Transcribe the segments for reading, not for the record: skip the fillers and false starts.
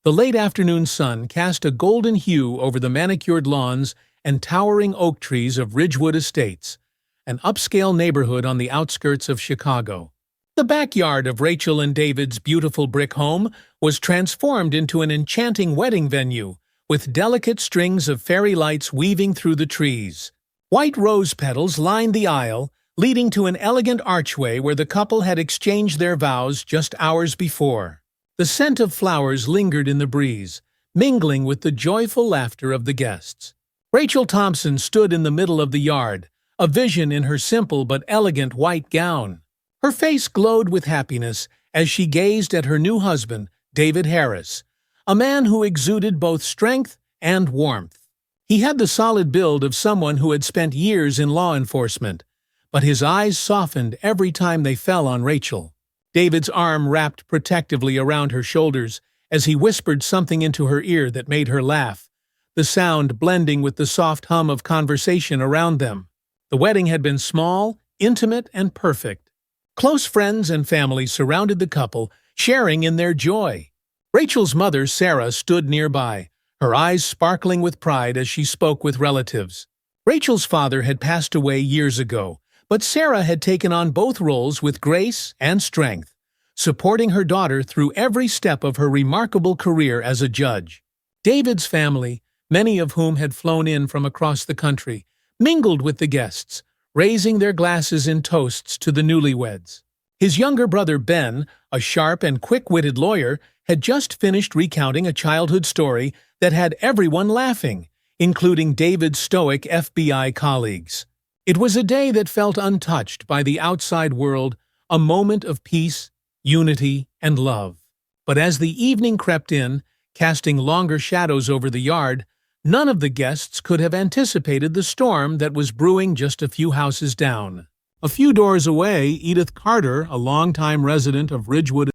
The late afternoon sun cast a golden hue over the manicured lawns and towering oak trees of Ridgewood Estates, an upscale neighborhood on the outskirts of Chicago. The backyard of Rachel and David's beautiful brick home was transformed into an enchanting wedding venue, with delicate strings of fairy lights weaving through the trees. White rose petals lined the aisle, leading to an elegant archway where the couple had exchanged their vows just hours before. The scent of flowers lingered in the breeze, mingling with the joyful laughter of the guests. Rachel Thompson stood in the middle of the yard, a vision in her simple but elegant white gown. Her face glowed with happiness as she gazed at her new husband, David Harris, a man who exuded both strength and warmth. He had the solid build of someone who had spent years in law enforcement, but his eyes softened every time they fell on Rachel. David's arm wrapped protectively around her shoulders as he whispered something into her ear that made her laugh, the sound blending with the soft hum of conversation around them. The wedding had been small, intimate, and perfect. Close friends and family surrounded the couple, sharing in their joy. Rachel's mother, Sarah, stood nearby, her eyes sparkling with pride as she spoke with relatives. Rachel's father had passed away years ago, but Sarah had taken on both roles with grace and strength, supporting her daughter through every step of her remarkable career as a judge. David's family, many of whom had flown in from across the country, mingled with the guests, raising their glasses in toasts to the newlyweds. His younger brother Ben, a sharp and quick-witted lawyer, had just finished recounting a childhood story that had everyone laughing, including David's stoic FBI colleagues. It was a day that felt untouched by the outside world, a moment of peace, unity, and love. But as the evening crept in, casting longer shadows over the yard, none of the guests could have anticipated the storm that was brewing just a few houses down. A few doors away, Edith Carter, a longtime resident of Ridgewood,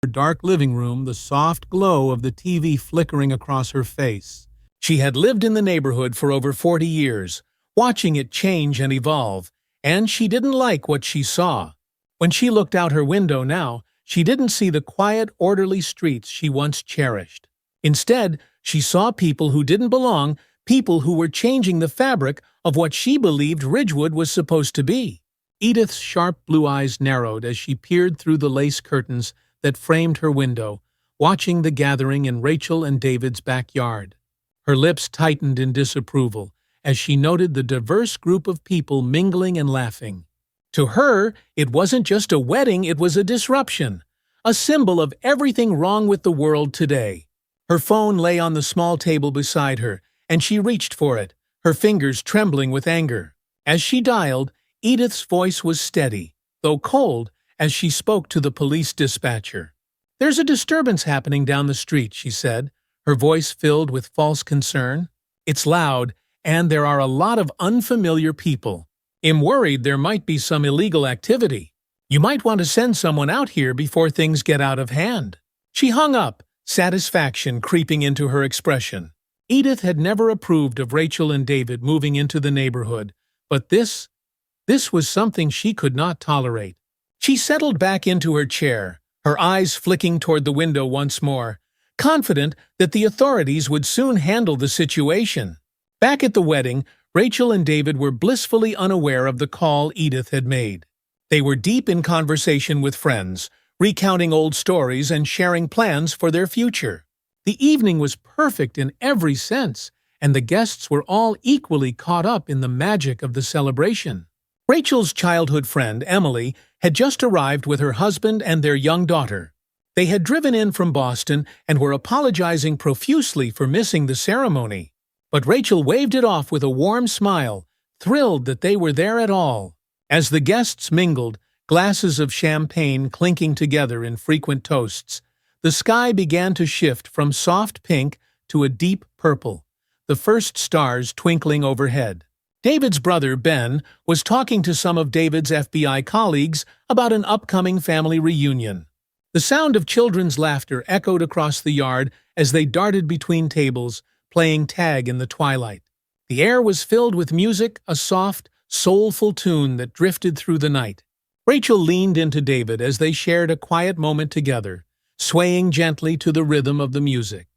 her dark living room, the soft glow of the TV flickering across her face. She had lived in the neighborhood for over 40 years, watching it change and evolve, and she didn't like what she saw. When she looked out her window now, she didn't see the quiet, orderly streets she once cherished. Instead, she saw people who didn't belong, people who were changing the fabric of what she believed Ridgewood was supposed to be. Edith's sharp blue eyes narrowed as she peered through the lace curtains that framed her window, watching the gathering in Rachel and David's backyard. Her lips tightened in disapproval as she noted the diverse group of people mingling and laughing. To her, it wasn't just a wedding, it was a disruption, a symbol of everything wrong with the world today. Her phone lay on the small table beside her, and she reached for it, her fingers trembling with anger. As she dialed, Edith's voice was steady, though cold, as she spoke to the police dispatcher. "There's a disturbance happening down the street," she said, her voice filled with false concern. "It's loud, and there are a lot of unfamiliar people. I'm worried there might be some illegal activity. You might want to send someone out here before things get out of hand." She hung up, satisfaction creeping into her expression. Edith had never approved of Rachel and David moving into the neighborhood, but this was something she could not tolerate. She settled back into her chair, her eyes flicking toward the window once more, confident that the authorities would soon handle the situation. Back at the wedding, Rachel and David were blissfully unaware of the call Edith had made. They were deep in conversation with friends, recounting old stories and sharing plans for their future. The evening was perfect in every sense, and the guests were all equally caught up in the magic of the celebration. Rachel's childhood friend, Emily, had just arrived with her husband and their young daughter. They had driven in from Boston and were apologizing profusely for missing the ceremony. But Rachel waved it off with a warm smile, thrilled that they were there at all. As the guests mingled, glasses of champagne clinking together in frequent toasts, the sky began to shift from soft pink to a deep purple, the first stars twinkling overhead. David's brother, Ben, was talking to some of David's FBI colleagues about an upcoming family reunion. The sound of children's laughter echoed across the yard as they darted between tables, playing tag in the twilight. The air was filled with music, a soft, soulful tune that drifted through the night. Rachel leaned into David as they shared a quiet moment together, swaying gently to the rhythm of the music.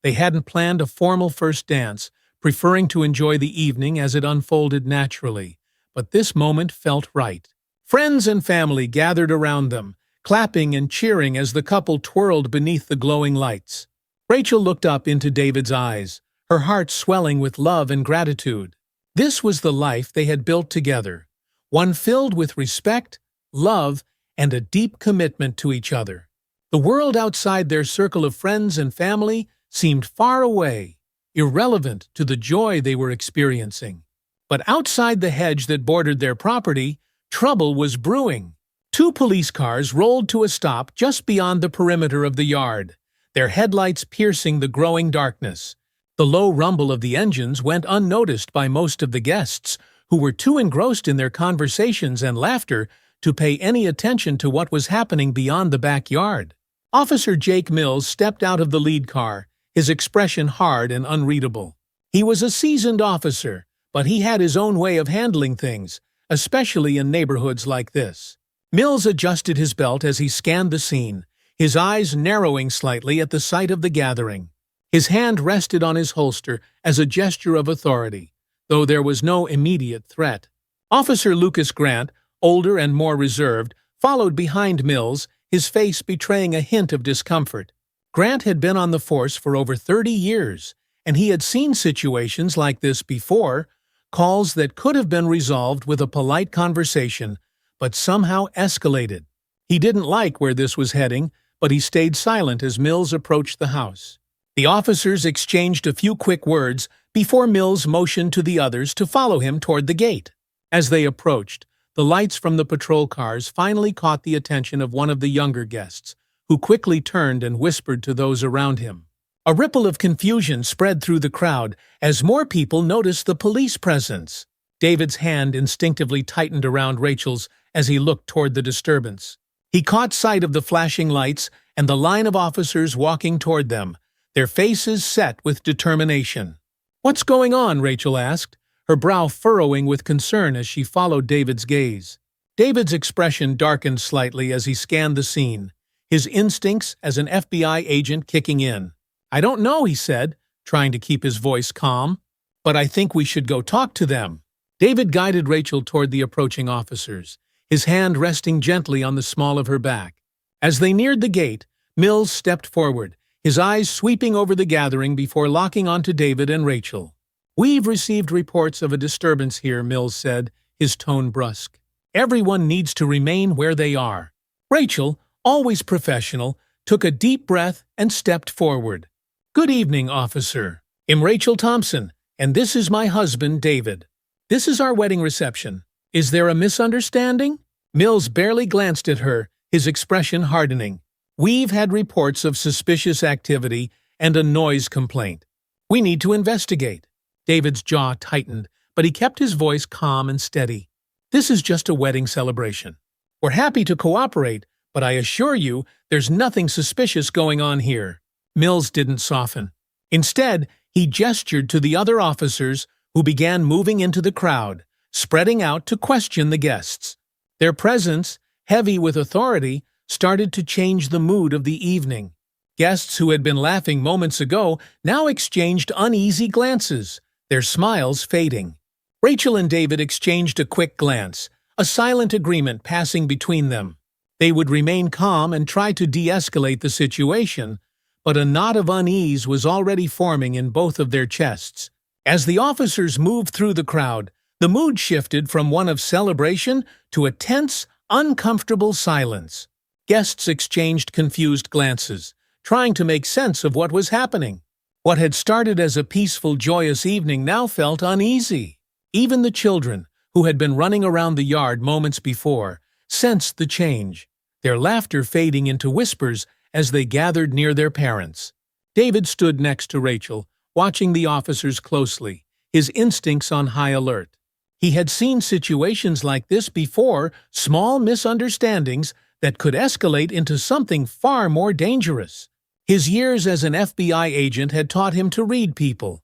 They hadn't planned a formal first dance, preferring to enjoy the evening as it unfolded naturally, but this moment felt right. Friends and family gathered around them, clapping and cheering as the couple twirled beneath the glowing lights. Rachel looked up into David's eyes, her heart swelling with love and gratitude. This was the life they had built together, one filled with respect, love, and a deep commitment to each other. The world outside their circle of friends and family seemed far away, irrelevant to the joy they were experiencing. But outside the hedge that bordered their property, trouble was brewing. Two police cars rolled to a stop just beyond the perimeter of the yard, their headlights piercing the growing darkness. The low rumble of the engines went unnoticed by most of the guests, who were too engrossed in their conversations and laughter to pay any attention to what was happening beyond the backyard. Officer Jake Mills stepped out of the lead car, his expression hard and unreadable. He was a seasoned officer, but he had his own way of handling things, especially in neighborhoods like this. Mills adjusted his belt as he scanned the scene, his eyes narrowing slightly at the sight of the gathering. His hand rested on his holster as a gesture of authority, though there was no immediate threat. Officer Lucas Grant, older and more reserved, followed behind Mills, his face betraying a hint of discomfort. Grant had been on the force for over 30 years, and he had seen situations like this before, calls that could have been resolved with a polite conversation, but somehow escalated. He didn't like where this was heading, but he stayed silent as Mills approached the house. The officers exchanged a few quick words before Mills motioned to the others to follow him toward the gate. As they approached, the lights from the patrol cars finally caught the attention of one of the younger guests, who quickly turned and whispered to those around him. A ripple of confusion spread through the crowd as more people noticed the police presence. David's hand instinctively tightened around Rachel's as he looked toward the disturbance. He caught sight of the flashing lights and the line of officers walking toward them, their faces set with determination. "What's going on?" Rachel asked, her brow furrowing with concern as she followed David's gaze. David's expression darkened slightly as he scanned the scene, his instincts as an FBI agent kicking in. "I don't know," he said, trying to keep his voice calm, "but I think we should go talk to them." David guided Rachel toward the approaching officers, his hand resting gently on the small of her back. As they neared the gate, Mills stepped forward, his eyes sweeping over the gathering before locking onto David and Rachel. "We've received reports of a disturbance here," Mills said, his tone brusque. "Everyone needs to remain where they are." Rachel, always professional, took a deep breath and stepped forward. "Good evening, officer. I'm Rachel Thompson, and this is my husband, David. This is our wedding reception. Is there a misunderstanding?" Mills barely glanced at her, his expression hardening. "We've had reports of suspicious activity and a noise complaint. We need to investigate." David's jaw tightened, but he kept his voice calm and steady. "This is just a wedding celebration. We're happy to cooperate, but I assure you there's nothing suspicious going on here." Mills didn't soften. Instead, he gestured to the other officers who began moving into the crowd, spreading out to question the guests. Their presence, heavy with authority, started to change the mood of the evening. Guests who had been laughing moments ago now exchanged uneasy glances, their smiles fading. Rachel and David exchanged a quick glance, a silent agreement passing between them. They would remain calm and try to de-escalate the situation, but a knot of unease was already forming in both of their chests. As the officers moved through the crowd, the mood shifted from one of celebration to a tense, uncomfortable silence. Guests exchanged confused glances, trying to make sense of what was happening. What had started as a peaceful, joyous evening now felt uneasy. Even the children, who had been running around the yard moments before, sensed the change, their laughter fading into whispers as they gathered near their parents. David stood next to Rachel, watching the officers closely, his instincts on high alert. He had seen situations like this before, small misunderstandings that could escalate into something far more dangerous. His years as an FBI agent had taught him to read people,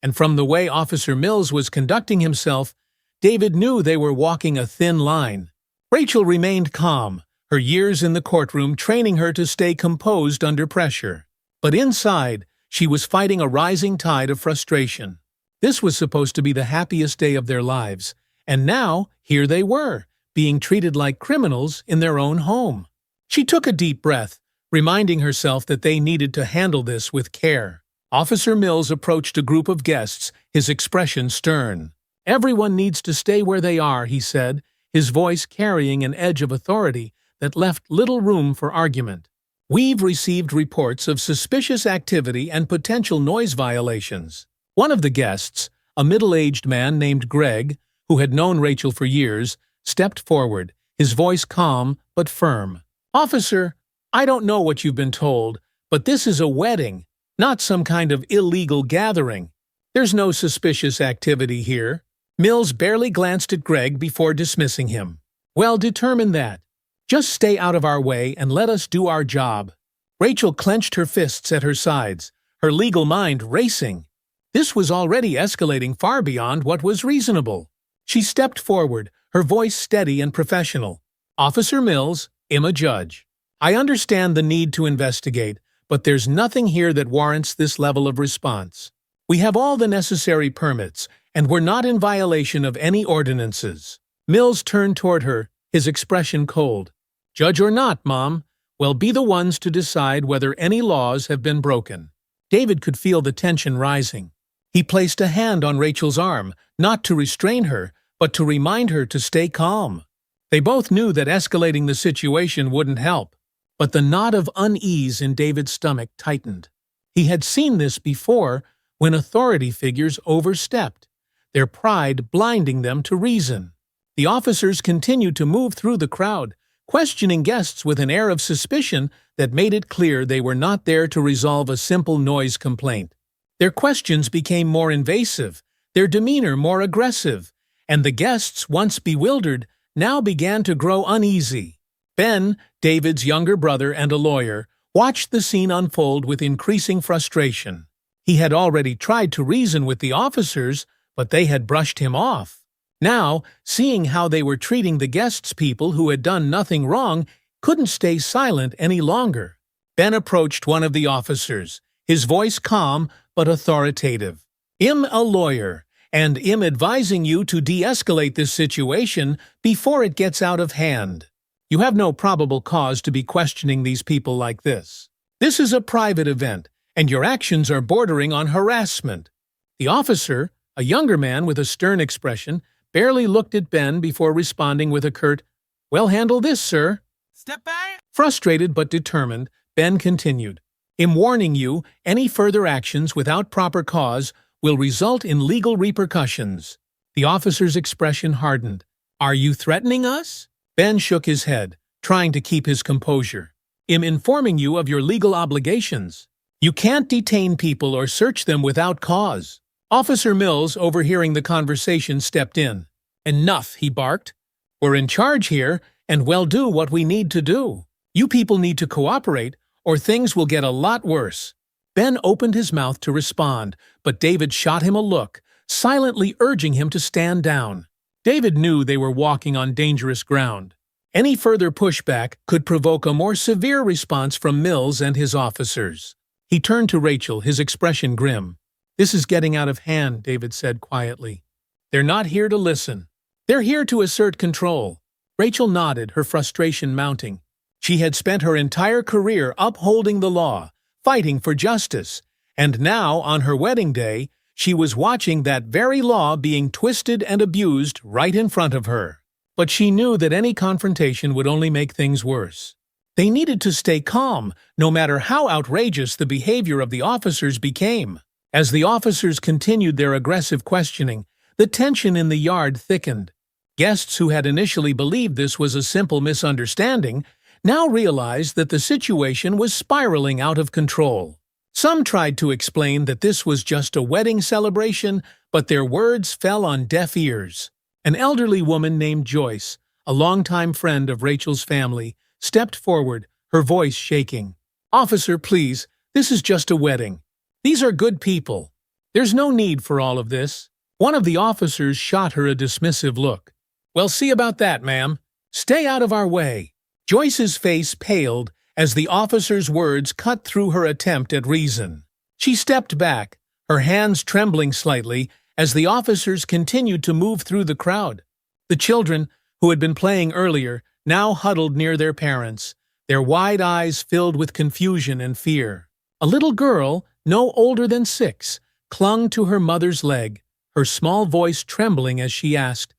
and from the way Officer Mills was conducting himself, David knew they were walking a thin line. Rachel remained calm, her years in the courtroom training her to stay composed under pressure. But inside, she was fighting a rising tide of frustration. This was supposed to be the happiest day of their lives, and now here they were, being treated like criminals in their own home. She took a deep breath, reminding herself that they needed to handle this with care. Officer Mills approached a group of guests, his expression stern. "Everyone needs to stay where they are," he said, his voice carrying an edge of authority that left little room for argument. "We've received reports of suspicious activity and potential noise violations." One of the guests, a middle-aged man named Greg, who had known Rachel for years, stepped forward, his voice calm but firm. "Officer, I don't know what you've been told, but this is a wedding, not some kind of illegal gathering. There's no suspicious activity here." Mills barely glanced at Greg before dismissing him. "Well, determine that. Just stay out of our way and let us do our job." Rachel clenched her fists at her sides, her legal mind racing. This was already escalating far beyond what was reasonable. She stepped forward, her voice steady and professional. "Officer Mills, I'm a judge. I understand the need to investigate, but there's nothing here that warrants this level of response. We have all the necessary permits, and we're not in violation of any ordinances." Mills turned toward her, his expression cold. "Judge or not, Mom, we'll be the ones to decide whether any laws have been broken." David could feel the tension rising. He placed a hand on Rachel's arm, not to restrain her, but to remind her to stay calm. They both knew that escalating the situation wouldn't help, but the knot of unease in David's stomach tightened. He had seen this before when authority figures overstepped, their pride blinding them to reason. The officers continued to move through the crowd, questioning guests with an air of suspicion that made it clear they were not there to resolve a simple noise complaint. Their questions became more invasive, their demeanor more aggressive, and the guests, once bewildered, now began to grow uneasy. Ben, David's younger brother and a lawyer, watched the scene unfold with increasing frustration. He had already tried to reason with the officers, but they had brushed him off. Now, seeing how they were treating the guests, people who had done nothing wrong, couldn't stay silent any longer. Ben approached one of the officers, his voice calm but authoritative. "I'm a lawyer, and I'm advising you to de-escalate this situation before it gets out of hand. You have no probable cause to be questioning these people like this. This is a private event, and your actions are bordering on harassment." The officer, a younger man with a stern expression, barely looked at Ben before responding with a curt, "Well, handle this, sir." "Step back!" Frustrated but determined, Ben continued, "I'm warning you, any further actions without proper cause will result in legal repercussions." The officer's expression hardened. "Are you threatening us?" Ben shook his head, trying to keep his composure. "I'm informing you of your legal obligations. You can't detain people or search them without cause." Officer Mills, overhearing the conversation, stepped in. "Enough," he barked. "We're in charge here, and we'll do what we need to do. You people need to cooperate, or things will get a lot worse." Ben opened his mouth to respond, but David shot him a look, silently urging him to stand down. David knew they were walking on dangerous ground. Any further pushback could provoke a more severe response from Mills and his officers. He turned to Rachel, his expression grim. "This is getting out of hand," David said quietly. "They're not here to listen. They're here to assert control." Rachel nodded, her frustration mounting. She had spent her entire career upholding the law, fighting for justice, and now, on her wedding day, she was watching that very law being twisted and abused right in front of her. But she knew that any confrontation would only make things worse. They needed to stay calm, no matter how outrageous the behavior of the officers became. As the officers continued their aggressive questioning, the tension in the yard thickened. Guests who had initially believed this was a simple misunderstanding now realized that the situation was spiraling out of control. Some tried to explain that this was just a wedding celebration, but their words fell on deaf ears. An elderly woman named Joyce, a longtime friend of Rachel's family, stepped forward, her voice shaking. "Officer, please, this is just a wedding. These are good people. There's no need for all of this." One of the officers shot her a dismissive look. "Well, see about that, ma'am. Stay out of our way." Joyce's face paled as the officer's words cut through her attempt at reason. She stepped back, her hands trembling slightly as the officers continued to move through the crowd. The children, who had been playing earlier, now huddled near their parents, their wide eyes filled with confusion and fear. A little girl, no older than 6, clung to her mother's leg, her small voice trembling as she asked,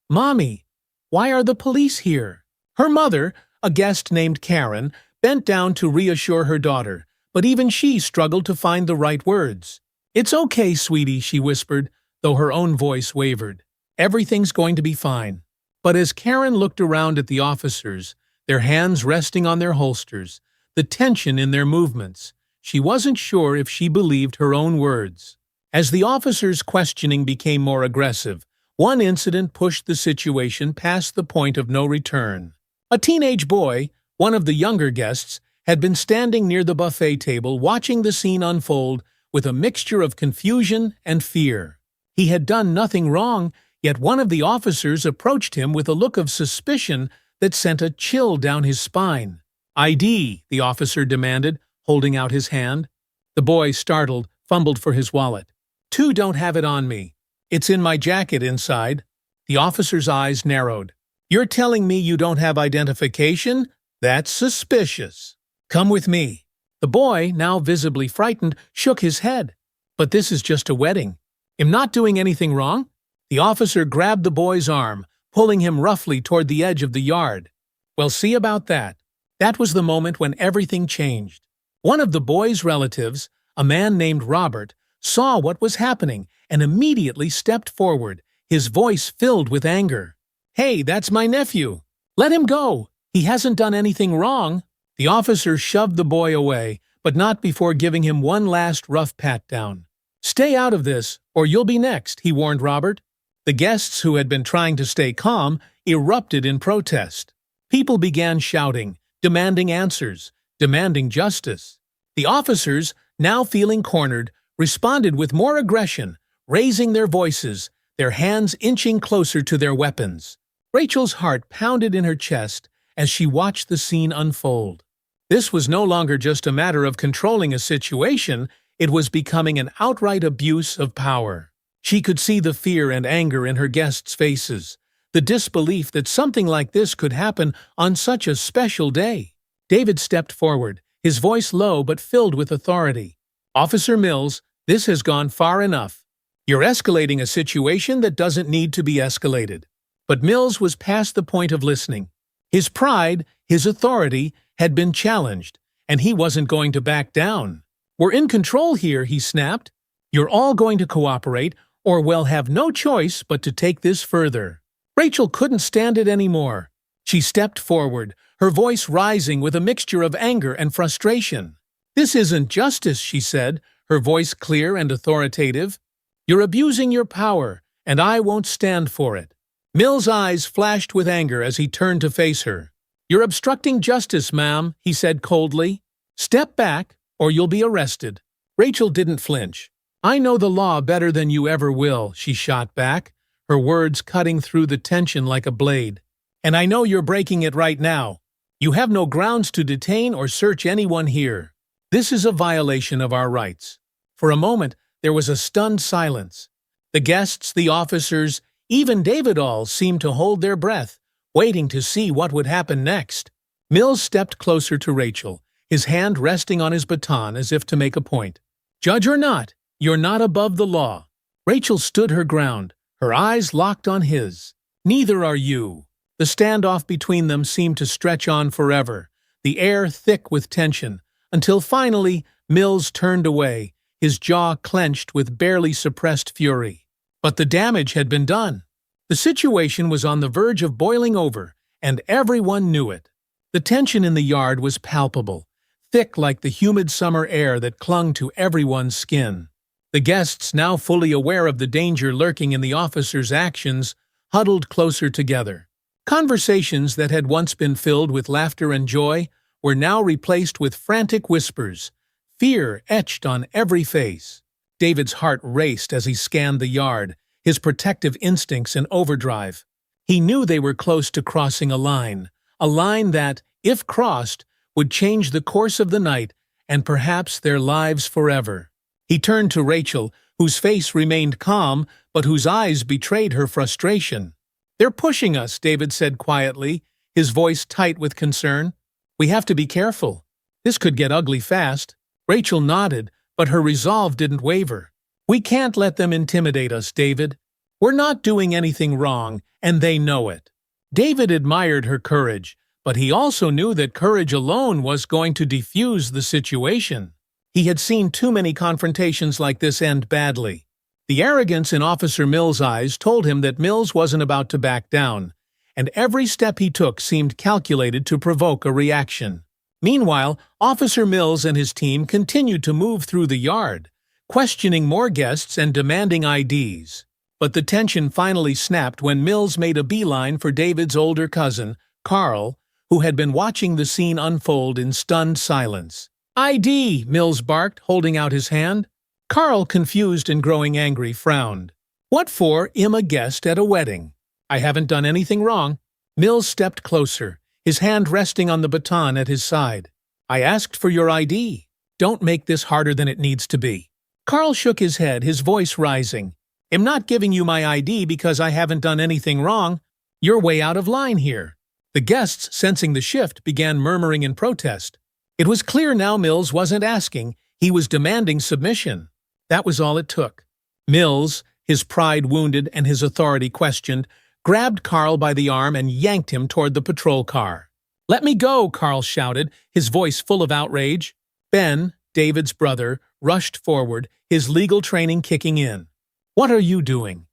"Mommy, why are the police here?" Her mother, a guest named Karen, bent down to reassure her daughter, but even she struggled to find the right words. "It's okay, sweetie," she whispered, though her own voice wavered. "Everything's going to be fine." But as Karen looked around at the officers, their hands resting on their holsters, the tension in their movements, she wasn't sure if she believed her own words. As the officers' questioning became more aggressive, one incident pushed the situation past the point of no return. A teenage boy, one of the younger guests, had been standing near the buffet table watching the scene unfold with a mixture of confusion and fear. He had done nothing wrong, yet one of the officers approached him with a look of suspicion that sent a chill down his spine. "ID," the officer demanded, holding out his hand. The boy, startled, fumbled for his wallet. "2 don't have it on me. It's in my jacket inside." The officer's eyes narrowed. "You're telling me you don't have identification? That's suspicious. Come with me." The boy, now visibly frightened, shook his head. "But this is just a wedding. I'm not doing anything wrong." The officer grabbed the boy's arm, pulling him roughly toward the edge of the yard. "Well, see about that." That was the moment when everything changed. One of the boy's relatives, a man named Robert, saw what was happening and immediately stepped forward, his voice filled with anger. "Hey, that's my nephew. Let him go. He hasn't done anything wrong." The officer shoved the boy away, but not before giving him one last rough pat-down. "Stay out of this, or you'll be next," he warned Robert. The guests, who had been trying to stay calm, erupted in protest. People began shouting, demanding answers, demanding justice. The officers, now feeling cornered, responded with more aggression, raising their voices, their hands inching closer to their weapons. Rachel's heart pounded in her chest as she watched the scene unfold. This was no longer just a matter of controlling a situation, it was becoming an outright abuse of power. She could see the fear and anger in her guests' faces, the disbelief that something like this could happen on such a special day. David stepped forward, his voice low but filled with authority. "Officer Mills, this has gone far enough. You're escalating a situation that doesn't need to be escalated." But Mills was past the point of listening. His pride, his authority, had been challenged, and he wasn't going to back down. "We're in control here," he snapped. "You're all going to cooperate, or we'll have no choice but to take this further." Rachel couldn't stand it anymore. She stepped forward, her voice rising with a mixture of anger and frustration. "This isn't justice," she said, her voice clear and authoritative. "You're abusing your power, and I won't stand for it." Mill's eyes flashed with anger as he turned to face her. "You're obstructing justice, ma'am," he said coldly. "Step back, or you'll be arrested." Rachel didn't flinch. "I know the law better than you ever will," she shot back, her words cutting through the tension like a blade. "And I know you're breaking it right now. You have no grounds to detain or search anyone here. This is a violation of our rights." For a moment, there was a stunned silence. The guests, the officers, even David all seemed to hold their breath, waiting to see what would happen next. Mills stepped closer to Rachel, his hand resting on his baton as if to make a point. "Judge or not, you're not above the law." Rachel stood her ground, her eyes locked on his. "Neither are you." The standoff between them seemed to stretch on forever, the air thick with tension, until finally Mills turned away, his jaw clenched with barely suppressed fury. But the damage had been done. The situation was on the verge of boiling over, and everyone knew it. The tension in the yard was palpable, thick like the humid summer air that clung to everyone's skin. The guests, now fully aware of the danger lurking in the officers' actions, huddled closer together. Conversations that had once been filled with laughter and joy were now replaced with frantic whispers, fear etched on every face. David's heart raced as he scanned the yard, his protective instincts in overdrive. He knew they were close to crossing a line that, if crossed, would change the course of the night and perhaps their lives forever. He turned to Rachel, whose face remained calm, but whose eyes betrayed her frustration. "They're pushing us," David said quietly, his voice tight with concern. "We have to be careful. This could get ugly fast." Rachel nodded, but her resolve didn't waver. "We can't let them intimidate us, David. We're not doing anything wrong, and they know it." David admired her courage, but he also knew that courage alone was going to defuse the situation. He had seen too many confrontations like this end badly. The arrogance in Officer Mills' eyes told him that Mills wasn't about to back down, and every step he took seemed calculated to provoke a reaction. Meanwhile, Officer Mills and his team continued to move through the yard, questioning more guests and demanding IDs. But the tension finally snapped when Mills made a beeline for David's older cousin, Carl, who had been watching the scene unfold in stunned silence. "ID!" Mills barked, holding out his hand. Carl, confused and growing angry, frowned. "What for? I'm a guest at a wedding. I haven't done anything wrong." Mills stepped closer, his hand resting on the baton at his side. "I asked for your ID. Don't make this harder than it needs to be." Carl shook his head, his voice rising. "I'm not giving you my ID because I haven't done anything wrong. You're way out of line here." The guests, sensing the shift, began murmuring in protest. It was clear now Mills wasn't asking, he was demanding submission. That was all it took. Mills, his pride wounded and his authority questioned, grabbed Carl by the arm and yanked him toward the patrol car. "Let me go!" Carl shouted, his voice full of outrage. Ben, David's brother, rushed forward, his legal training kicking in. "What are you doing?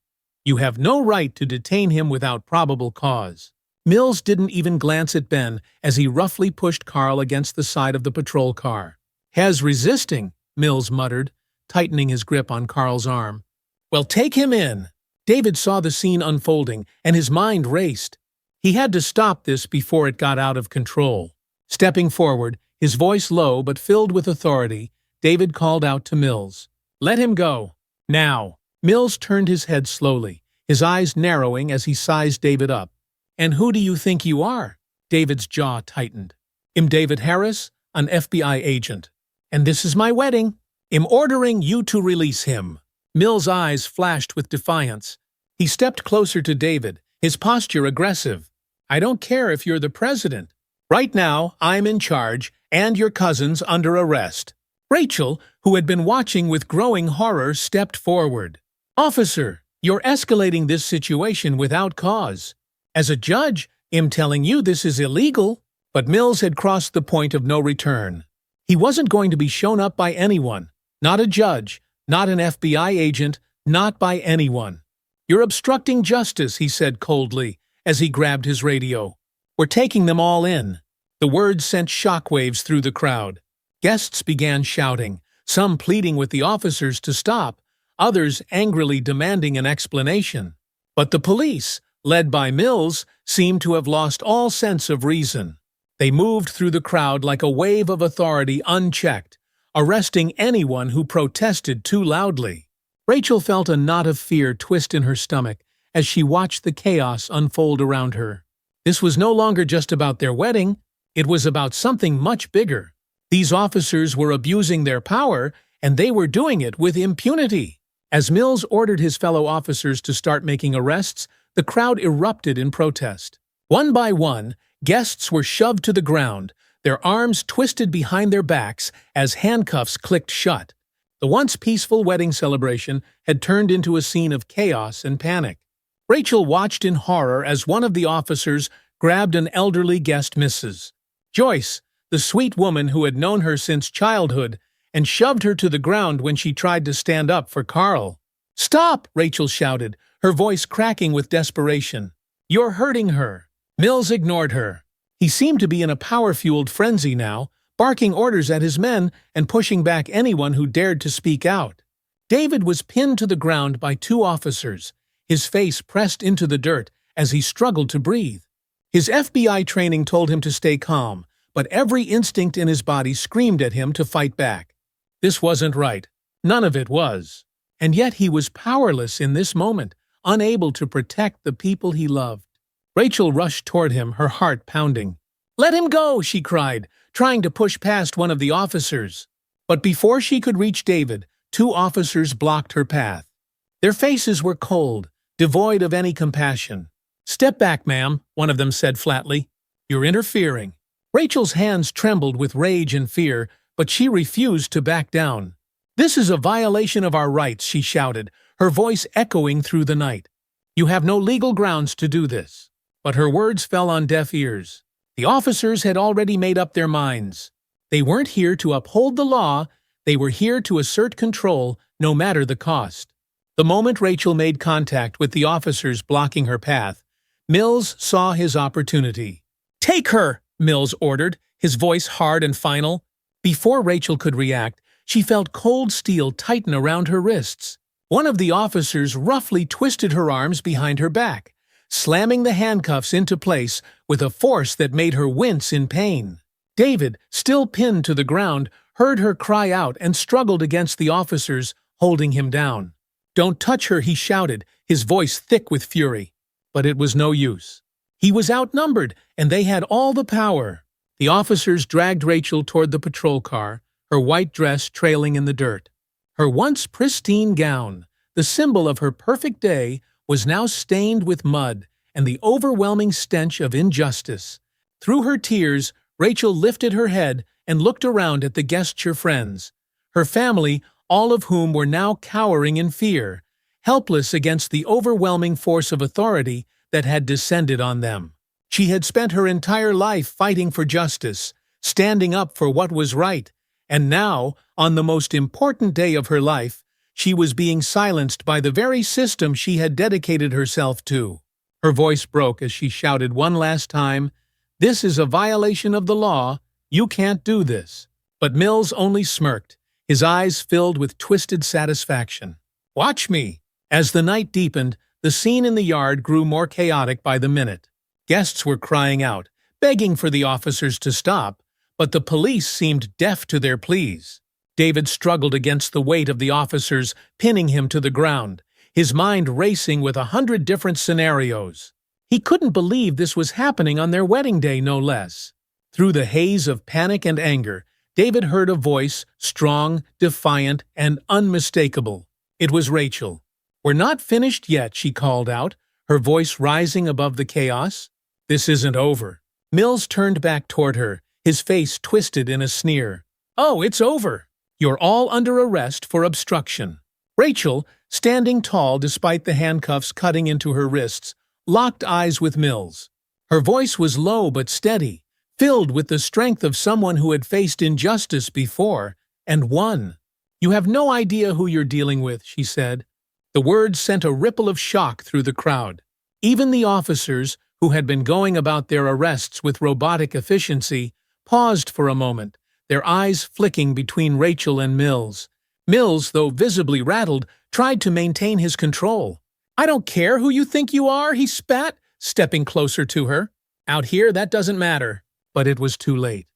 You have no right to detain him without probable cause." Mills didn't even glance at Ben as he roughly pushed Carl against the side of the patrol car. "Has resisting," Mills muttered, tightening his grip on Carl's arm. "Well, take him in." David saw the scene unfolding, and his mind raced. He had to stop this before it got out of control. Stepping forward, his voice low but filled with authority, David called out to Mills. "Let him go. Now." Mills turned his head slowly, his eyes narrowing as he sized David up. "And who do you think you are?" David's jaw tightened. "I'm David Harris, an FBI agent. And this is my wedding. I'm ordering you to release him." Mills' eyes flashed with defiance. He stepped closer to David, his posture aggressive. "I don't care if you're the president. Right now, I'm in charge, and your cousin's under arrest." Rachel, who had been watching with growing horror, stepped forward. "Officer, you're escalating this situation without cause. As a judge, I'm telling you this is illegal." But Mills had crossed the point of no return. He wasn't going to be shown up by anyone. Not a judge, not an FBI agent, not by anyone. "You're obstructing justice," he said coldly, as he grabbed his radio. "We're taking them all in." The words sent shockwaves through the crowd. Guests began shouting, some pleading with the officers to stop, others angrily demanding an explanation. But the police, led by Mills, seemed to have lost all sense of reason. They moved through the crowd like a wave of authority unchecked, arresting anyone who protested too loudly. Rachel felt a knot of fear twist in her stomach as she watched the chaos unfold around her. This was no longer just about their wedding, it was about something much bigger. These officers were abusing their power, and they were doing it with impunity. As Mills ordered his fellow officers to start making arrests, the crowd erupted in protest. One by one, guests were shoved to the ground, their arms twisted behind their backs as handcuffs clicked shut. The once peaceful wedding celebration had turned into a scene of chaos and panic. Rachel watched in horror as one of the officers grabbed an elderly guest, Mrs. Joyce, the sweet woman who had known her since childhood, and shoved her to the ground when she tried to stand up for Carl. "Stop!" Rachel shouted, her voice cracking with desperation. "You're hurting her." Mills ignored her. He seemed to be in a power-fueled frenzy now, barking orders at his men and pushing back anyone who dared to speak out. David was pinned to the ground by two officers, his face pressed into the dirt as he struggled to breathe. His FBI training told him to stay calm, but every instinct in his body screamed at him to fight back. This wasn't right. None of it was. And yet he was powerless in this moment, unable to protect the people he loved. Rachel rushed toward him, her heart pounding. "Let him go!" she cried, trying to push past one of the officers. But before she could reach David, two officers blocked her path. Their faces were cold, devoid of any compassion. "Step back, ma'am," one of them said flatly. "You're interfering." Rachel's hands trembled with rage and fear, but she refused to back down. "This is a violation of our rights," she shouted, her voice echoing through the night. "You have no legal grounds to do this." But her words fell on deaf ears. The officers had already made up their minds. They weren't here to uphold the law, they were here to assert control, no matter the cost. The moment Rachel made contact with the officers blocking her path, Mills saw his opportunity. "Take her!" Mills ordered, his voice hard and final. Before Rachel could react, she felt cold steel tighten around her wrists. One of the officers roughly twisted her arms behind her back, slamming the handcuffs into place with a force that made her wince in pain. David, still pinned to the ground, heard her cry out and struggled against the officers, holding him down. "Don't touch her," he shouted, his voice thick with fury. But it was no use. He was outnumbered, and they had all the power. The officers dragged Rachel toward the patrol car, her white dress trailing in the dirt. Her once pristine gown, the symbol of her perfect day, was now stained with mud and the overwhelming stench of injustice. Through her tears, Rachel lifted her head and looked around at the guests, her friends, her family, all of whom were now cowering in fear, helpless against the overwhelming force of authority that had descended on them. She had spent her entire life fighting for justice, standing up for what was right, and now, on the most important day of her life, she was being silenced by the very system she had dedicated herself to. Her voice broke as she shouted one last time, "This is a violation of the law. You can't do this." But Mills only smirked, his eyes filled with twisted satisfaction. "Watch me." As the night deepened, the scene in the yard grew more chaotic by the minute. Guests were crying out, begging for the officers to stop, but the police seemed deaf to their pleas. David struggled against the weight of the officers, pinning him to the ground, his mind racing with 100 different scenarios. He couldn't believe this was happening on their wedding day, no less. Through the haze of panic and anger, David heard a voice, strong, defiant, and unmistakable. It was Rachel. "We're not finished yet," she called out, her voice rising above the chaos. "This isn't over." Mills turned back toward her, his face twisted in a sneer. "Oh, it's over. You're all under arrest for obstruction." Rachel, standing tall despite the handcuffs cutting into her wrists, locked eyes with Mills. Her voice was low but steady, filled with the strength of someone who had faced injustice before, and won. "You have no idea who you're dealing with," she said. The words sent a ripple of shock through the crowd. Even the officers, who had been going about their arrests with robotic efficiency, paused for a moment, their eyes flicking between Rachel and Mills. Mills, though visibly rattled, tried to maintain his control. "I don't care who you think you are," he spat, stepping closer to her. "Out here, that doesn't matter." But it was too late.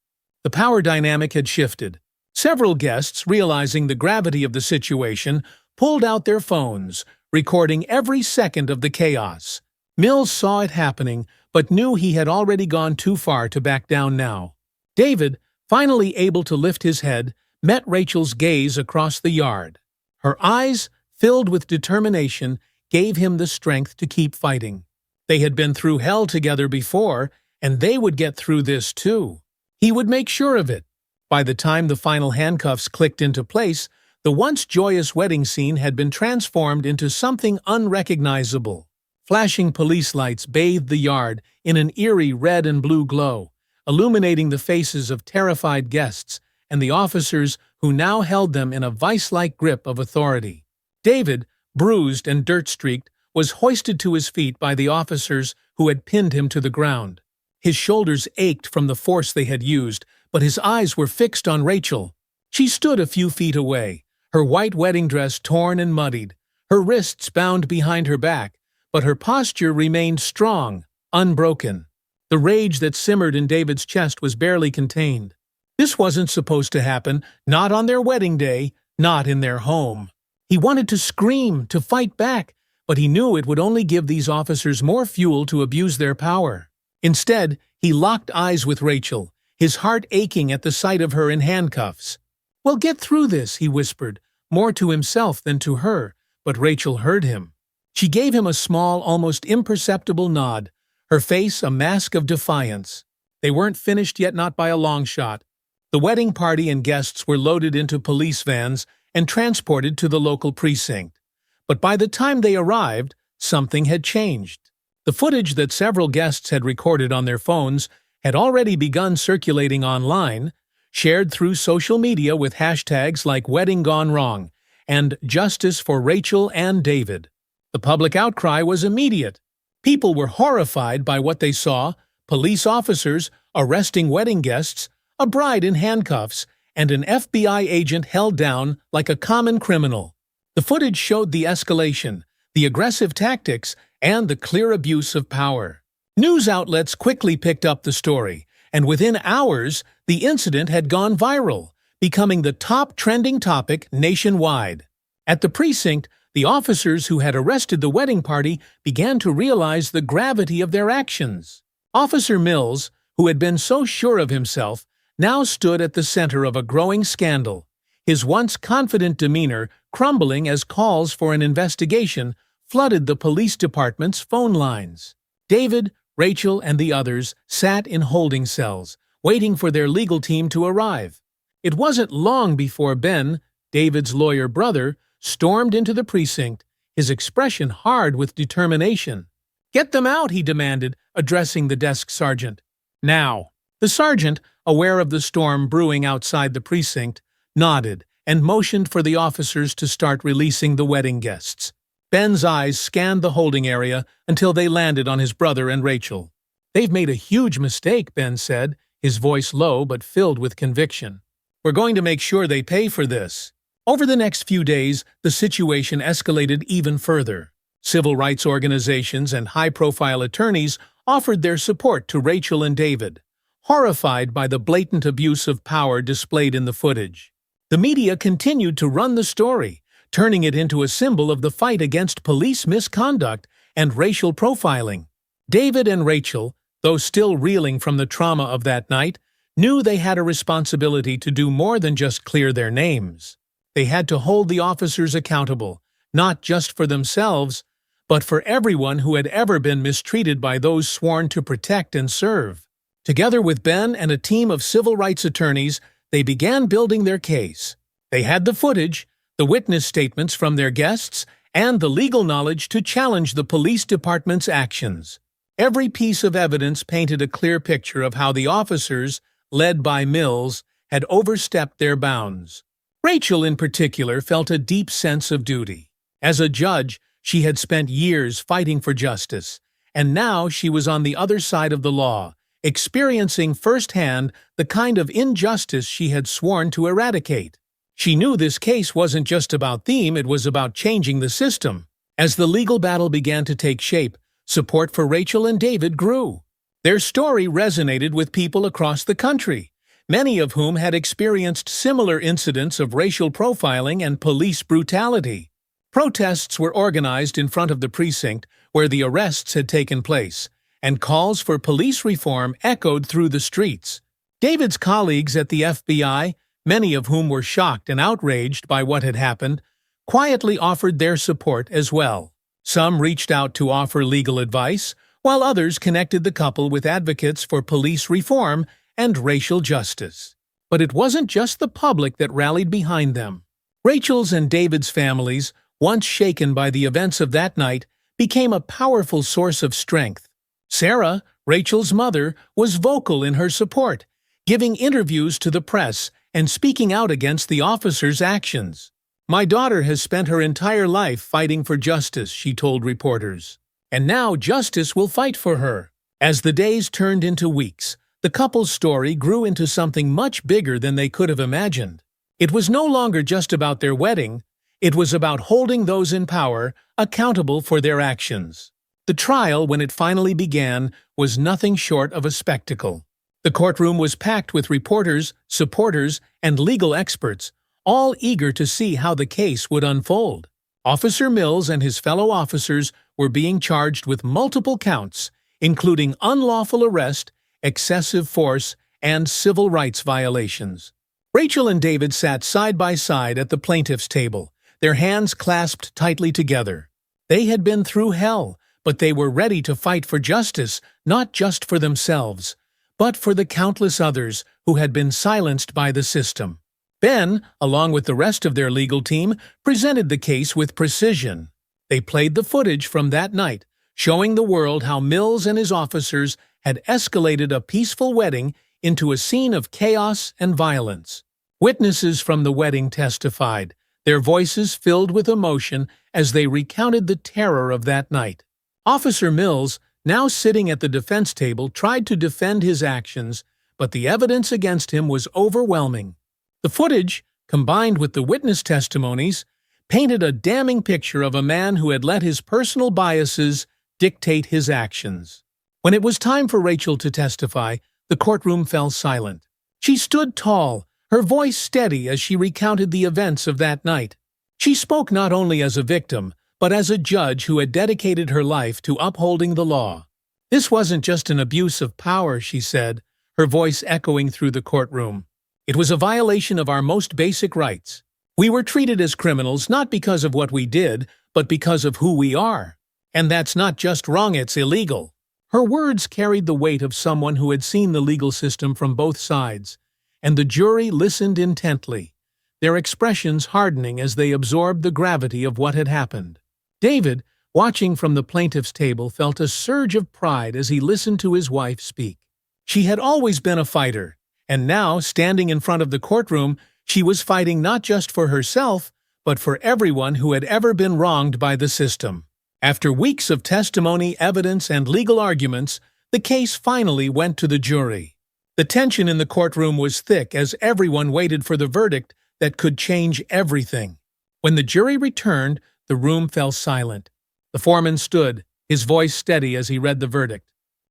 The power dynamic had shifted. Several guests, realizing the gravity of the situation, pulled out their phones, recording every second of the chaos. Mills saw it happening, but knew he had already gone too far to back down now. David, finally able to lift his head, met Rachel's gaze across the yard. Her eyes, filled with determination, gave him the strength to keep fighting. They had been through hell together before, and they would get through this too. He would make sure of it. By the time the final handcuffs clicked into place, the once joyous wedding scene had been transformed into something unrecognizable. Flashing police lights bathed the yard in an eerie red and blue glow, illuminating the faces of terrified guests and the officers who now held them in a vice-like grip of authority. David, bruised and dirt-streaked, was hoisted to his feet by the officers who had pinned him to the ground. His shoulders ached from the force they had used, but his eyes were fixed on Rachel. She stood a few feet away, her white wedding dress torn and muddied, her wrists bound behind her back, but her posture remained strong, unbroken. The rage that simmered in David's chest was barely contained. This wasn't supposed to happen, not on their wedding day, not in their home. He wanted to scream, to fight back, but he knew it would only give these officers more fuel to abuse their power. Instead, He locked eyes with Rachel, his heart aching at the sight of her in handcuffs. "We'll get through this," he whispered, more to himself than to her, but Rachel heard him. She gave him a small, almost imperceptible nod, her face a mask of defiance. They weren't finished yet, not by a long shot. The wedding party and guests were loaded into police vans and transported to the local precinct. But by the time they arrived, something had changed. The footage that several guests had recorded on their phones had already begun circulating online, shared through social media with hashtags like Wedding Gone Wrong and Justice for Rachel and David. The public outcry was immediate. People were horrified by what they saw: police officers arresting wedding guests, a bride in handcuffs, and an FBI agent held down like a common criminal. The footage showed the escalation, the aggressive tactics, and the clear abuse of power. News outlets quickly picked up the story, and within hours, the incident had gone viral, becoming the top trending topic nationwide. At the precinct, the officers who had arrested the wedding party began to realize the gravity of their actions. Officer Mills, who had been so sure of himself, now stood at the center of a growing scandal, his once confident demeanor crumbling as calls for an investigation flooded the police department's phone lines. David, Rachel, and the others sat in holding cells, waiting for their legal team to arrive. It wasn't long before Ben, David's lawyer brother, stormed into the precinct, his expression hard with determination. "Get them out," he demanded, addressing the desk sergeant. "Now." The sergeant, aware of the storm brewing outside the precinct, nodded and motioned for the officers to start releasing the wedding guests. Ben's eyes scanned the holding area until they landed on his brother and Rachel. "They've made a huge mistake," Ben said, his voice low but filled with conviction. "We're going to make sure they pay for this." Over the next few days, the situation escalated even further. Civil rights organizations and high-profile attorneys offered their support to Rachel and David, horrified by the blatant abuse of power displayed in the footage. The media continued to run the story, turning it into a symbol of the fight against police misconduct and racial profiling. David and Rachel, though still reeling from the trauma of that night, knew they had a responsibility to do more than just clear their names. They had to hold the officers accountable, not just for themselves, but for everyone who had ever been mistreated by those sworn to protect and serve. Together with Ben and a team of civil rights attorneys, they began building their case. They had the footage, the witness statements from their guests, and the legal knowledge to challenge the police department's actions. Every piece of evidence painted a clear picture of how the officers, led by Mills, had overstepped their bounds. Rachel, in particular, felt a deep sense of duty. As a judge, she had spent years fighting for justice, and now she was on the other side of the law, experiencing firsthand the kind of injustice she had sworn to eradicate. She knew this case wasn't just about them, it was about changing the system. As the legal battle began to take shape, support for Rachel and David grew. Their story resonated with people across the country, many of whom had experienced similar incidents of racial profiling and police brutality. Protests were organized in front of the precinct where the arrests had taken place, and calls for police reform echoed through the streets. David's colleagues at the FBI, many of whom were shocked and outraged by what had happened, quietly offered their support as well. Some reached out to offer legal advice, while others connected the couple with advocates for police reform and racial justice. But it wasn't just the public that rallied behind them. Rachel's and David's families, once shaken by the events of that night, became a powerful source of strength. Sarah, Rachel's mother, was vocal in her support, giving interviews to the press and speaking out against the officers' actions. "My daughter has spent her entire life fighting for justice," she told reporters. "And now justice will fight for her." As the days turned into weeks, the couple's story grew into something much bigger than they could have imagined. It was no longer just about their wedding, it was about holding those in power accountable for their actions. The trial, when it finally began, was nothing short of a spectacle. The courtroom was packed with reporters, supporters, and legal experts, all eager to see how the case would unfold. Officer Mills and his fellow officers were being charged with multiple counts, including unlawful arrest excessive force, and civil rights violations. Rachel and David sat side by side at the plaintiff's table, their hands clasped tightly together. They had been through hell, but they were ready to fight for justice, not just for themselves, but for the countless others who had been silenced by the system. Ben, along with the rest of their legal team, presented the case with precision. They played the footage from that night, showing the world how Mills and his officers had escalated a peaceful wedding into a scene of chaos and violence. Witnesses from the wedding testified, their voices filled with emotion as they recounted the terror of that night. Officer Mills, now sitting at the defense table, tried to defend his actions, but the evidence against him was overwhelming. The footage, combined with the witness testimonies, painted a damning picture of a man who had let his personal biases dictate his actions. When it was time for Rachel to testify, the courtroom fell silent. She stood tall, her voice steady as she recounted the events of that night. She spoke not only as a victim, but as a judge who had dedicated her life to upholding the law. This wasn't just an abuse of power, she said, her voice echoing through the courtroom. It was a violation of our most basic rights. We were treated as criminals not because of what we did, but because of who we are. And that's not just wrong, it's illegal. Her words carried the weight of someone who had seen the legal system from both sides, and the jury listened intently, their expressions hardening as they absorbed the gravity of what had happened. David, watching from the plaintiff's table, felt a surge of pride as he listened to his wife speak. She had always been a fighter, and now, standing in front of the courtroom, she was fighting not just for herself, but for everyone who had ever been wronged by the system. After weeks of testimony, evidence, and legal arguments, the case finally went to the jury. The tension in the courtroom was thick as everyone waited for the verdict that could change everything. When the jury returned, the room fell silent. The foreman stood, his voice steady as he read the verdict.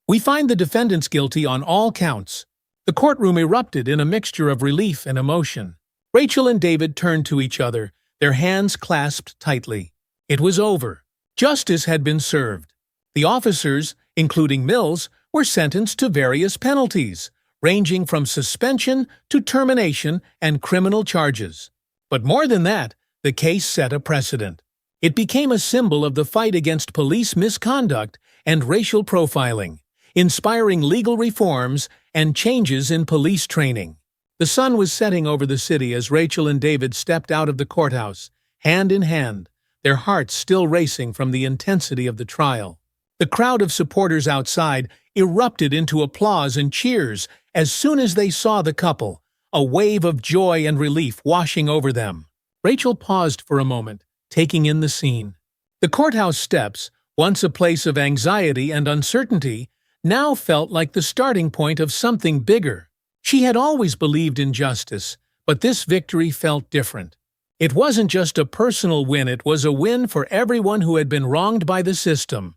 "We find the defendants guilty on all counts." The courtroom erupted in a mixture of relief and emotion. Rachel and David turned to each other, their hands clasped tightly. It was over. Justice had been served. The officers, including Mills, were sentenced to various penalties, ranging from suspension to termination and criminal charges. But more than that, the case set a precedent. It became a symbol of the fight against police misconduct and racial profiling, inspiring legal reforms and changes in police training. The sun was setting over the city as Rachel and David stepped out of the courthouse, hand in hand, their hearts still racing from the intensity of the trial. The crowd of supporters outside erupted into applause and cheers as soon as they saw the couple, a wave of joy and relief washing over them. Rachel paused for a moment, taking in the scene. The courthouse steps, once a place of anxiety and uncertainty, now felt like the starting point of something bigger. She had always believed in justice, but this victory felt different. It wasn't just a personal win, it was a win for everyone who had been wronged by the system,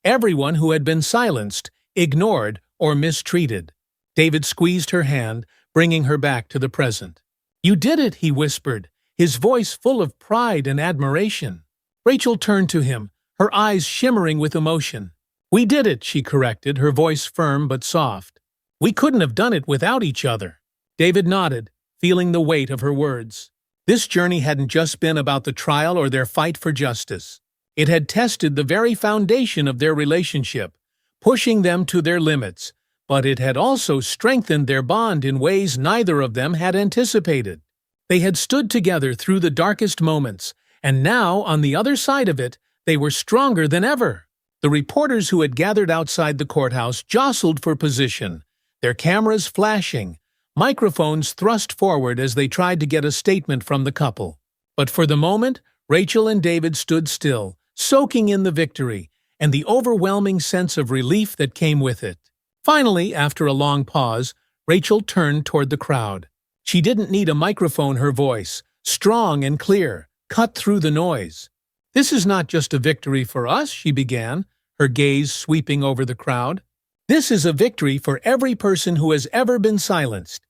everyone who had been silenced, ignored, or mistreated. David squeezed her hand, bringing her back to the present. "You did it," he whispered, his voice full of pride and admiration. Rachel turned to him, her eyes shimmering with emotion. "We did it," she corrected, her voice firm but soft. "We couldn't have done it without each other." David nodded, feeling the weight of her words. This journey hadn't just been about the trial or their fight for justice. It had tested the very foundation of their relationship, pushing them to their limits, but it had also strengthened their bond in ways neither of them had anticipated. They had stood together through the darkest moments, and now, on the other side of it, they were stronger than ever. The reporters who had gathered outside the courthouse jostled for position, their cameras flashing, microphones thrust forward as they tried to get a statement from the couple. But for the moment, Rachel and David stood still, soaking in the victory and the overwhelming sense of relief that came with it. Finally, after a long pause, Rachel turned toward the crowd. She didn't need a microphone, her voice, strong and clear, cut through the noise. "This is not just a victory for us," she began, her gaze sweeping over the crowd. "This is a victory for every person who has ever been silenced,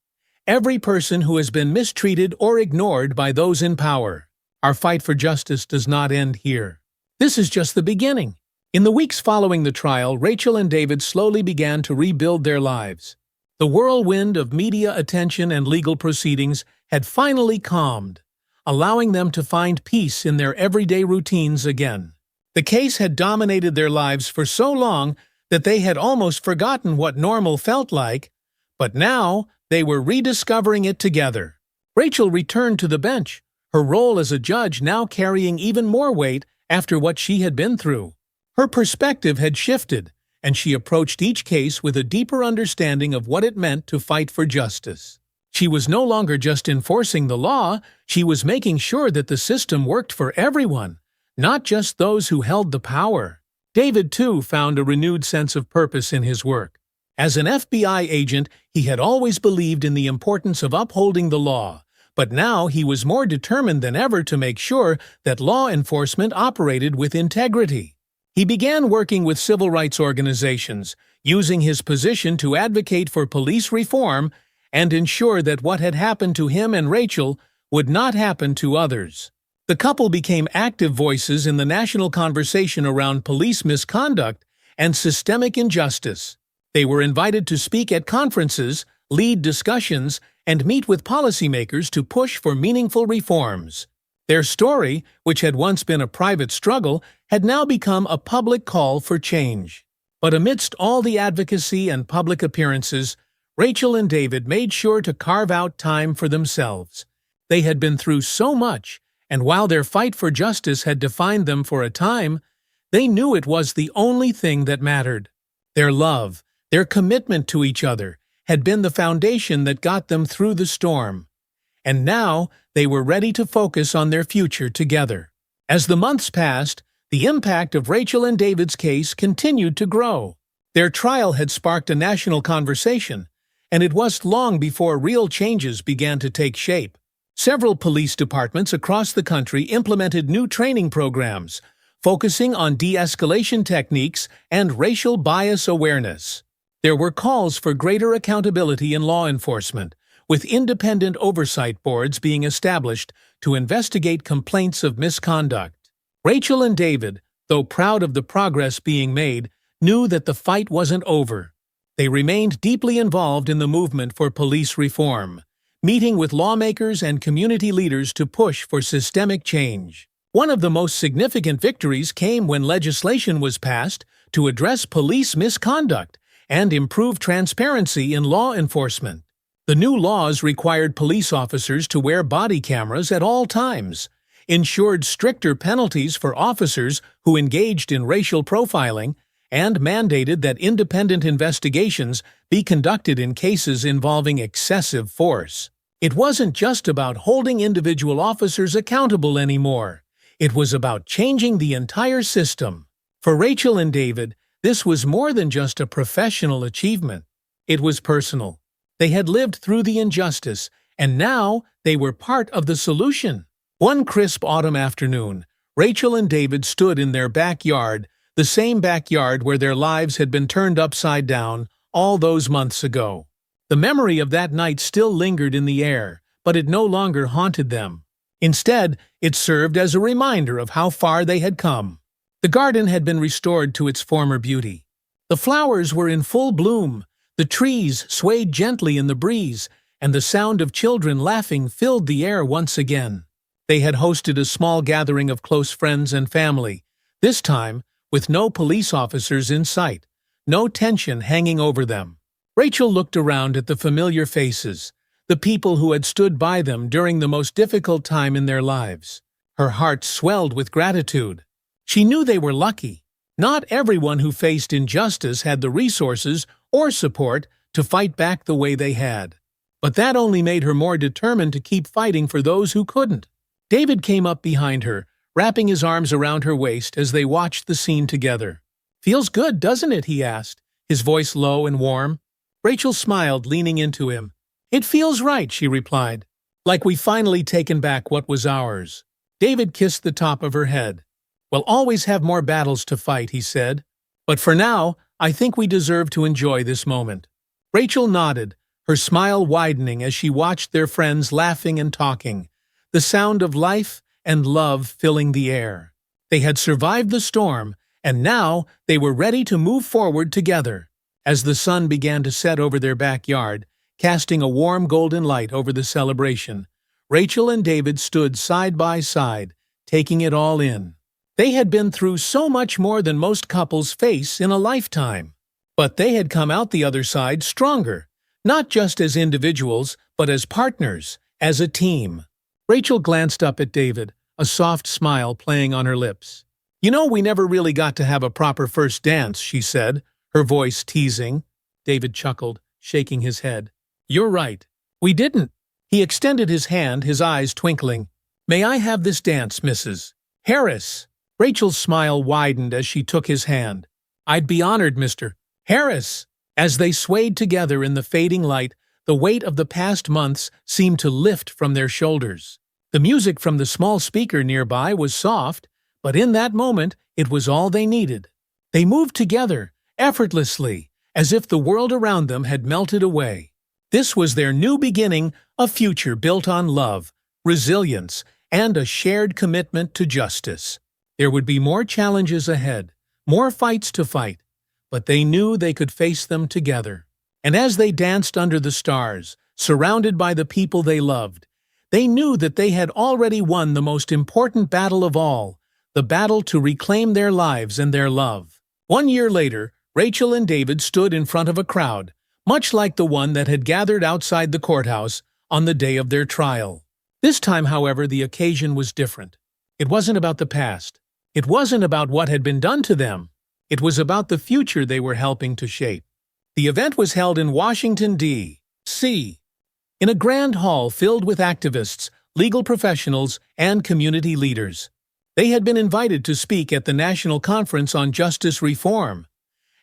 every person who has been mistreated or ignored by those in power. Our fight for justice does not end here. This is just the beginning. In the weeks following the trial, Rachel and David slowly began to rebuild their lives. The whirlwind of media attention and legal proceedings had finally calmed, allowing them to find peace in their everyday routines again. The case had dominated their lives for so long that they had almost forgotten what normal felt like, but now they were rediscovering it together. Rachel returned to the bench, her role as a judge now carrying even more weight after what she had been through. Her perspective had shifted, and she approached each case with a deeper understanding of what it meant to fight for justice. She was no longer just enforcing the law, she was making sure that the system worked for everyone, not just those who held the power. David, too, found a renewed sense of purpose in his work. As an FBI agent, he had always believed in the importance of upholding the law, but now he was more determined than ever to make sure that law enforcement operated with integrity. He began working with civil rights organizations, using his position to advocate for police reform and ensure that what had happened to him and Rachel would not happen to others. The couple became active voices in the national conversation around police misconduct and systemic injustice. They were invited to speak at conferences, lead discussions, and meet with policymakers to push for meaningful reforms. Their story, which had once been a private struggle, had now become a public call for change. But amidst all the advocacy and public appearances, Rachel and David made sure to carve out time for themselves. They had been through so much, and while their fight for justice had defined them for a time, they knew it was the only thing that mattered. Their love, their commitment to each other, had been the foundation that got them through the storm. And now they were ready to focus on their future together. As the months passed, the impact of Rachel and David's case continued to grow. Their trial had sparked a national conversation, and it wasn't long before real changes began to take shape. Several police departments across the country implemented new training programs, focusing on de-escalation techniques and racial bias awareness. There were calls for greater accountability in law enforcement, with independent oversight boards being established to investigate complaints of misconduct. Rachel and David, though proud of the progress being made, knew that the fight wasn't over. They remained deeply involved in the movement for police reform, meeting with lawmakers and community leaders to push for systemic change. One of the most significant victories came when legislation was passed to address police misconduct and improve transparency in law enforcement. The new laws required police officers to wear body cameras at all times, ensured stricter penalties for officers who engaged in racial profiling, and mandated that independent investigations be conducted in cases involving excessive force. It wasn't just about holding individual officers accountable anymore. It was about changing the entire system. For Rachel and David, this was more than just a professional achievement. It was personal. They had lived through the injustice, and now they were part of the solution. One crisp autumn afternoon, Rachel and David stood in their backyard, the same backyard where their lives had been turned upside down all those months ago. The memory of that night still lingered in the air, but it no longer haunted them. Instead, it served as a reminder of how far they had come. The garden had been restored to its former beauty. The flowers were in full bloom. The trees swayed gently in the breeze, and the sound of children laughing filled the air once again. They had hosted a small gathering of close friends and family, this time with no police officers in sight, no tension hanging over them. Rachel looked around at the familiar faces, the people who had stood by them during the most difficult time in their lives. Her heart swelled with gratitude. She knew they were lucky. Not everyone who faced injustice had the resources or support to fight back the way they had. But that only made her more determined to keep fighting for those who couldn't. David came up behind her, wrapping his arms around her waist as they watched the scene together. "Feels good, doesn't it?" he asked, his voice low and warm. Rachel smiled, leaning into him. "It feels right," she replied, "like we've finally taken back what was ours." David kissed the top of her head. "We'll always have more battles to fight," he said. "But for now, I think we deserve to enjoy this moment." Rachel nodded, her smile widening as she watched their friends laughing and talking, the sound of life and love filling the air. They had survived the storm, and now they were ready to move forward together. As the sun began to set over their backyard, casting a warm golden light over the celebration, Rachel and David stood side by side, taking it all in. They had been through so much more than most couples face in a lifetime. But they had come out the other side stronger, not just as individuals, but as partners, as a team. Rachel glanced up at David, a soft smile playing on her lips. "You know, we never really got to have a proper first dance," she said, her voice teasing. David chuckled, shaking his head. "You're right. We didn't." He extended his hand, his eyes twinkling. "May I have this dance, Mrs. Harris?" Rachel's smile widened as she took his hand. "I'd be honored, Mr. Harris." As they swayed together in the fading light, the weight of the past months seemed to lift from their shoulders. The music from the small speaker nearby was soft, but in that moment it was all they needed. They moved together, effortlessly, as if the world around them had melted away. This was their new beginning, a future built on love, resilience, and a shared commitment to justice. There would be more challenges ahead, more fights to fight, but they knew they could face them together. And as they danced under the stars, surrounded by the people they loved, they knew that they had already won the most important battle of all, the battle to reclaim their lives and their love. 1 year later, Rachel and David stood in front of a crowd, much like the one that had gathered outside the courthouse on the day of their trial. This time, however, the occasion was different. It wasn't about the past. It wasn't about what had been done to them. It was about the future they were helping to shape. The event was held in Washington, D.C., in a grand hall filled with activists, legal professionals, and community leaders. They had been invited to speak at the National Conference on Justice Reform,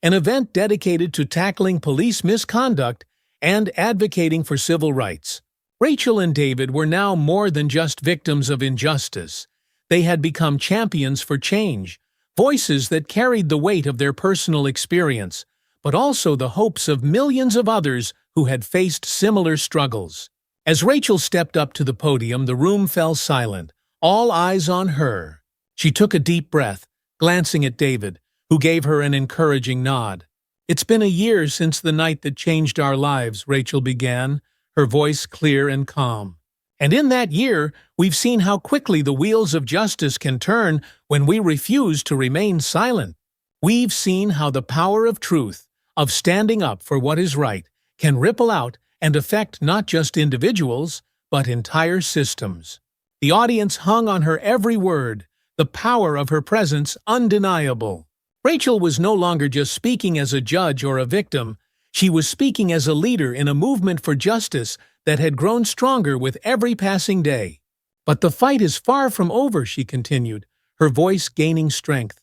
an event dedicated to tackling police misconduct and advocating for civil rights. Rachel and David were now more than just victims of injustice. They had become champions for change, voices that carried the weight of their personal experience, but also the hopes of millions of others who had faced similar struggles. As Rachel stepped up to the podium, the room fell silent, all eyes on her. She took a deep breath, glancing at David, who gave her an encouraging nod. "It's been a year since the night that changed our lives," Rachel began, her voice clear and calm. "And in that year, we've seen how quickly the wheels of justice can turn when we refuse to remain silent. We've seen how the power of truth, of standing up for what is right, can ripple out and affect not just individuals, but entire systems." The audience hung on her every word, the power of her presence undeniable. Rachel was no longer just speaking as a judge or a victim. She was speaking as a leader in a movement for justice that had grown stronger with every passing day. "But the fight is far from over," she continued, her voice gaining strength.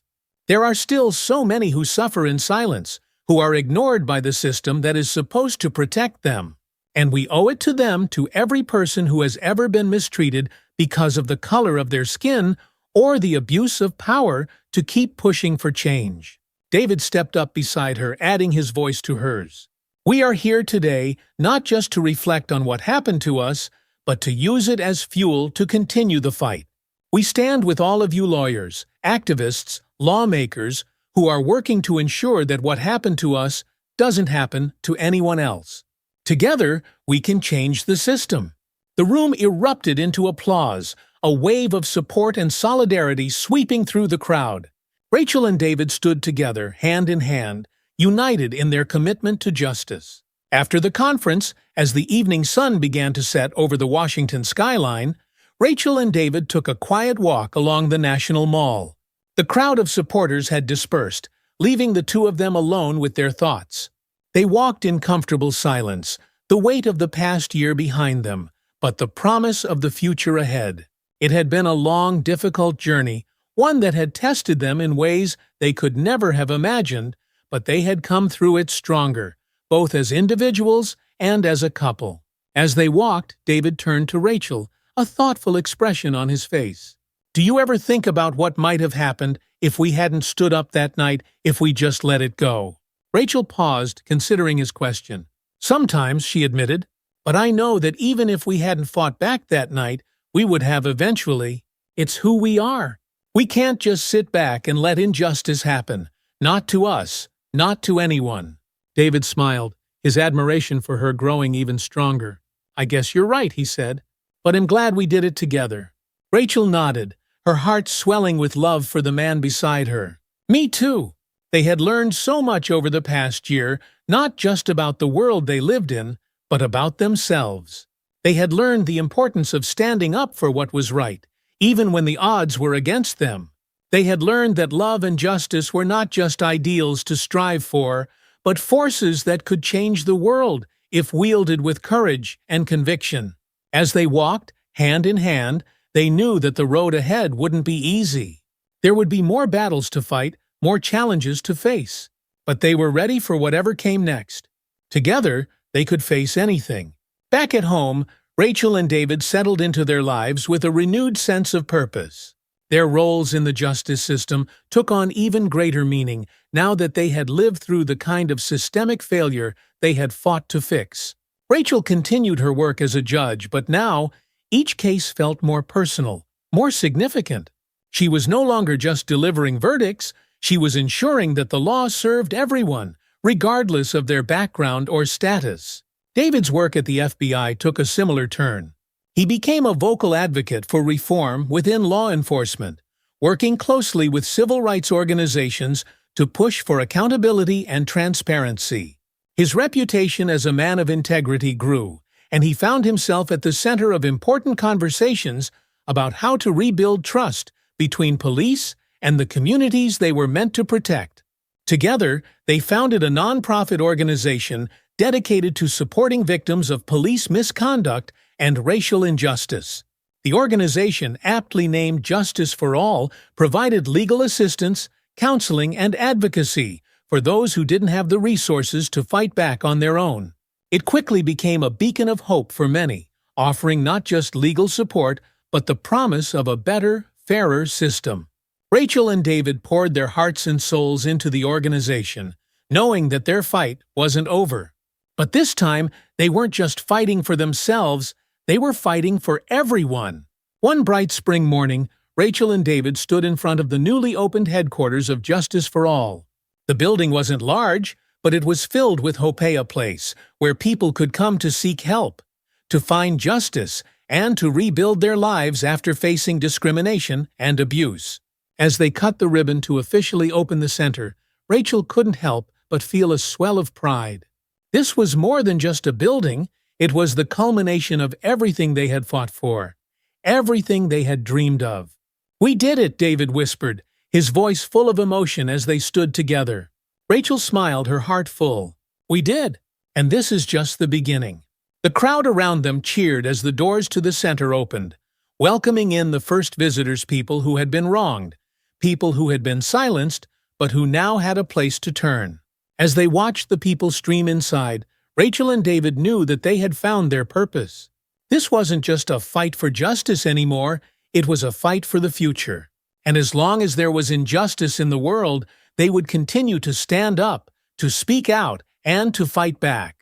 "There are still so many who suffer in silence, who are ignored by the system that is supposed to protect them. And we owe it to them, to every person who has ever been mistreated because of the color of their skin or the abuse of power, to keep pushing for change." David stepped up beside her, adding his voice to hers. "We are here today not just to reflect on what happened to us, but to use it as fuel to continue the fight. We stand with all of you lawyers, activists, lawmakers, who are working to ensure that what happened to us doesn't happen to anyone else. Together, we can change the system." The room erupted into applause, a wave of support and solidarity sweeping through the crowd. Rachel and David stood together, hand in hand, united in their commitment to justice. After the conference, as the evening sun began to set over the Washington skyline, Rachel and David took a quiet walk along the National Mall. The crowd of supporters had dispersed, leaving the two of them alone with their thoughts. They walked in comfortable silence, the weight of the past year behind them, but the promise of the future ahead. It had been a long, difficult journey, one that had tested them in ways they could never have imagined, but they had come through it stronger, both as individuals and as a couple. As they walked, David turned to Rachel, a thoughtful expression on his face. "Do you ever think about what might have happened if we hadn't stood up that night, if we just let it go?" Rachel paused, considering his question. "Sometimes," she admitted, "but I know that even if we hadn't fought back that night, we would have eventually. It's who we are. We can't just sit back and let injustice happen. Not to us, not to anyone. David smiled, his admiration for her growing even stronger. I guess you're right, he said. But I'm glad we did it together. Rachel nodded, her heart swelling with love for the man beside her. Me too. They had learned so much over the past year, not just about the world they lived in, but about themselves. They had learned the importance of standing up for what was right, even when the odds were against them. They had learned that love and justice were not just ideals to strive for, but forces that could change the world if wielded with courage and conviction. As they walked, hand in hand, they knew that the road ahead wouldn't be easy. There would be more battles to fight, more challenges to face. But they were ready for whatever came next. Together, they could face anything. Back at home, Rachel and David settled into their lives with a renewed sense of purpose. Their roles in the justice system took on even greater meaning now that they had lived through the kind of systemic failure they had fought to fix. Rachel continued her work as a judge, but now each case felt more personal, more significant. She was no longer just delivering verdicts, she was ensuring that the law served everyone, regardless of their background or status. David's work at the FBI took a similar turn. He became a vocal advocate for reform within law enforcement, working closely with civil rights organizations to push for accountability and transparency. His reputation as a man of integrity grew, and he found himself at the center of important conversations about how to rebuild trust between police and the communities they were meant to protect. Together, they founded a nonprofit organization dedicated to supporting victims of police misconduct and racial injustice. The organization, aptly named Justice for All, provided legal assistance, counseling, and advocacy for those who didn't have the resources to fight back on their own. It quickly became a beacon of hope for many, offering not just legal support, but the promise of a better, fairer system. Rachel and David poured their hearts and souls into the organization, knowing that their fight wasn't over. But this time, they weren't just fighting for themselves, they were fighting for everyone. One bright spring morning, Rachel and David stood in front of the newly opened headquarters of Justice for All. The building wasn't large, but it was filled with hope, a place where people could come to seek help, to find justice, and to rebuild their lives after facing discrimination and abuse. As they cut the ribbon to officially open the center, Rachel couldn't help but feel a swell of pride. This was more than just a building, it was the culmination of everything they had fought for, everything they had dreamed of. "We did it," David whispered, his voice full of emotion as they stood together. Rachel smiled, her heart full. "We did, and this is just the beginning." The crowd around them cheered as the doors to the center opened, welcoming in the first visitors, people who had been wronged, people who had been silenced, but who now had a place to turn. As they watched the people stream inside, Rachel and David knew that they had found their purpose. This wasn't just a fight for justice anymore, it was a fight for the future. And as long as there was injustice in the world, they would continue to stand up, to speak out, and to fight back.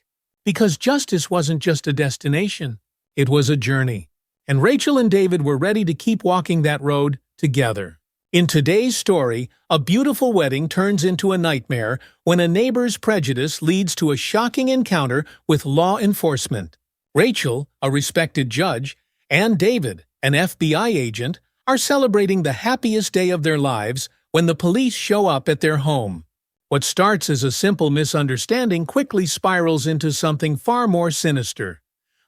Because justice wasn't just a destination, it was a journey. And Rachel and David were ready to keep walking that road together. In today's story, a beautiful wedding turns into a nightmare when a neighbor's prejudice leads to a shocking encounter with law enforcement. Rachel, a respected judge, and David, an FBI agent, are celebrating the happiest day of their lives when the police show up at their home. What starts as a simple misunderstanding quickly spirals into something far more sinister,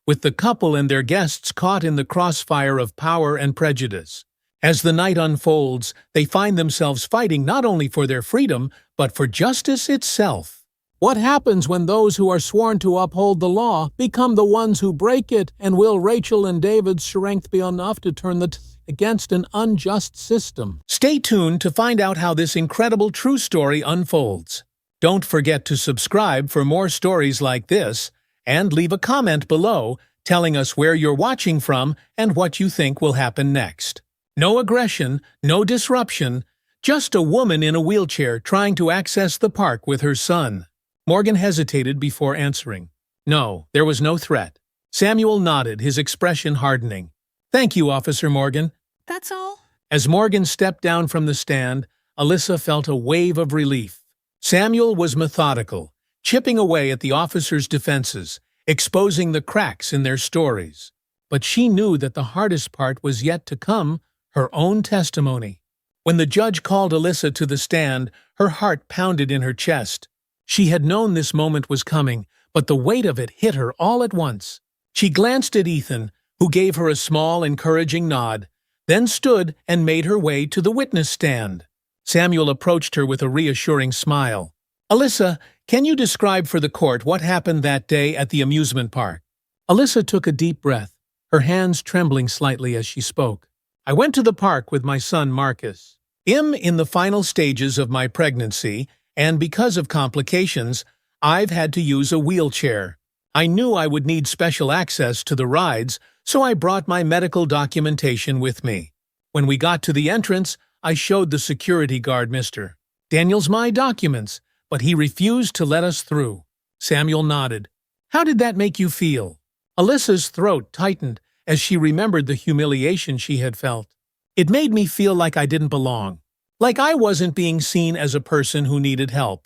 with the couple and their guests caught in the crossfire of power and prejudice. As the night unfolds, they find themselves fighting not only for their freedom, but for justice itself. What happens when those who are sworn to uphold the law become the ones who break it, and will Rachel and David's strength be enough to turn against an unjust system? Stay tuned to find out how this incredible true story unfolds. Don't forget to subscribe for more stories like this, and leave a comment below telling us where you're watching from and what you think will happen next. No aggression, no disruption, just a woman in a wheelchair trying to access the park with her son. Morgan hesitated before answering. No, there was no threat. Samuel nodded, his expression hardening. Thank you, Officer Morgan. That's all? As Morgan stepped down from the stand, Alyssa felt a wave of relief. Samuel was methodical, chipping away at the officers' defenses, exposing the cracks in their stories. But she knew that the hardest part was yet to come, her own testimony. When the judge called Alyssa to the stand, her heart pounded in her chest. She had known this moment was coming, but the weight of it hit her all at once. She glanced at Ethan, who gave her a small, encouraging nod, then stood and made her way to the witness stand. Samuel approached her with a reassuring smile. "Alyssa, can you describe for the court what happened that day at the amusement park?" Alyssa took a deep breath, her hands trembling slightly as she spoke. "I went to the park with my son Marcus. I'm in the final stages of my pregnancy, and because of complications, I've had to use a wheelchair. I knew I would need special access to the rides, so I brought my medical documentation with me. When we got to the entrance, I showed the security guard Mr. Daniels my documents, but he refused to let us through." Samuel nodded. "How did that make you feel?" Alyssa's throat tightened as she remembered the humiliation she had felt. "It made me feel like I didn't belong, like I wasn't being seen as a person who needed help,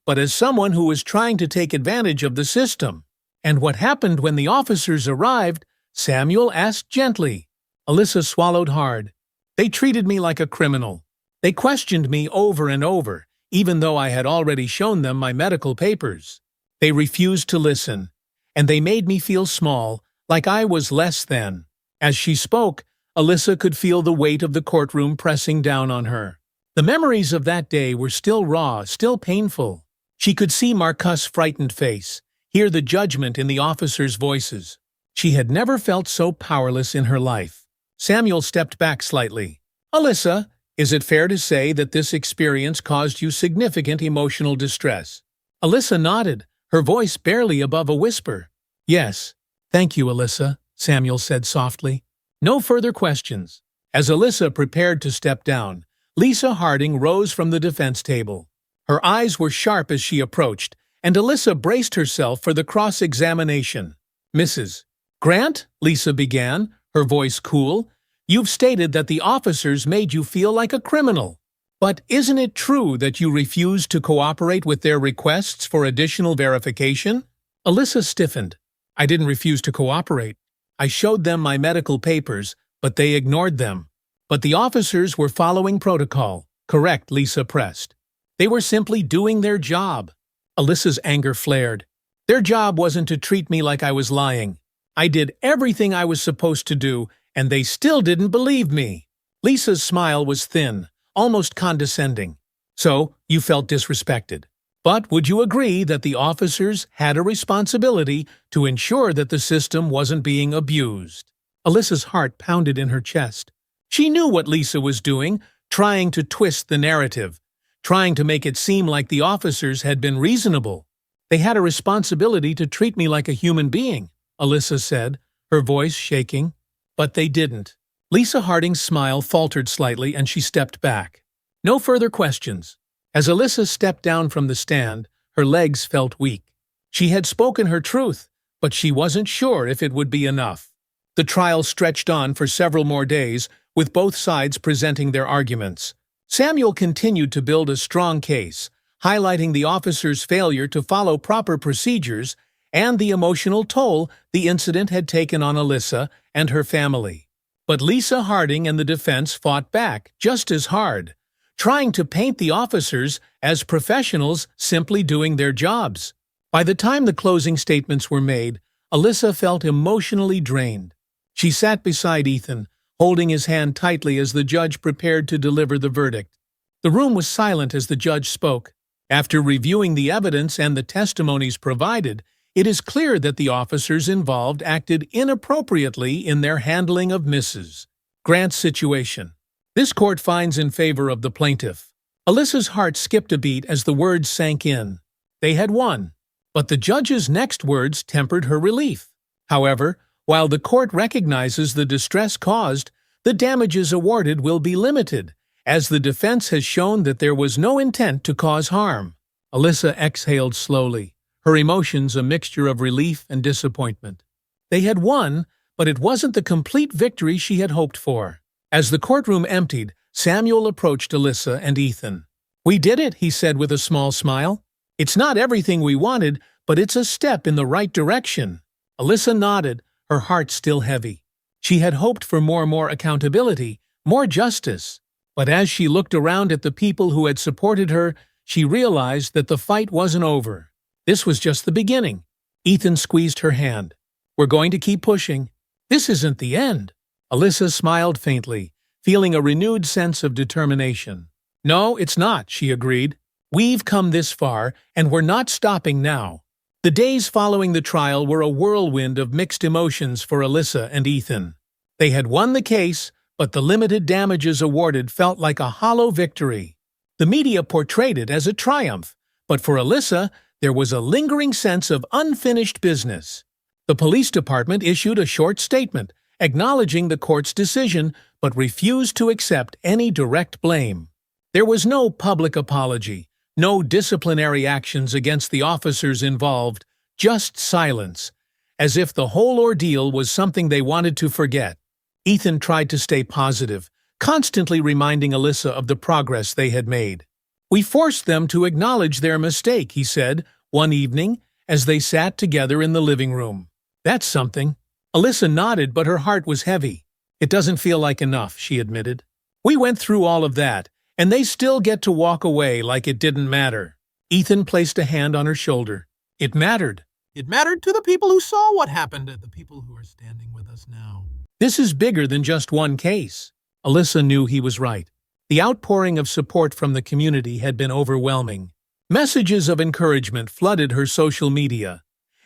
but as someone who was trying to take advantage of the system." "And what happened when the officers arrived?" Samuel asked gently. Alyssa swallowed hard. "They treated me like a criminal. They questioned me over and over, even though I had already shown them my medical papers. They refused to listen, and they made me feel small, like I was less than." As she spoke, Alyssa could feel the weight of the courtroom pressing down on her. The memories of that day were still raw, still painful. She could see Marcus' frightened face, hear the judgment in the officers' voices. She had never felt so powerless in her life. Samuel stepped back slightly. "Alyssa, is it fair to say that this experience caused you significant emotional distress?" Alyssa nodded, her voice barely above a whisper. "Yes. Thank you, Alyssa," Samuel said softly. No further questions. As Alyssa prepared to step down, Lisa Harding rose from the defense table. Her eyes were sharp as she approached, and Alyssa braced herself for the cross-examination. "Mrs. Grant," Lisa began, her voice cool, "you've stated that the officers made you feel like a criminal. But isn't it true that you refused to cooperate with their requests for additional verification?" Alyssa stiffened. "I didn't refuse to cooperate. I showed them my medical papers, but they ignored them." "But the officers were following protocol." "Correct," Lisa pressed. "They were simply doing their job." Alyssa's anger flared. "Their job wasn't to treat me like I was lying. I did everything I was supposed to do, and they still didn't believe me." Lisa's smile was thin, almost condescending. "So, you felt disrespected. But would you agree that the officers had a responsibility to ensure that the system wasn't being abused?" Alyssa's heart pounded in her chest. She knew what Lisa was doing, trying to twist the narrative, trying to make it seem like the officers had been reasonable. "They had a responsibility to treat me like a human being," Alyssa said, her voice shaking. "But they didn't." Lisa Harding's smile faltered slightly and she stepped back. No further questions. As Alyssa stepped down from the stand, her legs felt weak. She had spoken her truth, but she wasn't sure if it would be enough. The trial stretched on for several more days, with both sides presenting their arguments. Samuel continued to build a strong case, highlighting the officers' failure to follow proper procedures and the emotional toll the incident had taken on Alyssa and her family. But Lisa Harding and the defense fought back just as hard, trying to paint the officers as professionals simply doing their jobs. By the time the closing statements were made, Alyssa felt emotionally drained. She sat beside Ethan, holding his hand tightly as the judge prepared to deliver the verdict. The room was silent as the judge spoke. After reviewing the evidence and the testimonies provided, it is clear that the officers involved acted inappropriately in their handling of Mrs. Grant's situation. This court finds in favor of the plaintiff. Alyssa's heart skipped a beat as the words sank in. They had won. But the judge's next words tempered her relief. However, while the court recognizes the distress caused, the damages awarded will be limited, as the defense has shown that there was no intent to cause harm. Alyssa exhaled slowly, her emotions a mixture of relief and disappointment. They had won, but it wasn't the complete victory she had hoped for. As the courtroom emptied, Samuel approached Alyssa and Ethan. "We did it," he said with a small smile. "It's not everything we wanted, but it's a step in the right direction." Alyssa nodded, her heart still heavy. She had hoped for more accountability, more justice. But as she looked around at the people who had supported her, she realized that the fight wasn't over. This was just the beginning. Ethan squeezed her hand. "We're going to keep pushing. This isn't the end." Alyssa smiled faintly, feeling a renewed sense of determination. "No, it's not," she agreed. "We've come this far, and we're not stopping now." The days following the trial were a whirlwind of mixed emotions for Alyssa and Ethan. They had won the case, but the limited damages awarded felt like a hollow victory. The media portrayed it as a triumph, but for Alyssa, there was a lingering sense of unfinished business. The police department issued a short statement, acknowledging the court's decision, but refused to accept any direct blame. There was no public apology, no disciplinary actions against the officers involved, just silence, as if the whole ordeal was something they wanted to forget. Ethan tried to stay positive, constantly reminding Alyssa of the progress they had made. "We forced them to acknowledge their mistake," he said, one evening, as they sat together in the living room. "That's something." Alyssa nodded, but her heart was heavy. "It doesn't feel like enough," she admitted. "We went through all of that, and they still get to walk away like it didn't matter." Ethan placed a hand on her shoulder. "It mattered." It mattered to the people who saw what happened, and the people who are standing with us now. "This is bigger than just one case." Alyssa knew he was right. The outpouring of support from the community had been overwhelming. Messages of encouragement flooded her social media,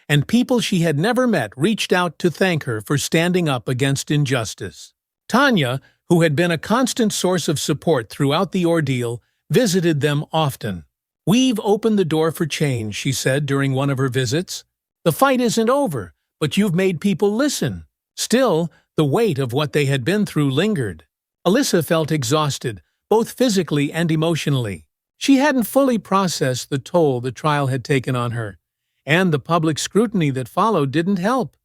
and people she had never met reached out to thank her for standing up against injustice. Tanya, who had been a constant source of support throughout the ordeal, visited them often. "We've opened the door for change," she said during one of her visits. "The fight isn't over, but you've made people listen." Still, the weight of what they had been through lingered. Alyssa felt exhausted, both physically and emotionally. She hadn't fully processed the toll the trial had taken on her, and the public scrutiny that followed didn't help.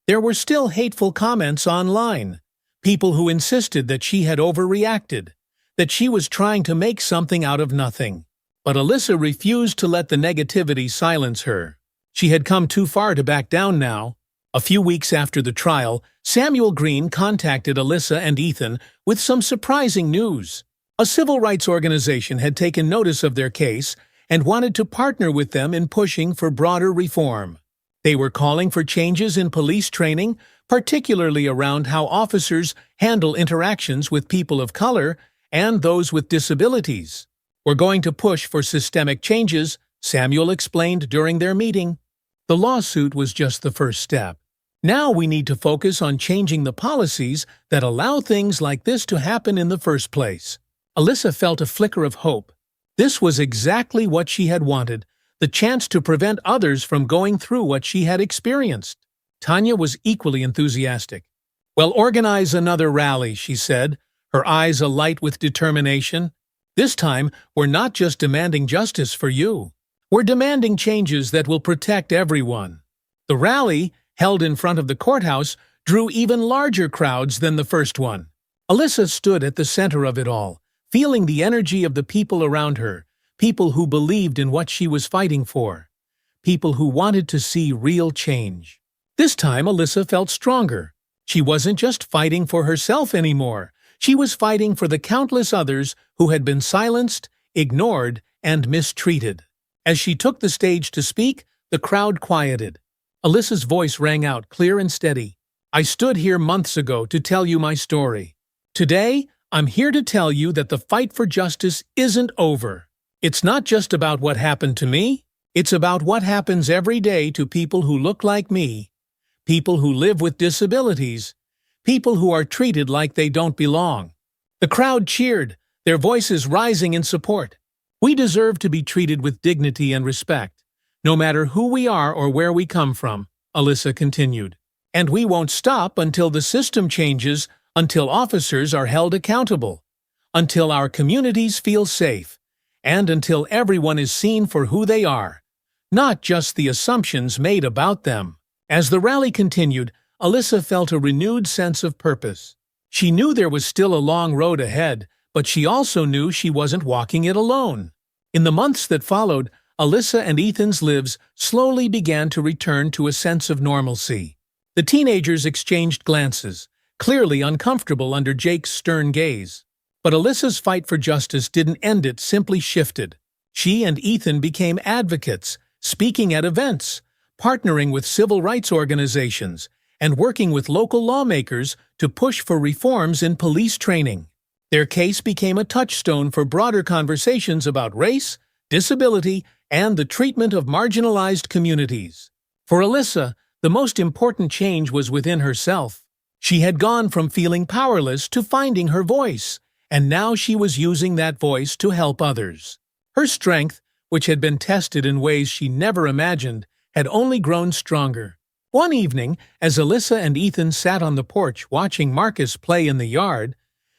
There were still hateful comments online, people who insisted that she had overreacted, that she was trying to make something out of nothing. But Alyssa refused to let the negativity silence her. She had come too far to back down now. A few weeks after the trial, Samuel Green contacted Alyssa and Ethan with some surprising news. A civil rights organization had taken notice of their case and wanted to partner with them in pushing for broader reform. They were calling for changes in police training, particularly around how officers handle interactions with people of color and those with disabilities. "We're going to push for systemic changes," Samuel explained during their meeting. The lawsuit was just the first step. Now we need to focus on changing the policies that allow things like this to happen in the first place. Alyssa felt a flicker of hope. This was exactly what she had wanted, the chance to prevent others from going through what she had experienced. Tanya was equally enthusiastic. "Well, organize another rally," she said, her eyes alight with determination. "This time, we're not just demanding justice for you. We're demanding changes that will protect everyone." The rally, held in front of the courthouse, drew even larger crowds than the first one. Alyssa stood at the center of it all, feeling the energy of the people around her, people who believed in what she was fighting for, people who wanted to see real change. This time, Alyssa felt stronger. She wasn't just fighting for herself anymore. She was fighting for the countless others who had been silenced, ignored, and mistreated. As she took the stage to speak, the crowd quieted. Alyssa's voice rang out clear and steady. "I stood here months ago to tell you my story. Today, I'm here to tell you that the fight for justice isn't over. It's not just about what happened to me. It's about what happens every day to people who look like me, people who live with disabilities, people who are treated like they don't belong." The crowd cheered, their voices rising in support. "We deserve to be treated with dignity and respect, no matter who we are or where we come from," Alyssa continued. "And we won't stop until the system changes, until officers are held accountable, until our communities feel safe, and until everyone is seen for who they are, not just the assumptions made about them." As the rally continued, Alyssa felt a renewed sense of purpose. She knew there was still a long road ahead, but she also knew she wasn't walking it alone. In the months that followed, Alyssa and Ethan's lives slowly began to return to a sense of normalcy. The teenagers exchanged glances, clearly uncomfortable under Jake's stern gaze. But Alyssa's fight for justice didn't end, it simply shifted. She and Ethan became advocates, speaking at events, partnering with civil rights organizations, and working with local lawmakers to push for reforms in police training. Their case became a touchstone for broader conversations about race, disability, and the treatment of marginalized communities. For Alyssa, the most important change was within herself. She had gone from feeling powerless to finding her voice, and now she was using that voice to help others. Her strength, which had been tested in ways she never imagined, had only grown stronger. One evening, as Alyssa and Ethan sat on the porch watching Marcus play in the yard,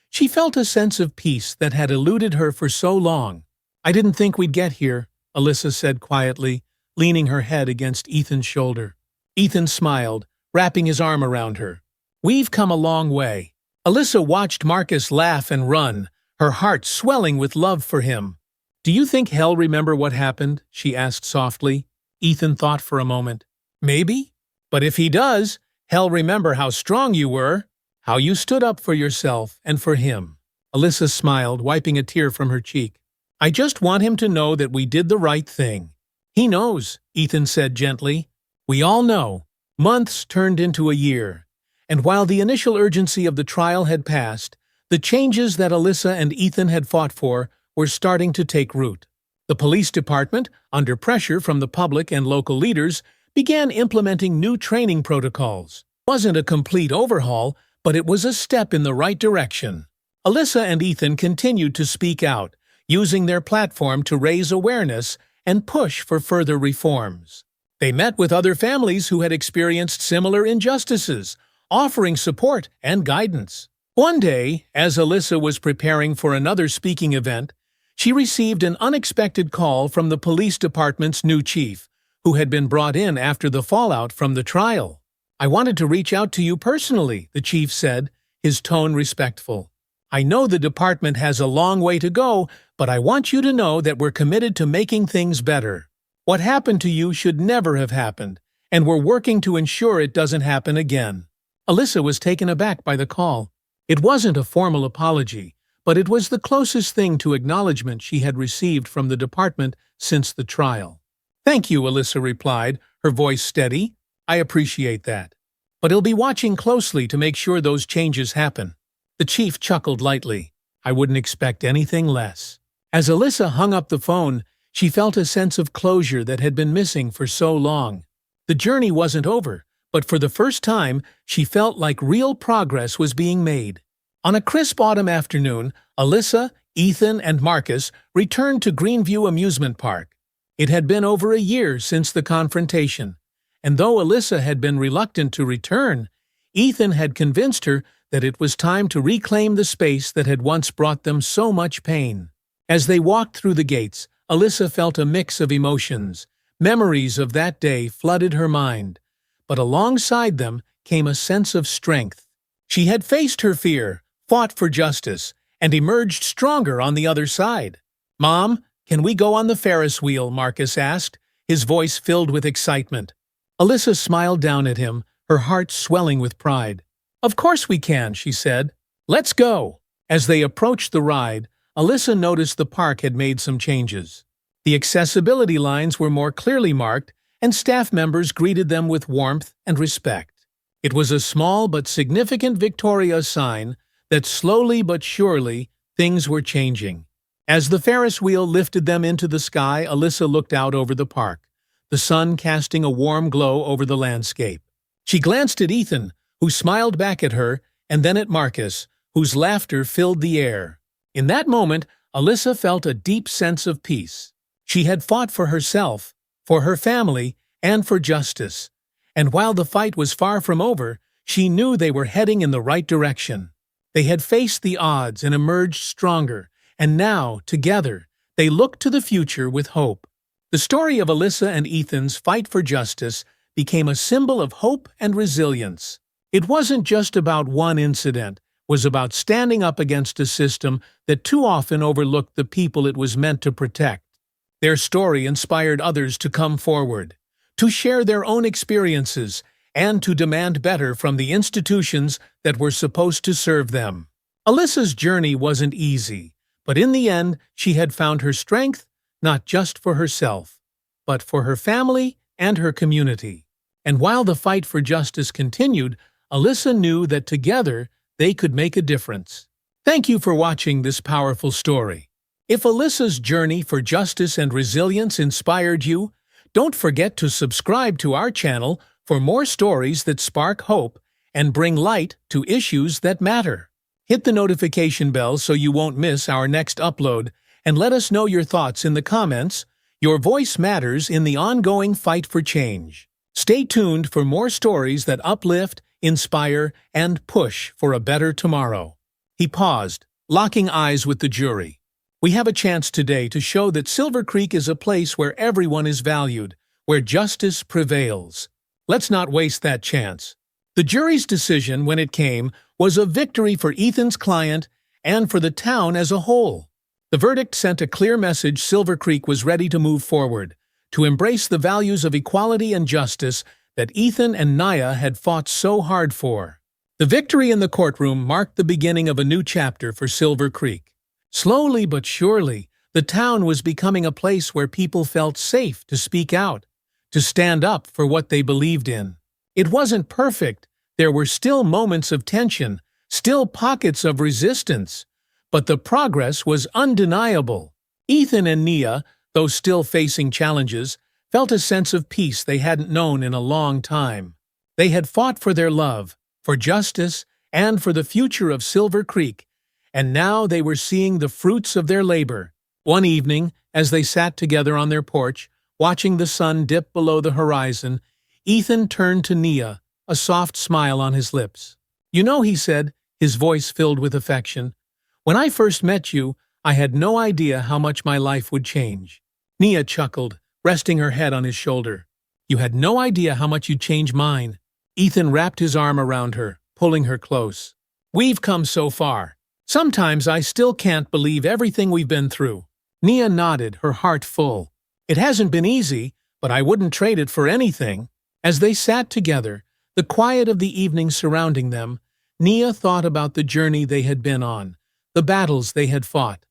she felt a sense of peace that had eluded her for so long. "I didn't think we'd get here," Alyssa said quietly, leaning her head against Ethan's shoulder. Ethan smiled, wrapping his arm around her. "We've come a long way." Alyssa watched Marcus laugh and run, her heart swelling with love for him. "Do you think he'll remember what happened?" she asked softly. Ethan thought for a moment. "Maybe. But if he does, he'll remember how strong you were, how you stood up for yourself and for him." Alyssa smiled, wiping a tear from her cheek. "I just want him to know that we did the right thing." "He knows," Ethan said gently. "We all know." Months turned into a year, and while the initial urgency of the trial had passed, the changes that Alyssa and Ethan had fought for were starting to take root. The police department, under pressure from the public and local leaders, began implementing new training protocols. It wasn't a complete overhaul, but it was a step in the right direction. Alyssa and Ethan continued to speak out, using their platform to raise awareness and push for further reforms. They met with other families who had experienced similar injustices, offering support and guidance. One day, as Alyssa was preparing for another speaking event, she received an unexpected call from the police department's new chief, who had been brought in after the fallout from the trial. "I wanted to reach out to you personally," the chief said, his tone respectful. "I know the department has a long way to go, but I want you to know that we're committed to making things better. What happened to you should never have happened, and we're working to ensure it doesn't happen again." Alyssa was taken aback by the call. It wasn't a formal apology, but it was the closest thing to acknowledgement she had received from the department since the trial. "Thank you," Alyssa replied, her voice steady. "I appreciate that. But I'll be watching closely to make sure those changes happen." The chief chuckled lightly. "I wouldn't expect anything less." As Alyssa hung up the phone, she felt a sense of closure that had been missing for so long. The journey wasn't over, but for the first time, she felt like real progress was being made. On a crisp autumn afternoon, Alyssa, Ethan, and Marcus returned to Greenview Amusement Park. It had been over a year since the confrontation, and though Alyssa had been reluctant to return, Ethan had convinced her that it was time to reclaim the space that had once brought them so much pain. As they walked through the gates, Alyssa felt a mix of emotions. Memories of that day flooded her mind, but alongside them came a sense of strength. She had faced her fear, fought for justice, and emerged stronger on the other side. "Mom, can we go on the Ferris wheel?" Marcus asked, his voice filled with excitement. Alyssa smiled down at him, her heart swelling with pride. "Of course we can," she said. "Let's go." As they approached the ride, Alyssa noticed the park had made some changes. The accessibility lines were more clearly marked, and staff members greeted them with warmth and respect. It was a small but significant Victoria sign that slowly but surely things were changing. As the Ferris wheel lifted them into the sky, Alyssa looked out over the park, the sun casting a warm glow over the landscape. She glanced at Ethan, who smiled back at her, and then at Marcus, whose laughter filled the air. In that moment, Alyssa felt a deep sense of peace. She had fought for herself, for her family, and for justice. And while the fight was far from over, she knew they were heading in the right direction. They had faced the odds and emerged stronger, and now, together, they looked to the future with hope. The story of Alyssa and Ethan's fight for justice became a symbol of hope and resilience. It wasn't just about one incident, was about standing up against a system that too often overlooked the people it was meant to protect. Their story inspired others to come forward, to share their own experiences, and to demand better from the institutions that were supposed to serve them. Alyssa's journey wasn't easy, but in the end, she had found her strength, not just for herself, but for her family and her community. And while the fight for justice continued, Alyssa knew that together they could make a difference. Thank you for watching this powerful story. If Alyssa's journey for justice and resilience inspired you, don't forget to subscribe to our channel for more stories that spark hope and bring light to issues that matter. Hit the notification bell so you won't miss our next upload, and let us know your thoughts in the comments. Your voice matters in the ongoing fight for change. Stay tuned for more stories that uplift, inspire, and push for a better tomorrow. He paused, locking eyes with the jury. We have a chance today to show that Silver Creek is a place where everyone is valued, where justice prevails. Let's not waste that chance. The jury's decision, when it came, was a victory for Ethan's client and for the town as a whole. The verdict sent a clear message: Silver Creek was ready to move forward, to embrace the values of equality and justice that Ethan and Nia had fought so hard for. The victory in the courtroom marked the beginning of a new chapter for Silver Creek. Slowly but surely, the town was becoming a place where people felt safe to speak out, to stand up for what they believed in. It wasn't perfect. There were still moments of tension, still pockets of resistance, but the progress was undeniable. Ethan and Nia, though still facing challenges, felt a sense of peace they hadn't known in a long time. They had fought for their love, for justice, and for the future of Silver Creek, and now they were seeing the fruits of their labor. One evening, as they sat together on their porch, watching the sun dip below the horizon, Ethan turned to Nia, a soft smile on his lips. "You know," he said, his voice filled with affection, "when I first met you, I had no idea how much my life would change." Nia chuckled, resting her head on his shoulder. "You had no idea how much you'd change mine." Ethan wrapped his arm around her, pulling her close. "We've come so far. Sometimes I still can't believe everything we've been through." Nia nodded, her heart full. "It hasn't been easy, but I wouldn't trade it for anything." As they sat together, the quiet of the evening surrounding them, Nia thought about the journey they had been on, the battles they had fought,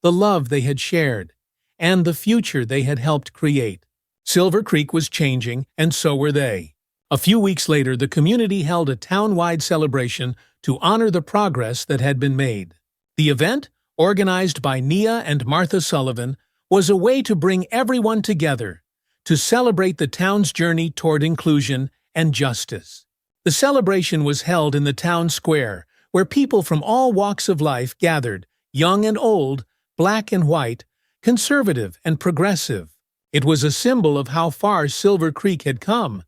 the love they had shared, and the future they had helped create. Silver Creek was changing, and so were they. A few weeks later, the community held a town-wide celebration to honor the progress that had been made. The event, organized by Nia and Martha Sullivan, was a way to bring everyone together, to celebrate the town's journey toward inclusion and justice. The celebration was held in the town square, where people from all walks of life gathered, young and old, black and white, conservative and progressive. It was a symbol of how far Silver Creek had come,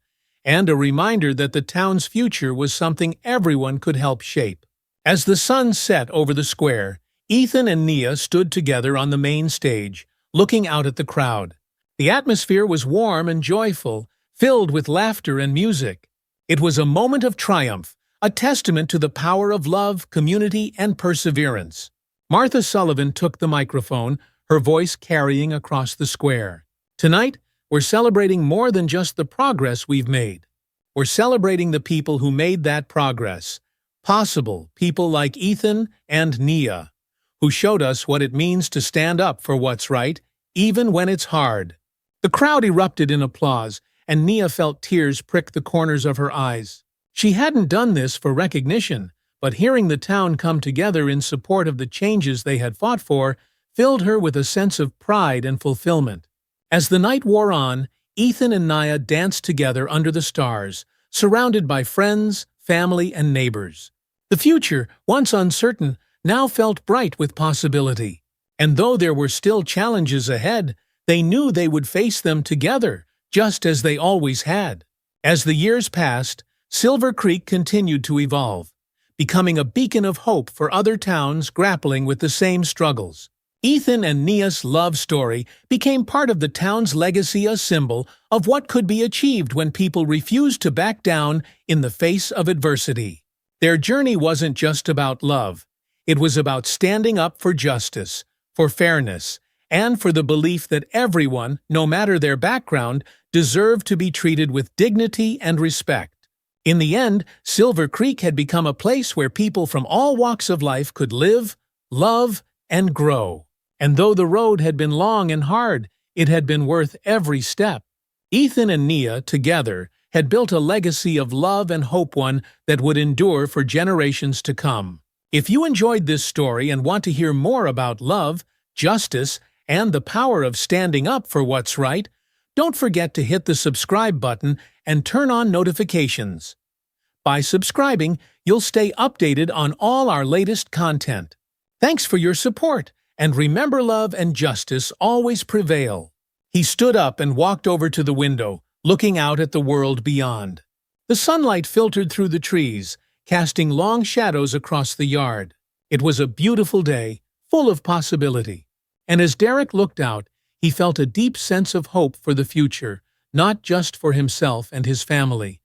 and a reminder that the town's future was something everyone could help shape. As the sun set over the square, Ethan and Nia stood together on the main stage, looking out at the crowd. The atmosphere was warm and joyful, filled with laughter and music. It was a moment of triumph, a testament to the power of love, community, and perseverance. Martha Sullivan took the microphone, her voice carrying across the square. "Tonight, we're celebrating more than just the progress we've made. We're celebrating the people who made that progress possible, people like Ethan and Nia, who showed us what it means to stand up for what's right, even when it's hard." The crowd erupted in applause, and Nia felt tears prick the corners of her eyes. She hadn't done this for recognition, but hearing the town come together in support of the changes they had fought for filled her with a sense of pride and fulfillment. As the night wore on, Ethan and Nia danced together under the stars, surrounded by friends, family, and neighbors. The future, once uncertain, now felt bright with possibility. And though there were still challenges ahead, they knew they would face them together, just as they always had. As the years passed, Silver Creek continued to evolve, becoming a beacon of hope for other towns grappling with the same struggles. Ethan and Nia's love story became part of the town's legacy, a symbol of what could be achieved when people refused to back down in the face of adversity. Their journey wasn't just about love. It was about standing up for justice, for fairness, and for the belief that everyone, no matter their background, deserved to be treated with dignity and respect. In the end, Silver Creek had become a place where people from all walks of life could live, love, and grow. And though the road had been long and hard, it had been worth every step. Ethan and Nia, together, had built a legacy of love and hope, one that would endure for generations to come. If you enjoyed this story and want to hear more about love, justice, and the power of standing up for what's right, don't forget to hit the subscribe button and turn on notifications. By subscribing, you'll stay updated on all our latest content. Thanks for your support, and remember, love and justice always prevail. He stood up and walked over to the window, looking out at the world beyond. The sunlight filtered through the trees, casting long shadows across the yard. It was a beautiful day, full of possibility. And as Derek looked out, he felt a deep sense of hope for the future, not just for himself and his family,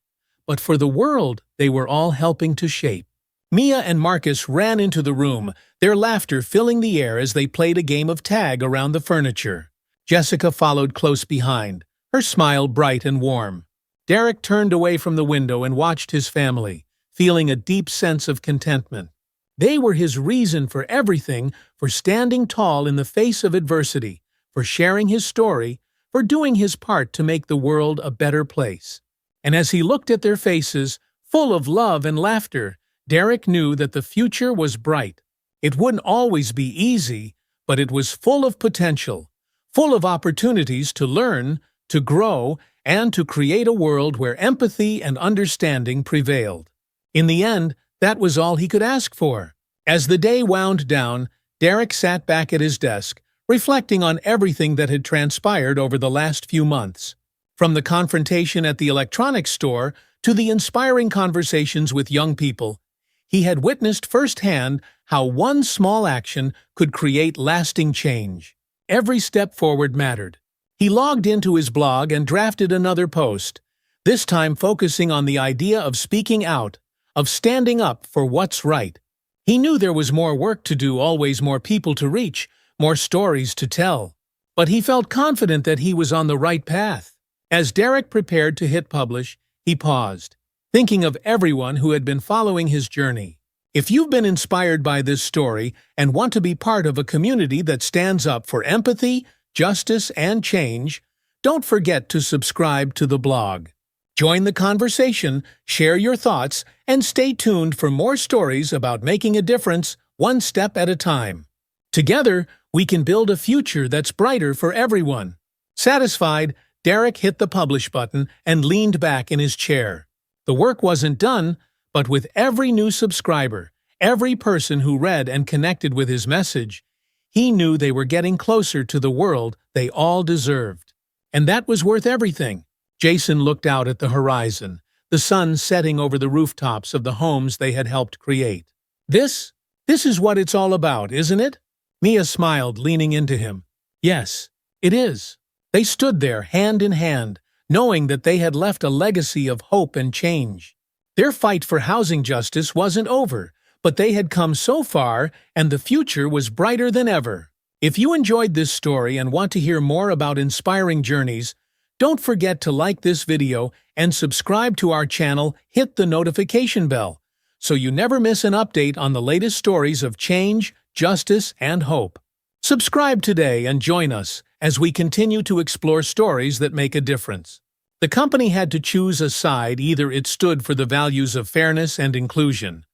but for the world they were all helping to shape. Mia and Marcus ran into the room, their laughter filling the air as they played a game of tag around the furniture. Jessica followed close behind, her smile bright and warm. Derek turned away from the window and watched his family, feeling a deep sense of contentment. They were his reason for everything, for standing tall in the face of adversity, for sharing his story, for doing his part to make the world a better place. And as he looked at their faces, full of love and laughter, Derek knew that the future was bright. It wouldn't always be easy, but it was full of potential, full of opportunities to learn, to grow, and to create a world where empathy and understanding prevailed. In the end, that was all he could ask for. As the day wound down, Derek sat back at his desk, reflecting on everything that had transpired over the last few months. From the confrontation at the electronics store to the inspiring conversations with young people, he had witnessed firsthand how one small action could create lasting change. Every step forward mattered. He logged into his blog and drafted another post, this time focusing on the idea of speaking out, of standing up for what's right. He knew there was more work to do, always more people to reach, more stories to tell. But he felt confident that he was on the right path. As Derek prepared to hit publish, he paused, thinking of everyone who had been following his journey. If you've been inspired by this story and want to be part of a community that stands up for empathy, justice, and change, don't forget to subscribe to the blog. Join the conversation, share your thoughts, and stay tuned for more stories about making a difference one step at a time. Together, we can build a future that's brighter for everyone. Satisfied, Derek hit the publish button and leaned back in his chair. The work wasn't done, but with every new subscriber, every person who read and connected with his message, he knew they were getting closer to the world they all deserved. And that was worth everything. Jason looked out at the horizon, the sun setting over the rooftops of the homes they had helped create. This is what it's all about, isn't it? Mia smiled, leaning into him. Yes, it is. They stood there, hand in hand, knowing that they had left a legacy of hope and change. Their fight for housing justice wasn't over, but they had come so far, and the future was brighter than ever. If you enjoyed this story and want to hear more about inspiring journeys, don't forget to like this video and subscribe to our channel. Hit the notification bell so you never miss an update on the latest stories of change, justice, and hope. Subscribe today and join us as we continue to explore stories that make a difference. The company had to choose a side. Either it stood for the values of fairness and inclusion,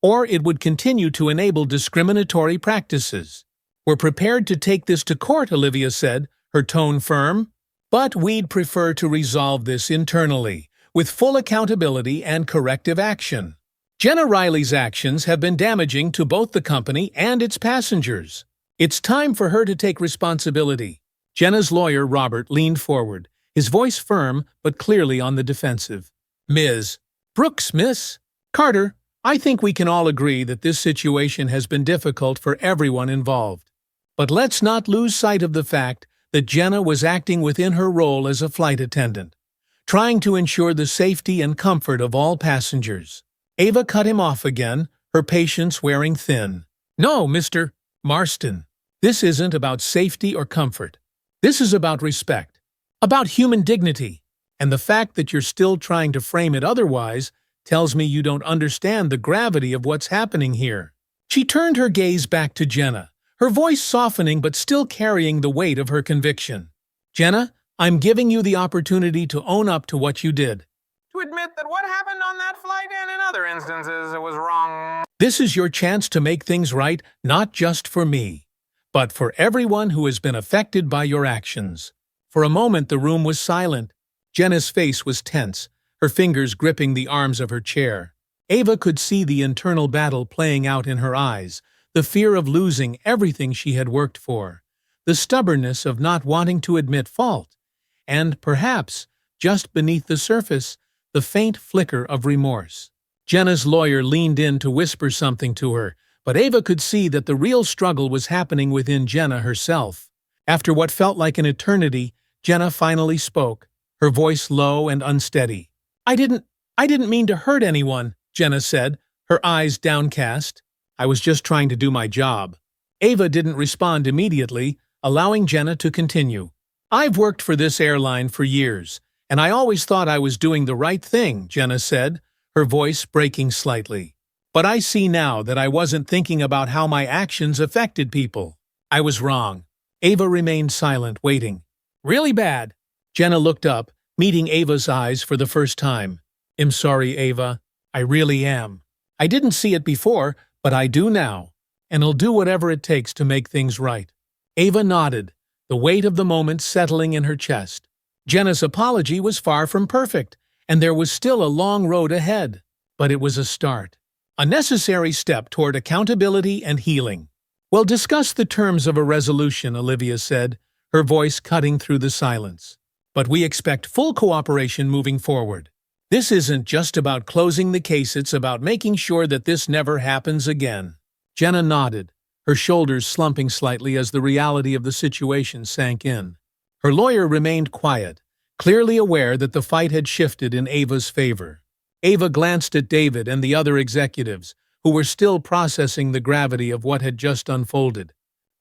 or it would continue to enable discriminatory practices. We're prepared to take this to court, Olivia said, her tone firm. But we'd prefer to resolve this internally, with full accountability and corrective action. Jenna Riley's actions have been damaging to both the company and its passengers. It's time for her to take responsibility. Jenna's lawyer, Robert, leaned forward, his voice firm but clearly on the defensive. Ms. Brooks, Miss Carter, I think we can all agree that this situation has been difficult for everyone involved. But let's not lose sight of the fact that Jenna was acting within her role as a flight attendant, trying to ensure the safety and comfort of all passengers. Ava cut him off again, her patience wearing thin. "No, Mr. Marston. This isn't about safety or comfort. This is about respect, about human dignity. And the fact that you're still trying to frame it otherwise tells me you don't understand the gravity of what's happening here." She turned her gaze back to Jenna, her voice softening but still carrying the weight of her conviction. "Jenna, I'm giving you the opportunity to own up to what you did. To admit that what happened on that flight and in other instances was wrong. This is your chance to make things right, not just for me, but for everyone who has been affected by your actions." For a moment the room was silent. Jenna's face was tense, her fingers gripping the arms of her chair. Ava could see the internal battle playing out in her eyes, the fear of losing everything she had worked for, the stubbornness of not wanting to admit fault, and perhaps, just beneath the surface, the faint flicker of remorse. Jenna's lawyer leaned in to whisper something to her, but Ava could see that the real struggle was happening within Jenna herself. After what felt like an eternity, Jenna finally spoke, her voice low and unsteady. I didn't mean to hurt anyone," Jenna said, her eyes downcast. "I was just trying to do my job." Ava didn't respond immediately, allowing Jenna to continue. "I've worked for this airline for years, and I always thought I was doing the right thing," Jenna said, her voice breaking slightly. "But I see now that I wasn't thinking about how my actions affected people. I was wrong." Ava remained silent, waiting. "Really bad." Jenna looked up, meeting Ava's eyes for the first time. "I'm sorry, Ava. I really am. I didn't see it before, but I do now, and I'll do whatever it takes to make things right." Ava nodded, the weight of the moment settling in her chest. Jenna's apology was far from perfect, and there was still a long road ahead. But it was a start, a necessary step toward accountability and healing. "We'll discuss the terms of a resolution," Olivia said, her voice cutting through the silence. "But we expect full cooperation moving forward. This isn't just about closing the case, it's about making sure that this never happens again." Jenna nodded, her shoulders slumping slightly as the reality of the situation sank in. Her lawyer remained quiet, clearly aware that the fight had shifted in Ava's favor. Ava glanced at David and the other executives, who were still processing the gravity of what had just unfolded.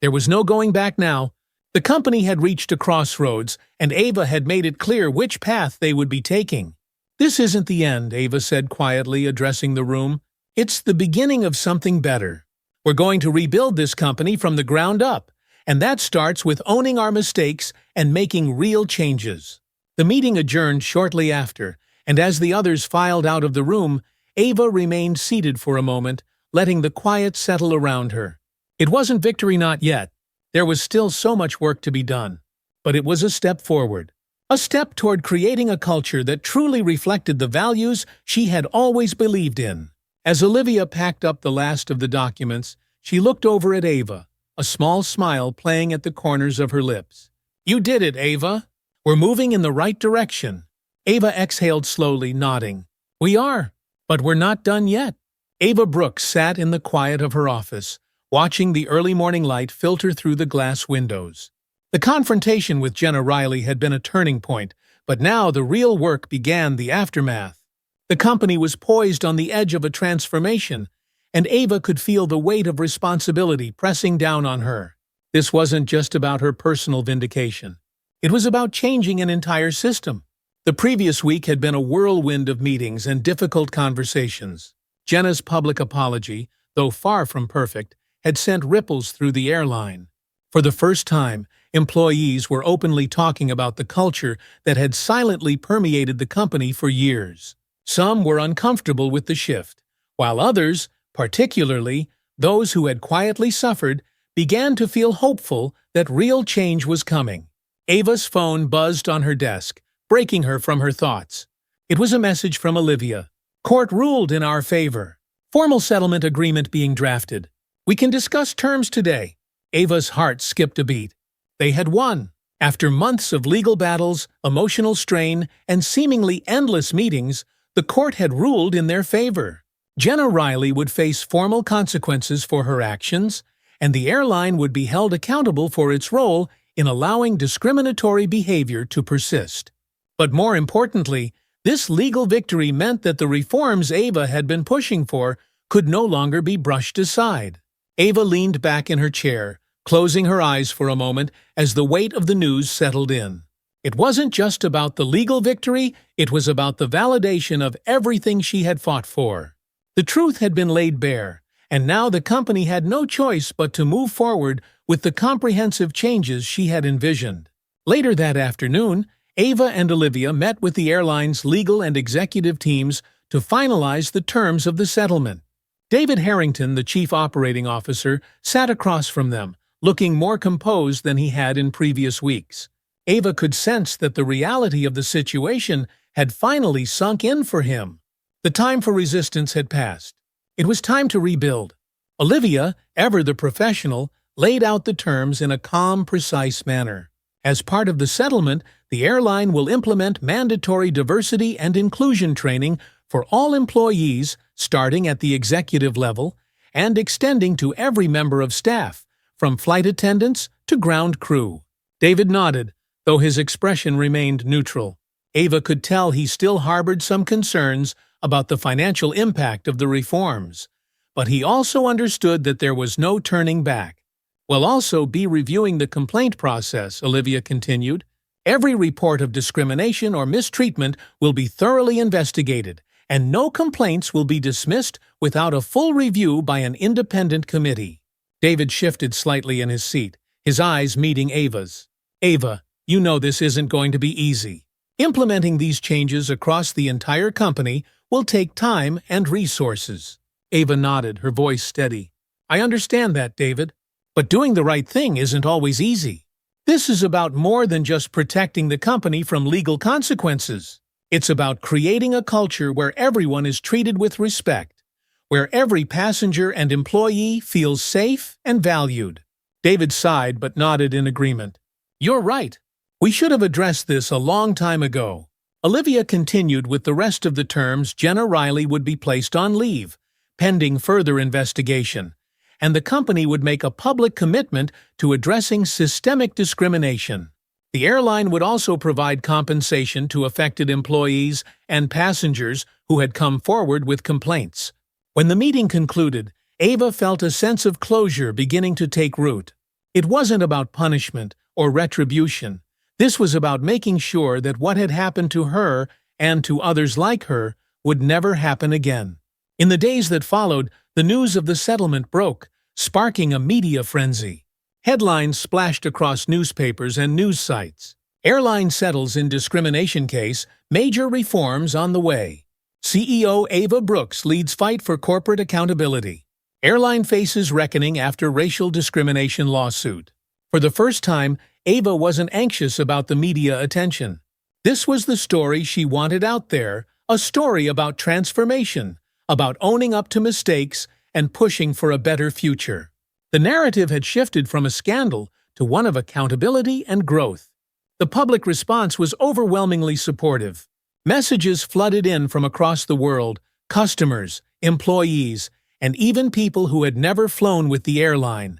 There was no going back now. The company had reached a crossroads, and Ava had made it clear which path they would be taking. "This isn't the end," Ava said quietly, addressing the room. "It's the beginning of something better. We're going to rebuild this company from the ground up, and that starts with owning our mistakes and making real changes." The meeting adjourned shortly after, and as the others filed out of the room, Ava remained seated for a moment, letting the quiet settle around her. It wasn't victory, not yet. There was still so much work to be done. But it was a step forward. A step toward creating a culture that truly reflected the values she had always believed in. As Olivia packed up the last of the documents, she looked over at Ava, a small smile playing at the corners of her lips. "You did it, Ava. We're moving in the right direction." Ava exhaled slowly, nodding. "We are, but we're not done yet." Ava Brooks sat in the quiet of her office, watching the early morning light filter through the glass windows. The confrontation with Jenna Riley had been a turning point, but now the real work began, the aftermath. The company was poised on the edge of a transformation, and Ava could feel the weight of responsibility pressing down on her. This wasn't just about her personal vindication. It was about changing an entire system. The previous week had been a whirlwind of meetings and difficult conversations. Jenna's public apology, though far from perfect, had sent ripples through the airline. For the first time, employees were openly talking about the culture that had silently permeated the company for years. Some were uncomfortable with the shift, while others, particularly those who had quietly suffered, began to feel hopeful that real change was coming. Ava's phone buzzed on her desk, breaking her from her thoughts. It was a message from Olivia. "Court ruled in our favor. Formal settlement agreement being drafted. We can discuss terms today." Ava's heart skipped a beat. They had won. After months of legal battles, emotional strain, and seemingly endless meetings, the court had ruled in their favor. Jenna Riley would face formal consequences for her actions, and the airline would be held accountable for its role in allowing discriminatory behavior to persist. But more importantly, This legal victory meant that the reforms Ava had been pushing for could no longer be brushed aside. Ava leaned back in her chair, closing her eyes for a moment as the weight of the news settled in. It wasn't just about the legal victory, it was about the validation of everything she had fought for. The truth had been laid bare, and now the company had no choice but to move forward with the comprehensive changes she had envisioned. Later that afternoon, Ava and Olivia met with the airline's legal and executive teams to finalize the terms of the settlement. David Harrington, the chief operating officer, sat across from them, looking more composed than he had in previous weeks. Ava could sense that the reality of the situation had finally sunk in for him. The time for resistance had passed. It was time to rebuild. Olivia, ever the professional, laid out the terms in a calm, precise manner. As part of the settlement, the airline will implement mandatory diversity and inclusion training for all employees, starting at the executive level and extending to every member of staff, from flight attendants to ground crew. David nodded, though his expression remained neutral. Ava could tell he still harbored some concerns about the financial impact of the reforms, but he also understood that there was no turning back. We'll also be reviewing the complaint process, Olivia continued. Every report of discrimination or mistreatment will be thoroughly investigated, and no complaints will be dismissed without a full review by an independent committee. David shifted slightly in his seat, his eyes meeting Ava's. Ava, you know this isn't going to be easy. Implementing these changes across the entire company will take time and resources. Ava nodded, her voice steady. I understand that, David. But doing the right thing isn't always easy. This is about more than just protecting the company from legal consequences. It's about creating a culture where everyone is treated with respect, where every passenger and employee feels safe and valued. David sighed but nodded in agreement. You're right. We should have addressed this a long time ago. Olivia continued with the rest of the terms. Jenna Riley would be placed on leave, pending further investigation, and the company would make a public commitment to addressing systemic discrimination. The airline would also provide compensation to affected employees and passengers who had come forward with complaints. When the meeting concluded, Ava felt a sense of closure beginning to take root. It wasn't about punishment or retribution. This was about making sure that what had happened to her and to others like her would never happen again. In the days that followed, the news of the settlement broke, sparking a media frenzy. Headlines splashed across newspapers and news sites. Airline settles in discrimination case, major reforms on the way. CEO Ava Brooks leads fight for corporate accountability. Airline faces reckoning after racial discrimination lawsuit. For the first time, Ava wasn't anxious about the media attention. This was the story she wanted out there, a story about transformation, about owning up to mistakes and pushing for a better future. The narrative had shifted from a scandal to one of accountability and growth. The public response was overwhelmingly supportive. Messages flooded in from across the world, customers, employees, and even people who had never flown with the airline,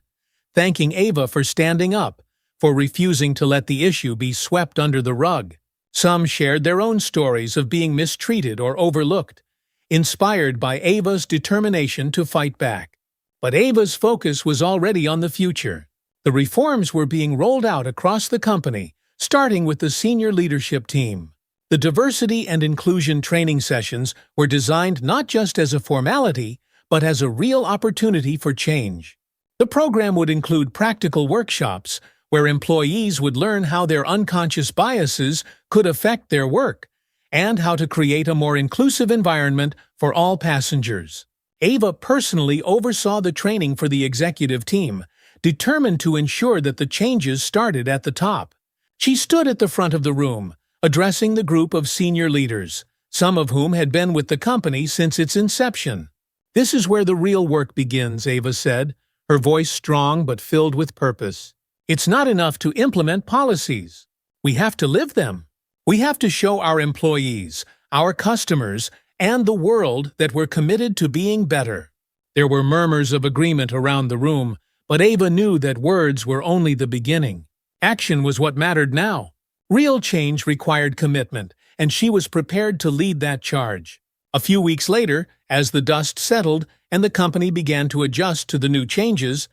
thanking Ava for standing up, for refusing to let the issue be swept under the rug. Some shared their own stories of being mistreated or overlooked, inspired by Ava's determination to fight back. But Ava's focus was already on the future. The reforms were being rolled out across the company, starting with the senior leadership team. The diversity and inclusion training sessions were designed not just as a formality, but as a real opportunity for change. The program would include practical workshops where employees would learn how their unconscious biases could affect their work and how to create a more inclusive environment for all passengers. Ava personally oversaw the training for the executive team, determined to ensure that the changes started at the top. She stood at the front of the room, addressing the group of senior leaders, some of whom had been with the company since its inception. "This is where the real work begins," Ava said, her voice strong but filled with purpose. "It's not enough to implement policies. We have to live them. We have to show our employees, our customers, and the world that we're committed to being better." There were murmurs of agreement around the room, but Ava knew that words were only the beginning. Action was what mattered now. Real change required commitment, and she was prepared to lead that charge. A few weeks later, as the dust settled and the company began to adjust to the new changes,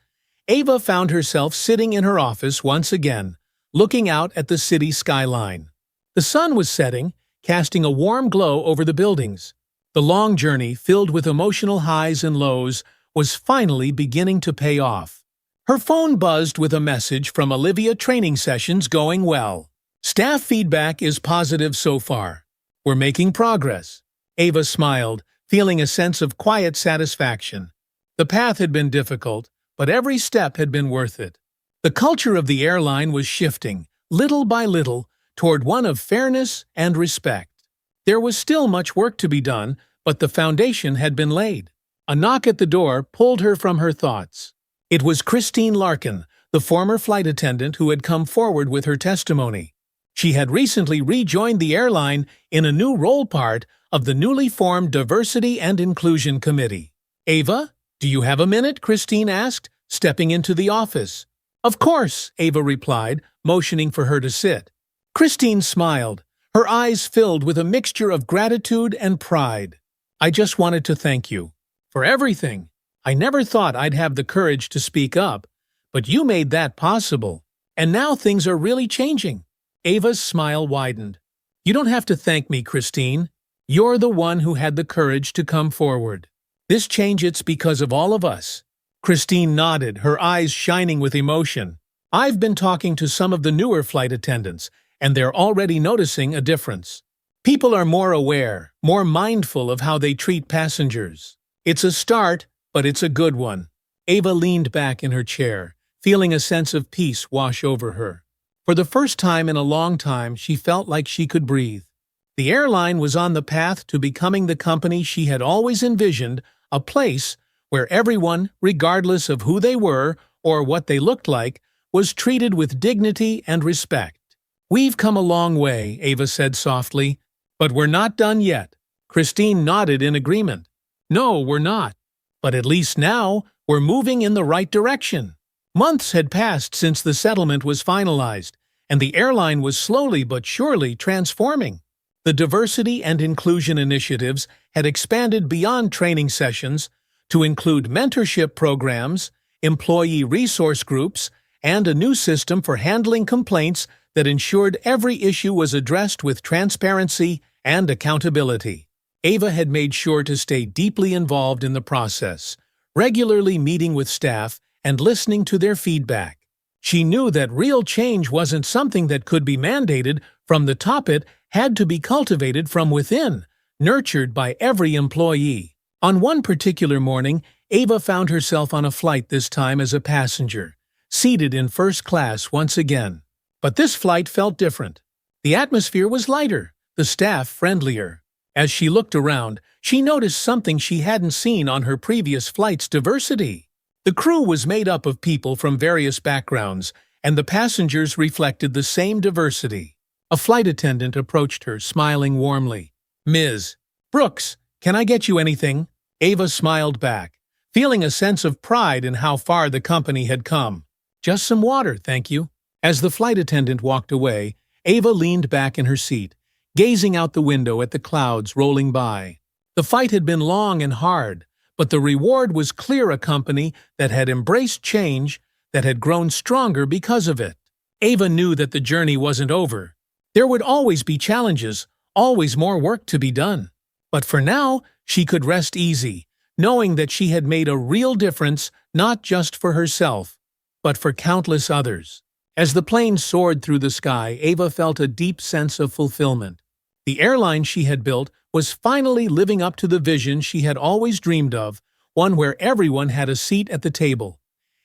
Ava found herself sitting in her office once again, looking out at the city skyline. The sun was setting, casting a warm glow over the buildings. The long journey, filled with emotional highs and lows, was finally beginning to pay off. Her phone buzzed with a message from Olivia. Training sessions going well. Staff feedback is positive so far. We're making progress. Ava smiled, feeling a sense of quiet satisfaction. The path had been difficult, but every step had been worth it. The culture of the airline was shifting, little by little, toward one of fairness and respect. There was still much work to be done, but the foundation had been laid. A knock at the door pulled her from her thoughts. It was Christine Larkin, the former flight attendant who had come forward with her testimony. She had recently rejoined the airline in a new role, part of the newly formed Diversity and Inclusion Committee. "Ava, do you have a minute?" Christine asked, stepping into the office. "Of course," Ava replied, motioning for her to sit. Christine smiled, her eyes filled with a mixture of gratitude and pride. "I just wanted to thank you for everything. I never thought I'd have the courage to speak up, but you made that possible. And now things are really changing." Ava's smile widened. "You don't have to thank me, Christine. You're the one who had the courage to come forward. This change, it's because of all of us." Christine nodded, her eyes shining with emotion. "I've been talking to some of the newer flight attendants, and they're already noticing a difference. People are more aware, more mindful of how they treat passengers. It's a start, but it's a good one." Ava leaned back in her chair, feeling a sense of peace wash over her. For the first time in a long time, she felt like she could breathe. The airline was on the path to becoming the company she had always envisioned, a place where everyone, regardless of who they were or what they looked like, was treated with dignity and respect. "We've come a long way," Ava said softly, "but we're not done yet." Christine nodded in agreement. "No, we're not. But at least now, we're moving in the right direction." Months had passed since the settlement was finalized, and the airline was slowly but surely transforming. The diversity and inclusion initiatives had expanded beyond training sessions to include mentorship programs, employee resource groups, and a new system for handling complaints that ensured every issue was addressed with transparency and accountability. Ava had made sure to stay deeply involved in the process, regularly meeting with staff and listening to their feedback. She knew that real change wasn't something that could be mandated from the top. It had to be cultivated from within, nurtured by every employee. On one particular morning, Ava found herself on a flight, this time as a passenger, seated in first class once again. But this flight felt different. The atmosphere was lighter, the staff friendlier. As she looked around, she noticed something she hadn't seen on her previous flights: diversity. The crew was made up of people from various backgrounds, and the passengers reflected the same diversity. A flight attendant approached her, smiling warmly. "Ms. Brooks, can I get you anything?" Ava smiled back, feeling a sense of pride in how far the company had come. "Just some water, thank you." As the flight attendant walked away, Ava leaned back in her seat, gazing out the window at the clouds rolling by. The fight had been long and hard, but the reward was clear: a company that had embraced change, that had grown stronger because of it. Ava knew that the journey wasn't over. There would always be challenges, always more work to be done. But for now, she could rest easy, knowing that she had made a real difference, not just for herself, but for countless others. As the plane soared through the sky, Ava felt a deep sense of fulfillment. The airline she had built was finally living up to the vision she had always dreamed of, one where everyone had a seat at the table,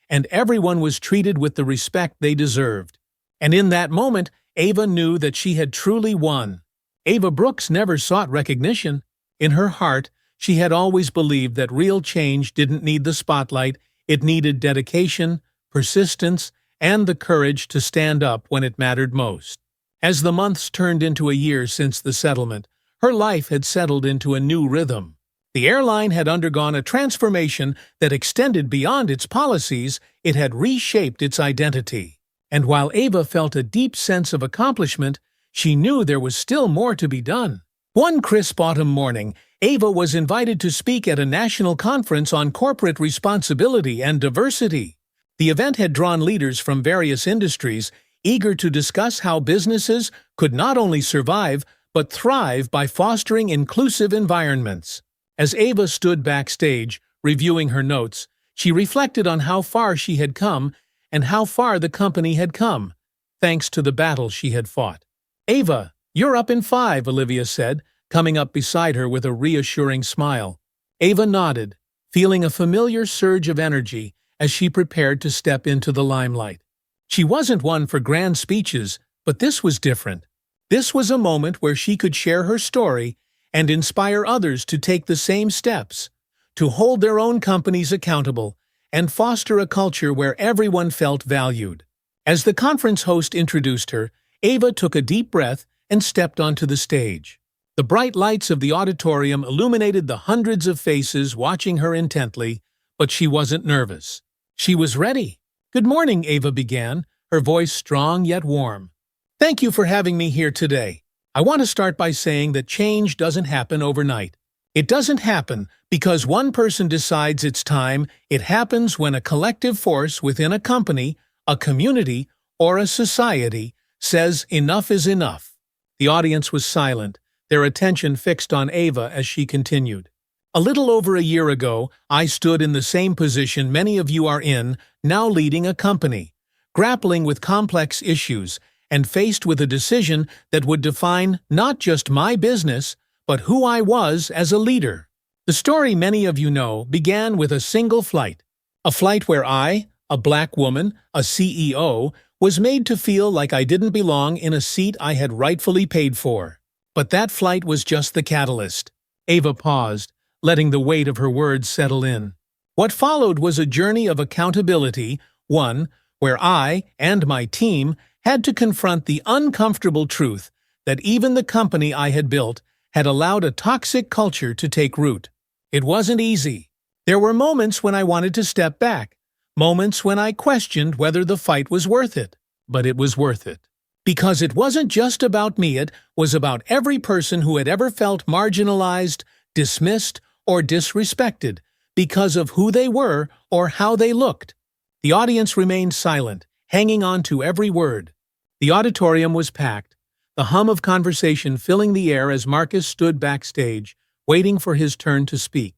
and everyone was treated with the respect they deserved. And in that moment, Ava knew that she had truly won. Ava Brooks never sought recognition. In her heart, she had always believed that real change didn't need the spotlight, it needed dedication, persistence, and the courage to stand up when it mattered most. As the months turned into a year since the settlement, her life had settled into a new rhythm. The airline had undergone a transformation that extended beyond its policies. It had reshaped its identity. And while Ava felt a deep sense of accomplishment, she knew there was still more to be done. One crisp autumn morning, Ava was invited to speak at a national conference on corporate responsibility and diversity. The event had drawn leaders from various industries, eager to discuss how businesses could not only survive, but thrive by fostering inclusive environments. As Ava stood backstage, reviewing her notes, she reflected on how far she had come and how far the company had come, thanks to the battle she had fought. "Ava, you're up in 5, Olivia said, coming up beside her with a reassuring smile. Ava nodded, feeling a familiar surge of energy as she prepared to step into the limelight. She wasn't one for grand speeches, but this was different. This was a moment where she could share her story and inspire others to take the same steps, to hold their own companies accountable, and foster a culture where everyone felt valued. As the conference host introduced her, Ava took a deep breath and stepped onto the stage. The bright lights of the auditorium illuminated the hundreds of faces watching her intently, but she wasn't nervous. She was ready. "Good morning," Ava began, her voice strong yet warm. "Thank you for having me here today. I want to start by saying that change doesn't happen overnight. It doesn't happen because one person decides it's time. It happens when a collective force within a company, a community, or a society says enough is enough." The audience was silent, their attention fixed on Ava as she continued. "A little over a year ago, I stood in the same position many of you are in, now leading a company, grappling with complex issues, and faced with a decision that would define not just my business, but who I was as a leader. The story many of you know began with a single flight. A flight where I, a black woman, a CEO, was made to feel like I didn't belong in a seat I had rightfully paid for. But that flight was just the catalyst." Ava paused, letting the weight of her words settle in. "What followed was a journey of accountability, one where I and my team had to confront the uncomfortable truth that even the company I had built had allowed a toxic culture to take root. It wasn't easy. There were moments when I wanted to step back, moments when I questioned whether the fight was worth it. But it was worth it. Because it wasn't just about me, it was about every person who had ever felt marginalized, dismissed, or disrespected because of who they were or how they looked." The audience remained silent, hanging on to every word. The auditorium was packed, the hum of conversation filling the air as Marcus stood backstage, waiting for his turn to speak.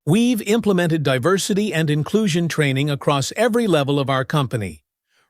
"We've implemented diversity and inclusion training across every level of our company,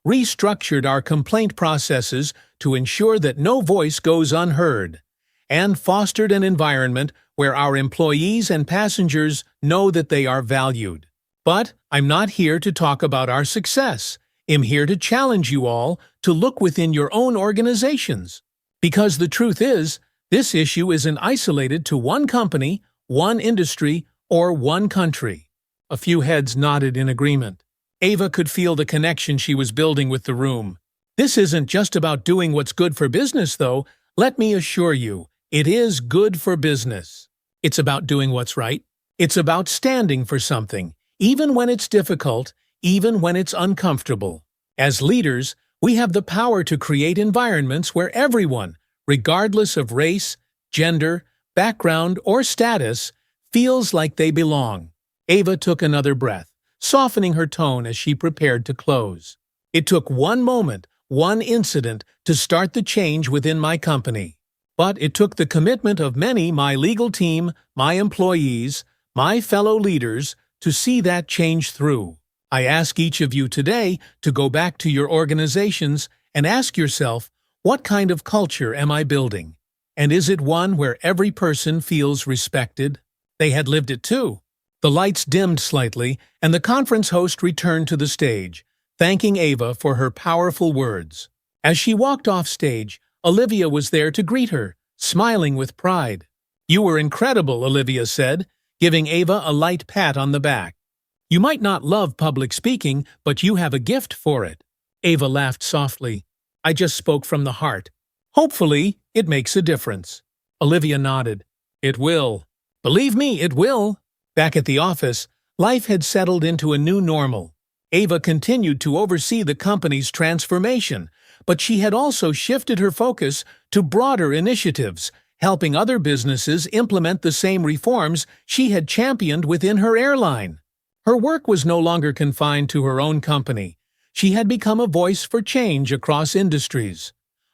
restructured our complaint processes to ensure that no voice goes unheard, and fostered an environment where our employees and passengers know that they are valued. But I'm not here to talk about our success. I'm here to challenge you all to look within your own organizations. Because the truth is, this issue isn't isolated to one company, one industry, or one country." A few heads nodded in agreement. Ava could feel the connection she was building with the room. "This isn't just about doing what's good for business, though. Let me assure you, it is good for business. It's about doing what's right. It's about standing for something, even when it's difficult, even when it's uncomfortable. As leaders, we have the power to create environments where everyone, regardless of race, gender, background, or status, feels like they belong." Ava took another breath, softening her tone as she prepared to close. "It took one moment, one incident, to start the change within my company. But it took the commitment of many, my legal team, my employees, my fellow leaders, to see that change through. I ask each of you today to go back to your organizations and ask yourself, what kind of culture am I building? And is it one where every person feels respected?" They had lived it too. The lights dimmed slightly, and the conference host returned to the stage, thanking Ava for her powerful words. As she walked off stage, Olivia was there to greet her, smiling with pride. "You were incredible," Olivia said, giving Ava a light pat on the back. "You might not love public speaking, but you have a gift for it." Ava laughed softly. "I just spoke from the heart. Hopefully, it makes a difference." Olivia nodded. "It will. Believe me, it will." Back at the office, life had settled into a new normal. Ava continued to oversee the company's transformation, but she had also shifted her focus to broader initiatives, helping other businesses implement the same reforms she had championed within her airline. Her work was no longer confined to her own company. She had become a voice for change across industries,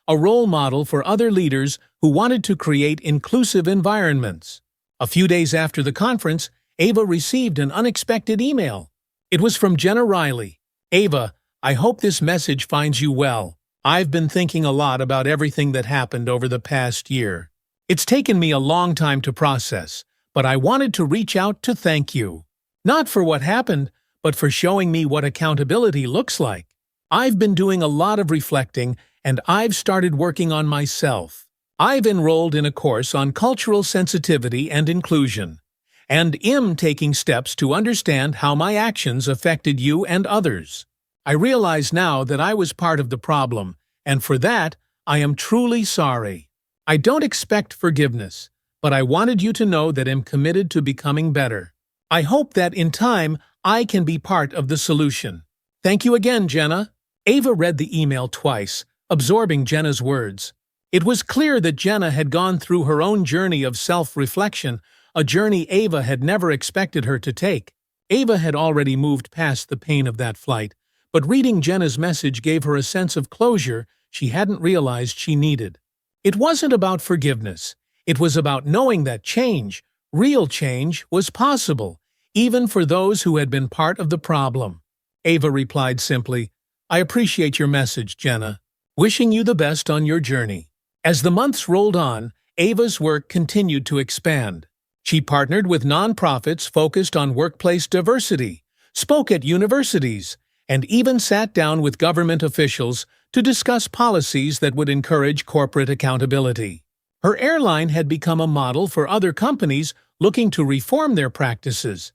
a role model for other leaders who wanted to create inclusive environments. A few days after the conference, Ava received an unexpected email. It was from Jenna Riley. "Ava, I hope this message finds you well. I've been thinking a lot about everything that happened over the past year. It's taken me a long time to process, but I wanted to reach out to thank you. Not for what happened, but for showing me what accountability looks like. I've been doing a lot of reflecting, and I've started working on myself. I've enrolled in a course on cultural sensitivity and inclusion, and am taking steps to understand how my actions affected you and others. I realize now that I was part of the problem, and for that, I am truly sorry. I don't expect forgiveness, but I wanted you to know that I'm committed to becoming better. I hope that in time, I can be part of the solution. Thank you again, Jenna." Ava read the email twice, absorbing Jenna's words. It was clear that Jenna had gone through her own journey of self-reflection, a journey Ava had never expected her to take. Ava had already moved past the pain of that flight, but reading Jenna's message gave her a sense of closure she hadn't realized she needed. It wasn't about forgiveness. It was about knowing that change, real change, was possible, even for those who had been part of the problem. Ava replied simply, "I appreciate your message, Jenna. Wishing you the best on your journey." As the months rolled on, Ava's work continued to expand. She partnered with nonprofits focused on workplace diversity, spoke at universities, and even sat down with government officials to discuss policies that would encourage corporate accountability. Her airline had become a model for other companies looking to reform their practices,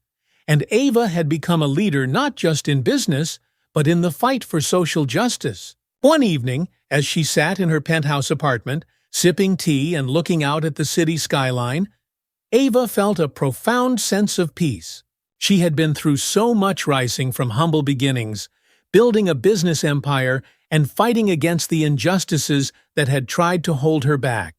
and Ava had become a leader not just in business, but in the fight for social justice. One evening, as she sat in her penthouse apartment, sipping tea and looking out at the city skyline, Ava felt a profound sense of peace. She had been through so much, rising from humble beginnings, building a business empire, and fighting against the injustices that had tried to hold her back.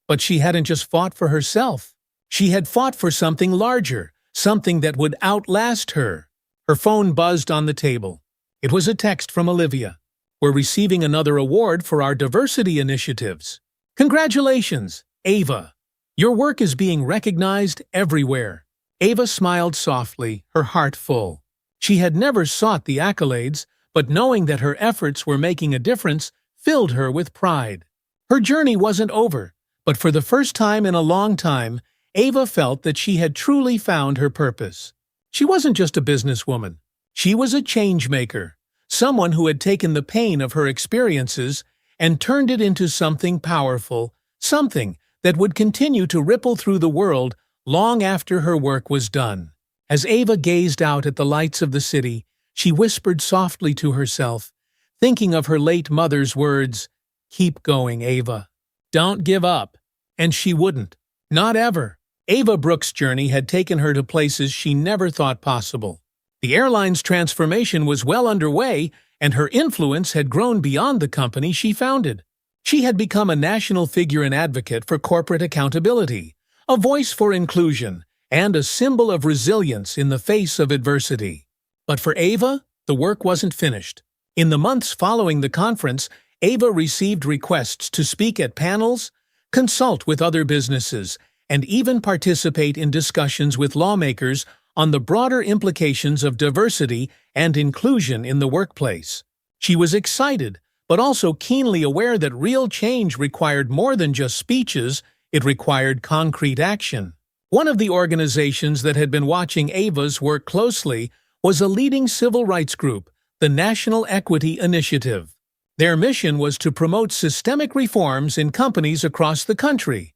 But she hadn't just fought for herself. She had fought for something larger, something that would outlast her. Her phone buzzed on the table. It was a text from Olivia. "We're receiving another award for our diversity initiatives. Congratulations, Ava. Your work is being recognized everywhere." Ava smiled softly, her heart full. She had never sought the accolades, but knowing that her efforts were making a difference filled her with pride. Her journey wasn't over, but for the first time in a long time, Ava felt that she had truly found her purpose. She wasn't just a businesswoman. She was a change-maker, someone who had taken the pain of her experiences and turned it into something powerful, something that would continue to ripple through the world long after her work was done. As Ava gazed out at the lights of the city, she whispered softly to herself, thinking of her late mother's words, "Keep going, Ava. Don't give up." And she wouldn't. Not ever. Ava Brooks' journey had taken her to places she never thought possible. The airline's transformation was well underway, and her influence had grown beyond the company she founded. She had become a national figure and advocate for corporate accountability, a voice for inclusion, and a symbol of resilience in the face of adversity. But for Ava, the work wasn't finished. In the months following the conference, Ava received requests to speak at panels, consult with other businesses, and even participate in discussions with lawmakers on the broader implications of diversity and inclusion in the workplace. She was excited, but also keenly aware that real change required more than just speeches, it required concrete action. One of the organizations that had been watching Ava's work closely was a leading civil rights group, the National Equity Initiative. Their mission was to promote systemic reforms in companies across the country,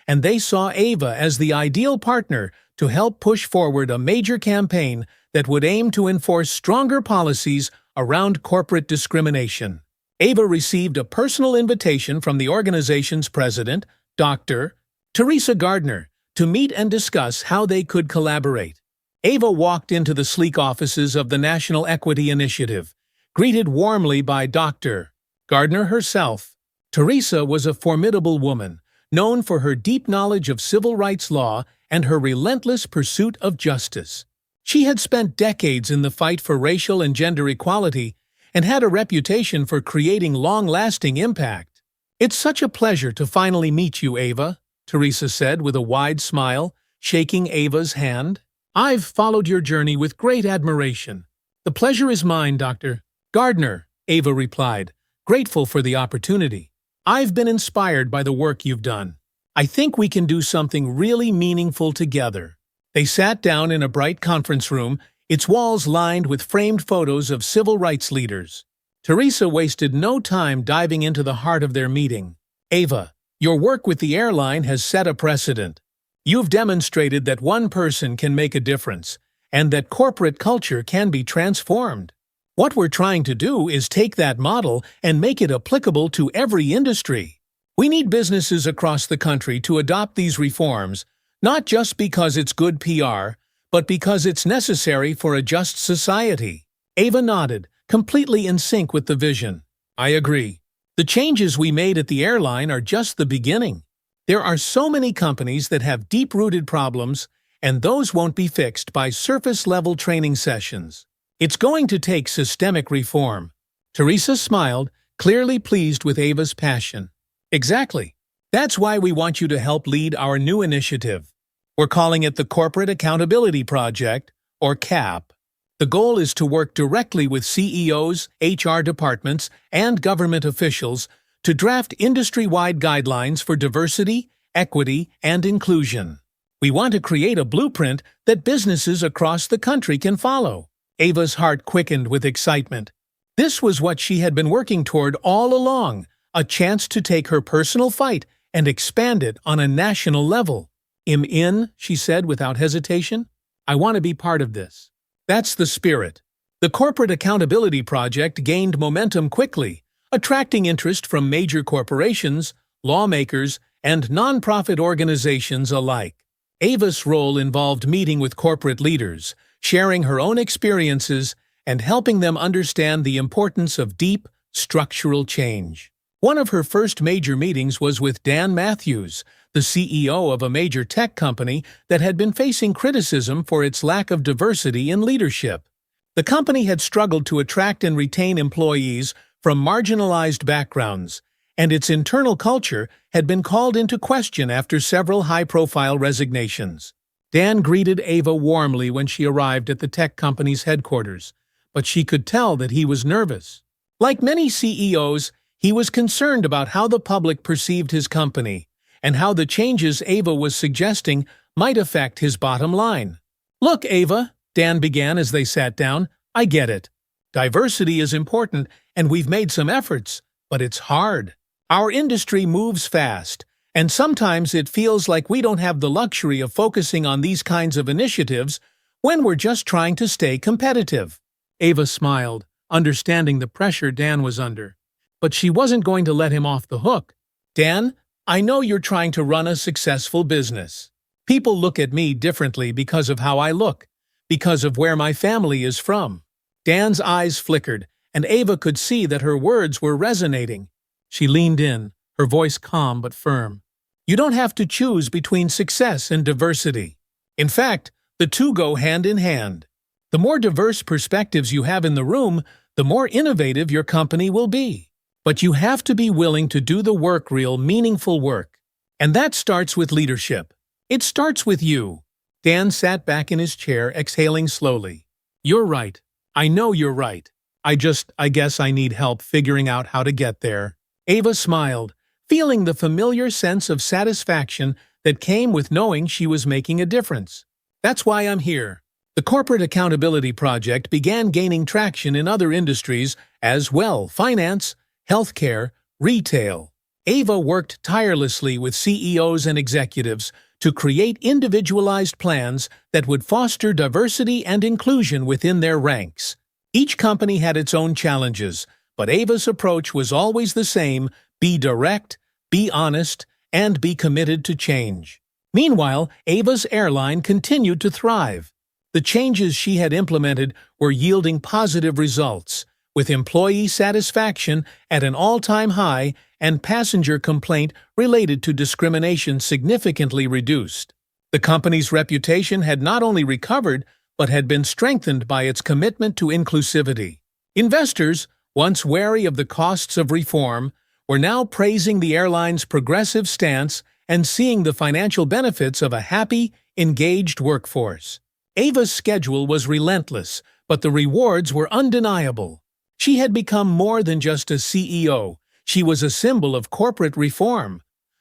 and they saw Ava as the ideal partner to help push forward a major campaign that would aim to enforce stronger policies around corporate discrimination. Ava received a personal invitation from the organization's president, Dr. Teresa Gardner, to meet and discuss how they could collaborate. Ava walked into the sleek offices of the National Equity Initiative, greeted warmly by Dr. Gardner herself. Teresa was a formidable woman, known for her deep knowledge of civil rights law and her relentless pursuit of justice. She had spent decades in the fight for racial and gender equality and had a reputation for creating long-lasting impact. "It's such a pleasure to finally meet you, Ava," Teresa said with a wide smile, shaking Ava's hand. "I've followed your journey with great admiration." "The pleasure is mine, Dr. Gardner," Ava replied, grateful for the opportunity. "I've been inspired by the work you've done. I think we can do something really meaningful together." They sat down in a bright conference room, its walls lined with framed photos of civil rights leaders. Teresa wasted no time diving into the heart of their meeting. "Ava, your work with the airline has set a precedent. You've demonstrated that one person can make a difference, and that corporate culture can be transformed. What we're trying to do is take that model and make it applicable to every industry. We need businesses across the country to adopt these reforms, not just because it's good PR, but because it's necessary for a just society." Ava nodded, completely in sync with the vision. "I agree. The changes we made at the airline are just the beginning. There are so many companies that have deep-rooted problems, and those won't be fixed by surface-level training sessions. It's going to take systemic reform." Teresa smiled, clearly pleased with Ava's passion. "Exactly. That's why we want you to help lead our new initiative. We're calling it the Corporate Accountability Project, or CAP. The goal is to work directly with CEOs, HR departments, and government officials to draft industry-wide guidelines for diversity, equity, and inclusion. We want to create a blueprint that businesses across the country can follow." Ava's heart quickened with excitement. This was what she had been working toward all along, a chance to take her personal fight and expand it on a national level. "I'm in," she said without hesitation. "I want to be part of this." That's the spirit. The Corporate Accountability Project gained momentum quickly, attracting interest from major corporations, lawmakers, and nonprofit organizations alike. Ava's role involved meeting with corporate leaders, sharing her own experiences, and helping them understand the importance of deep, structural change. One of her first major meetings was with Dan Matthews, the CEO of a major tech company that had been facing criticism for its lack of diversity in leadership. The company had struggled to attract and retain employees from marginalized backgrounds, and its internal culture had been called into question after several high-profile resignations. Dan greeted Ava warmly when she arrived at the tech company's headquarters, but she could tell that he was nervous. Like many CEOs, he was concerned about how the public perceived his company and how the changes Ava was suggesting might affect his bottom line. "Look, Ava," Dan began as they sat down, "I get it. Diversity is important, and we've made some efforts, but it's hard. Our industry moves fast, and sometimes it feels like we don't have the luxury of focusing on these kinds of initiatives when we're just trying to stay competitive." Ava smiled, understanding the pressure Dan was under. But she wasn't going to let him off the hook. "Dan, I know you're trying to run a successful business. People look at me differently because of how I look, because of where my family is from." Dan's eyes flickered, and Ava could see that her words were resonating. She leaned in, her voice calm but firm. "You don't have to choose between success and diversity. In fact, the two go hand in hand. The more diverse perspectives you have in the room, the more innovative your company will be. But you have to be willing to do the work, real, meaningful work. And that starts with leadership. It starts with you." Dan sat back in his chair, exhaling slowly. "You're right. I know you're right. I guess I need help figuring out how to get there." Ava smiled, feeling the familiar sense of satisfaction that came with knowing she was making a difference. "That's why I'm here." The Corporate Accountability Project began gaining traction in other industries as well: finance, healthcare, retail. Ava worked tirelessly with CEOs and executives to create individualized plans that would foster diversity and inclusion within their ranks. Each company had its own challenges, but Ava's approach was always the same: be direct, be honest, and be committed to change. Meanwhile, Ava's airline continued to thrive. The changes she had implemented were yielding positive results, with employee satisfaction at an all-time high and passenger complaint related to discrimination significantly reduced. The company's reputation had not only recovered, but had been strengthened by its commitment to inclusivity. Investors, once wary of the costs of reform, were now praising the airline's progressive stance and seeing the financial benefits of a happy, engaged workforce. Ava's schedule was relentless, but the rewards were undeniable. She had become more than just a CEO. She was a symbol of corporate reform,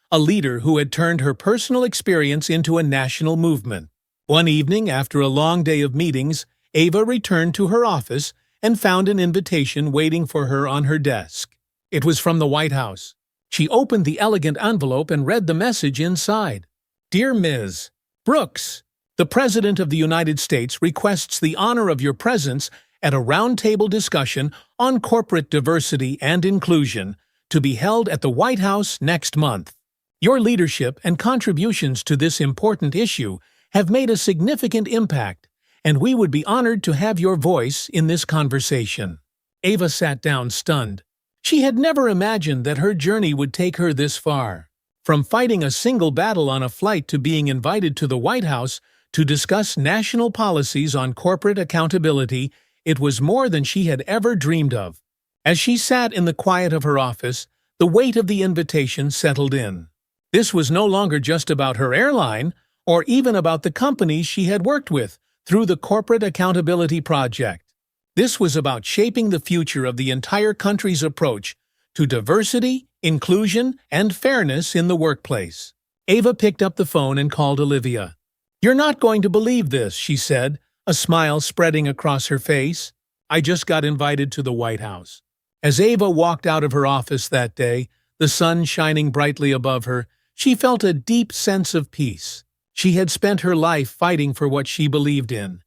a leader who had turned her personal experience into a national movement. One evening, after a long day of meetings, Ava returned to her office and found an invitation waiting for her on her desk. It was from the White House. She opened the elegant envelope and read the message inside. "Dear Ms. Brooks, the President of the United States requests the honor of your presence at a roundtable discussion on corporate diversity and inclusion to be held at the White House next month. Your leadership and contributions to this important issue have made a significant impact, and we would be honored to have your voice in this conversation." Ava sat down stunned. She had never imagined that her journey would take her this far. From fighting a single battle on a flight to being invited to the White House to discuss national policies on corporate accountability, it was more than she had ever dreamed of. As she sat in the quiet of her office, the weight of the invitation settled in. This was no longer just about her airline, or even about the companies she had worked with through the Corporate Accountability Project. This was about shaping the future of the entire country's approach to diversity, inclusion, and fairness in the workplace. Ava picked up the phone and called Olivia. "You're not going to believe this," she said, a smile spreading across her face. "I just got invited to the White House." As Ava walked out of her office that day, the sun shining brightly above her, she felt a deep sense of peace. She had spent her life fighting for what she believed in,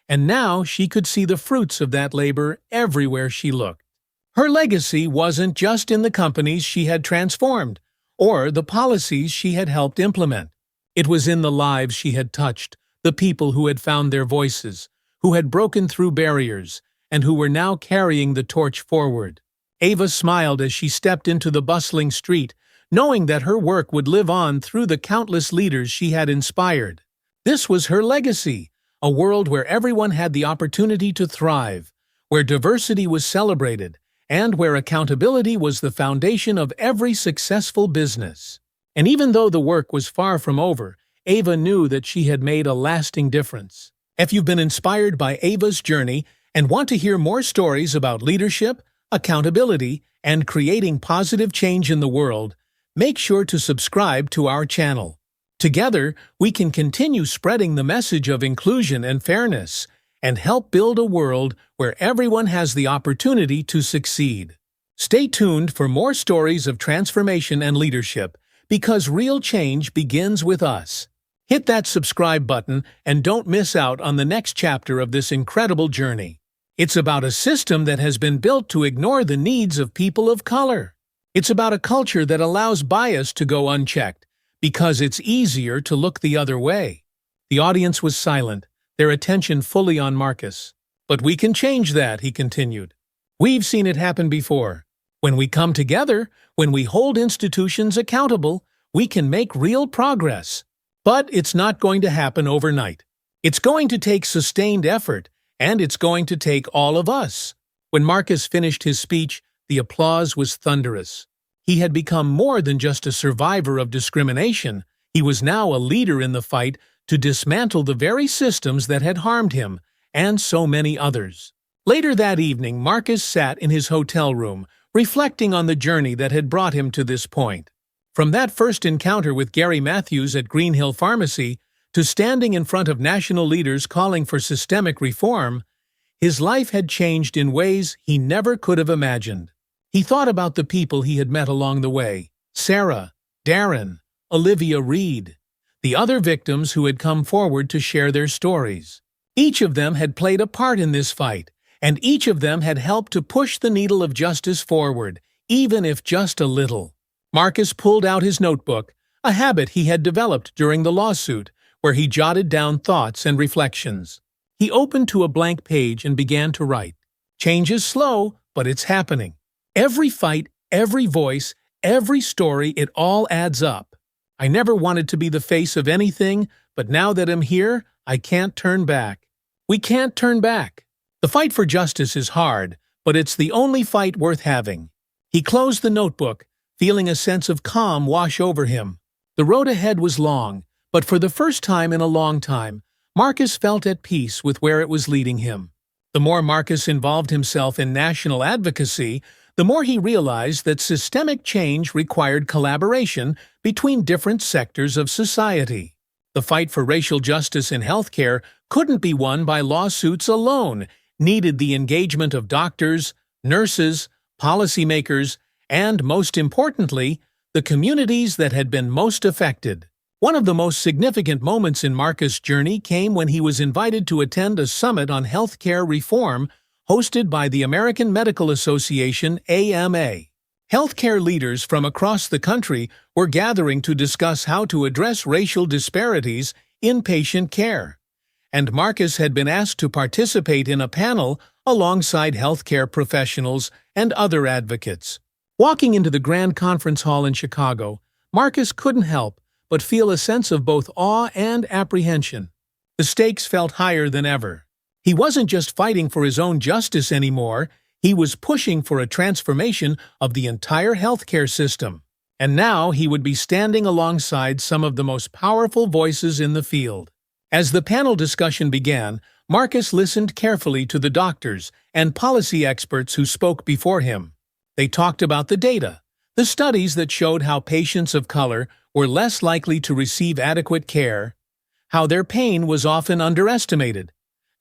and now she could see the fruits of that labor everywhere she looked. Her legacy wasn't just in the companies she had transformed, or the policies she had helped implement. It was in the lives she had touched, the people who had found their voices, who had broken through barriers, and who were now carrying the torch forward. Ava smiled as she stepped into the bustling street, knowing that her work would live on through the countless leaders she had inspired. This was her legacy, a world where everyone had the opportunity to thrive, where diversity was celebrated, and where accountability was the foundation of every successful business. And even though the work was far from over, Ava knew that she had made a lasting difference. If you've been inspired by Ava's journey and want to hear more stories about leadership, accountability, and creating positive change in the world, make sure to subscribe to our channel. Together, we can continue spreading the message of inclusion and fairness, and help build a world where everyone has the opportunity to succeed. Stay tuned for more stories of transformation and leadership, because real change begins with us. Hit that subscribe button and don't miss out on the next chapter of this incredible journey. It's about a system that has been built to ignore the needs of people of color. It's about a culture that allows bias to go unchecked, because it's easier to look the other way. The audience was silent, their attention fully on Marcus. "But we can change that," he continued. "We've seen it happen before. When we come together, when we hold institutions accountable, we can make real progress. But it's not going to happen overnight. It's going to take sustained effort, and it's going to take all of us." When Marcus finished his speech, the applause was thunderous. He had become more than just a survivor of discrimination. He was now a leader in the fight to dismantle the very systems that had harmed him, and so many others. Later that evening, Marcus sat in his hotel room, reflecting on the journey that had brought him to this point. From that first encounter with Gary Matthews at Green Hill Pharmacy to standing in front of national leaders calling for systemic reform, his life had changed in ways he never could have imagined. He thought about the people he had met along the way: Sarah, Darren, Olivia Reed, the other victims who had come forward to share their stories. Each of them had played a part in this fight, and each of them had helped to push the needle of justice forward, even if just a little. Marcus pulled out his notebook, a habit he had developed during the lawsuit, where he jotted down thoughts and reflections. He opened to a blank page and began to write. "Change is slow, but it's happening. Every fight, every voice, every story, it all adds up. I never wanted to be the face of anything, but now that I'm here, I can't turn back. We can't turn back. The fight for justice is hard, but it's the only fight worth having. He closed the notebook, feeling a sense of calm wash over him. The road ahead was long, but for the first time in a long time, Marcus felt at peace with where it was leading him. The more Marcus involved himself in national advocacy, the more he realized that systemic change required collaboration between different sectors of society. The fight for racial justice in healthcare couldn't be won by lawsuits alone, needed the engagement of doctors, nurses, policymakers, and, most importantly, the communities that had been most affected. One of the most significant moments in Marcus' journey came when he was invited to attend a summit on healthcare reform hosted by the American Medical Association, AMA. Healthcare leaders from across the country were gathering to discuss how to address racial disparities in patient care. And Marcus had been asked to participate in a panel alongside healthcare professionals and other advocates. Walking into the Grand Conference Hall in Chicago, Marcus couldn't help but feel a sense of both awe and apprehension. The stakes felt higher than ever. He wasn't just fighting for his own justice anymore, he was pushing for a transformation of the entire healthcare system. And now he would be standing alongside some of the most powerful voices in the field. As the panel discussion began, Marcus listened carefully to the doctors and policy experts who spoke before him. They talked about the data, the studies that showed how patients of color were less likely to receive adequate care, how their pain was often underestimated,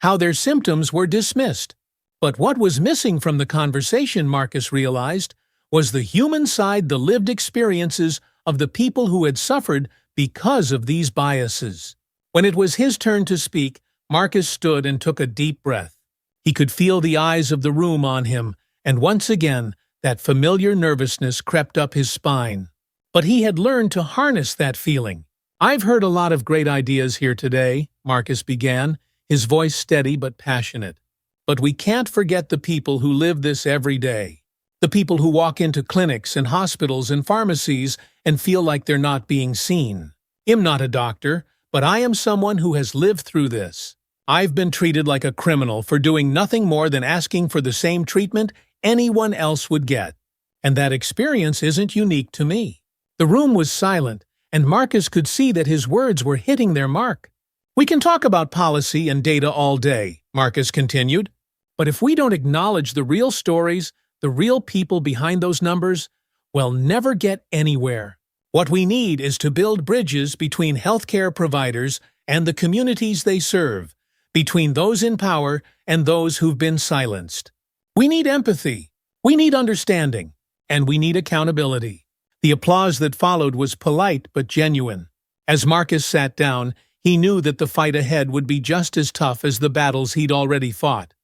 how their symptoms were dismissed. But what was missing from the conversation, Marcus realized, was the human side, the lived experiences of the people who had suffered because of these biases. When it was his turn to speak, Marcus stood and took a deep breath. He could feel the eyes of the room on him, and once again, that familiar nervousness crept up his spine. But he had learned to harness that feeling. "I've heard a lot of great ideas here today," Marcus began, his voice steady but passionate. "But we can't forget the people who live this every day. The people who walk into clinics and hospitals and pharmacies and feel like they're not being seen. I'm not a doctor, but I am someone who has lived through this. I've been treated like a criminal for doing nothing more than asking for the same treatment anyone else would get. And that experience isn't unique to me." The room was silent, and Marcus could see that his words were hitting their mark. "We can talk about policy and data all day," Marcus continued, "but if we don't acknowledge the real stories, the real people behind those numbers, we'll never get anywhere. What we need is to build bridges between healthcare providers and the communities they serve, between those in power and those who've been silenced. We need empathy, we need understanding, and we need accountability." The applause that followed was polite but genuine. As Marcus sat down, he knew that the fight ahead would be just as tough as the battles he'd already fought.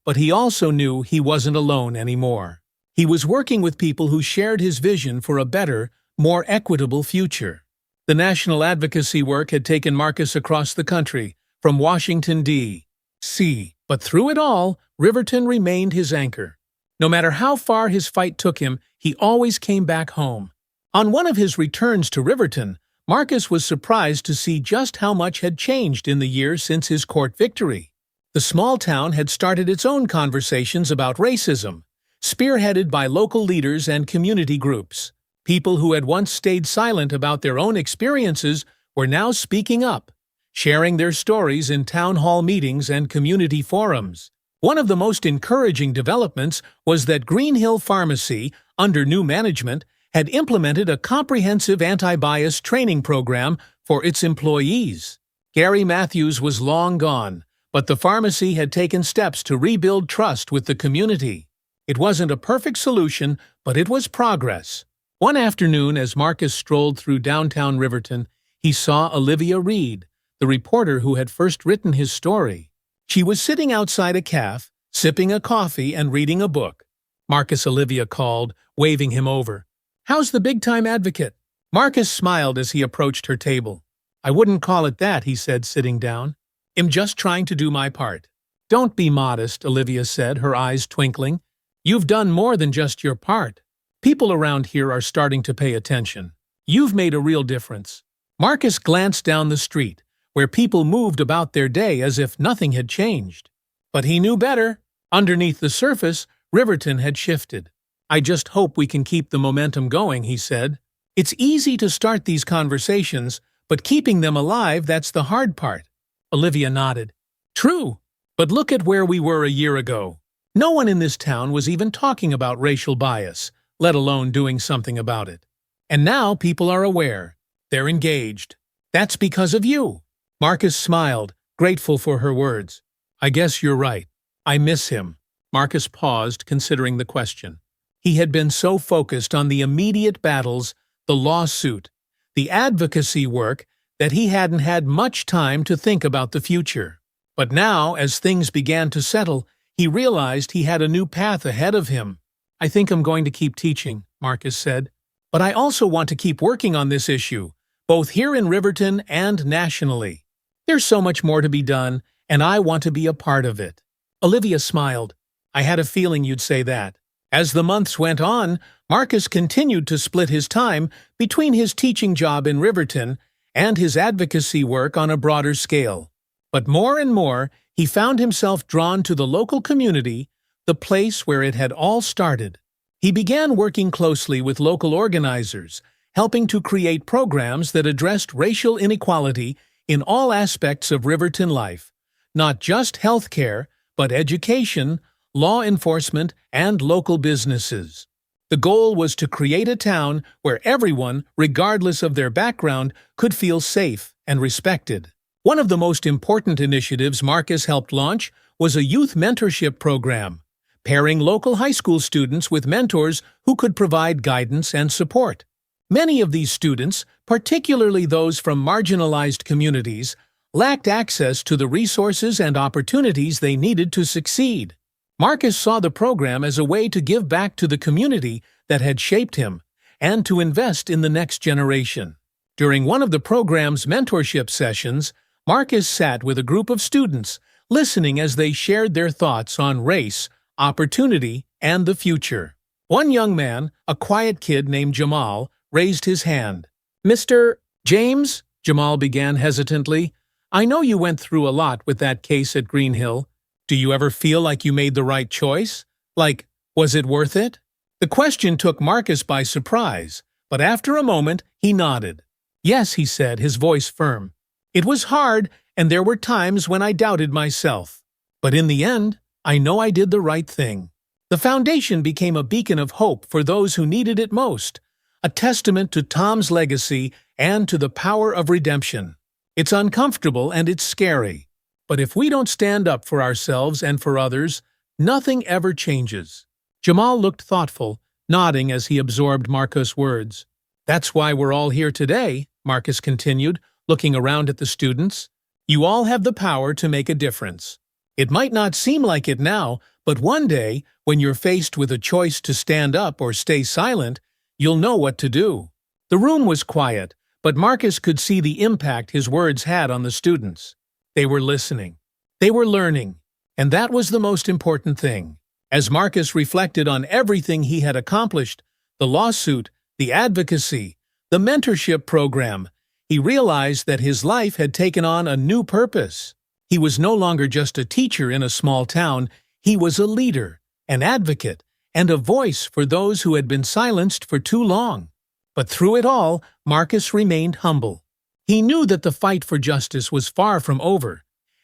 But he also knew he wasn't alone anymore. He was working with people who shared his vision for a better, more equitable future. The national advocacy work had taken Marcus across the country, from Washington, D.C., but through it all, Riverton remained his anchor. No matter how far his fight took him, he always came back home. On one of his returns to Riverton, Marcus was surprised to see just how much had changed in the years since his court victory. The small town had started its own conversations about racism, spearheaded by local leaders and community groups. People who had once stayed silent about their own experiences were now speaking up, sharing their stories in town hall meetings and community forums. One of the most encouraging developments was that Green Hill Pharmacy, under new management, had implemented a comprehensive anti-bias training program for its employees. Gary Matthews was long gone, but the pharmacy had taken steps to rebuild trust with the community. It wasn't a perfect solution, but it was progress. One afternoon, as Marcus strolled through downtown Riverton, he saw Olivia Reed, the reporter who had first written his story. She was sitting outside a cafe, sipping a coffee and reading a book. "Marcus," Olivia called, waving him over. "How's the big-time advocate?" Marcus smiled as he approached her table. "I wouldn't call it that," he said, sitting down. "I'm just trying to do my part." "Don't be modest," Olivia said, her eyes twinkling. You've done more than just your part. People around here are starting to pay attention. You've made a real difference." Marcus glanced down the street, where people moved about their day as if nothing had changed. But he knew better. Underneath the surface, Riverton had shifted. "I just hope we can keep the momentum going," he said. "It's easy to start these conversations, but keeping them alive, that's the hard part." Olivia nodded. "True, but look at where we were a year ago. No one in this town was even talking about racial bias, let alone doing something about it. And now people are aware. They're engaged. That's because of you." Marcus smiled, grateful for her words. "I guess you're right. I miss him." Marcus paused, considering the question. He had been so focused on the immediate battles, the lawsuit, the advocacy work, that he hadn't had much time to think about the future. But now, as things began to settle, he realized he had a new path ahead of him. "I think I'm going to keep teaching," Marcus said. "But I also want to keep working on this issue, both here in Riverton and nationally. There's so much more to be done, and I want to be a part of it." Olivia smiled. "I had a feeling you'd say that." As the months went on, Marcus continued to split his time between his teaching job in Riverton and his advocacy work on a broader scale. But more and more, he found himself drawn to the local community, the place where it had all started. He began working closely with local organizers, helping to create programs that addressed racial inequality in all aspects of Riverton life, not just healthcare, but education, law enforcement, and local businesses. The goal was to create a town where everyone, regardless of their background, could feel safe and respected. One of the most important initiatives Marcus helped launch was a youth mentorship program, pairing local high school students with mentors who could provide guidance and support. Many of these students, particularly those from marginalized communities, lacked access to the resources and opportunities they needed to succeed. Marcus saw the program as a way to give back to the community that had shaped him and to invest in the next generation. During one of the program's mentorship sessions, Marcus sat with a group of students, listening as they shared their thoughts on race, opportunity, and the future. One young man, a quiet kid named Jamal, raised his hand. "Mr. James," Jamal began hesitantly, "I know you went through a lot with that case at Green Hill. Do you ever feel like you made the right choice? Like, was it worth it?" The question took Marcus by surprise, but after a moment, he nodded. "Yes," he said, his voice firm. "It was hard, and there were times when I doubted myself. But in the end, I know I did the right thing." The foundation became a beacon of hope for those who needed it most, a testament to Tom's legacy and to the power of redemption. It's uncomfortable and it's scary. But if we don't stand up for ourselves and for others, nothing ever changes. Jamal looked thoughtful, nodding as he absorbed Marcus' words. "That's why we're all here today," Marcus continued, looking around at the students. "You all have the power to make a difference. It might not seem like it now, but one day, when you're faced with a choice to stand up or stay silent, you'll know what to do." The room was quiet, but Marcus could see the impact his words had on the students. They were listening. They were learning. And that was the most important thing. As Marcus reflected on everything he had accomplished, the lawsuit, the advocacy, the mentorship program, he realized that his life had taken on a new purpose. He was no longer just a teacher in a small town, he was a leader, an advocate, and a voice for those who had been silenced for too long. But through it all, Marcus remained humble. He knew that the fight for justice was far from over,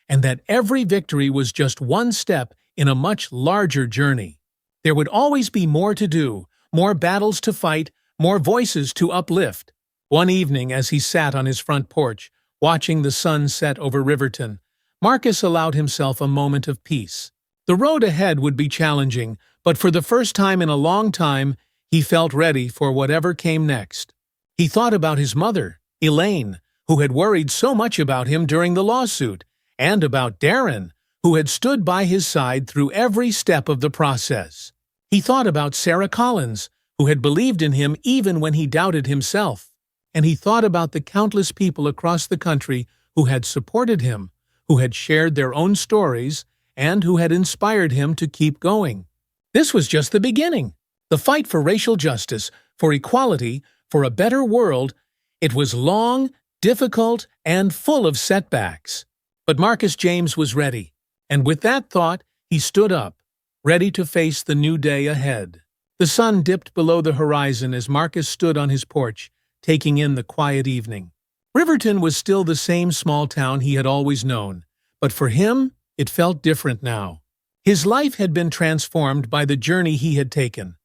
and that every victory was just one step in a much larger journey. There would always be more to do, more battles to fight, more voices to uplift. One evening, as he sat on his front porch, watching the sun set over Riverton, Marcus allowed himself a moment of peace. The road ahead would be challenging, but for the first time in a long time, he felt ready for whatever came next. He thought about his mother, Elaine, who had worried so much about him during the lawsuit, and about Darren, who had stood by his side through every step of the process. He thought about Sarah Collins, who had believed in him even when he doubted himself. And he thought about the countless people across the country who had supported him, who had shared their own stories, and who had inspired him to keep going. This was just the beginning. The fight for racial justice, for equality, for a better world, it was long, difficult, and full of setbacks. But Marcus James was ready, and with that thought, he stood up, ready to face the new day ahead. The sun dipped below the horizon as Marcus stood on his porch, taking in the quiet evening. Riverton was still the same small town he had always known, but for him, it felt different now. His life had been transformed by the journey he had taken,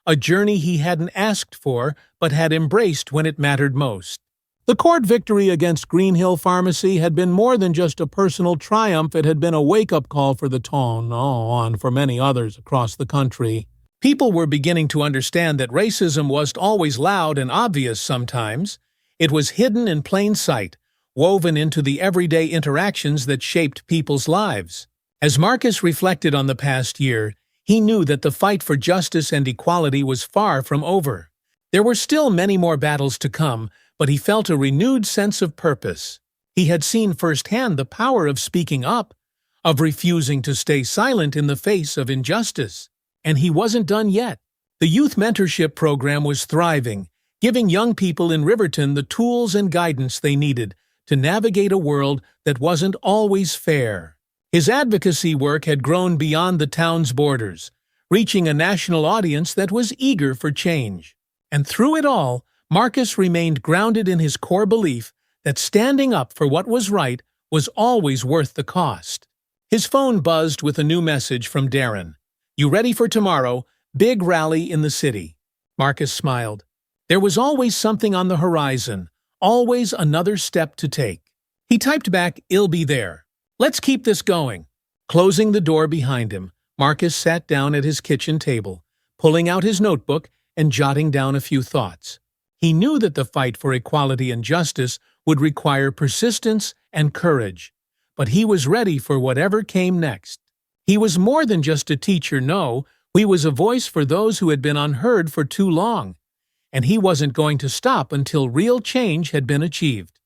a journey he hadn't asked for but had embraced when it mattered most. The court victory against Green Hill Pharmacy had been more than just a personal triumph, it had been a wake-up call for the town, and for many others across the country. People were beginning to understand that racism wasn't always loud and obvious sometimes. It was hidden in plain sight, woven into the everyday interactions that shaped people's lives. As Marcus reflected on the past year, he knew that the fight for justice and equality was far from over. There were still many more battles to come, but he felt a renewed sense of purpose. He had seen firsthand the power of speaking up, of refusing to stay silent in the face of injustice. And he wasn't done yet. The youth mentorship program was thriving, giving young people in Riverton the tools and guidance they needed to navigate a world that wasn't always fair. His advocacy work had grown beyond the town's borders, reaching a national audience that was eager for change. And through it all, Marcus remained grounded in his core belief that standing up for what was right was always worth the cost. His phone buzzed with a new message from Darren. "You ready for tomorrow? Big rally in the city." Marcus smiled. There was always something on the horizon, always another step to take. He typed back, "I'll be there. Let's keep this going." Closing the door behind him, Marcus sat down at his kitchen table, pulling out his notebook and jotting down a few thoughts. He knew that the fight for equality and justice would require persistence and courage, but he was ready for whatever came next. He was more than just a teacher, no, he was a voice for those who had been unheard for too long, and he wasn't going to stop until real change had been achieved.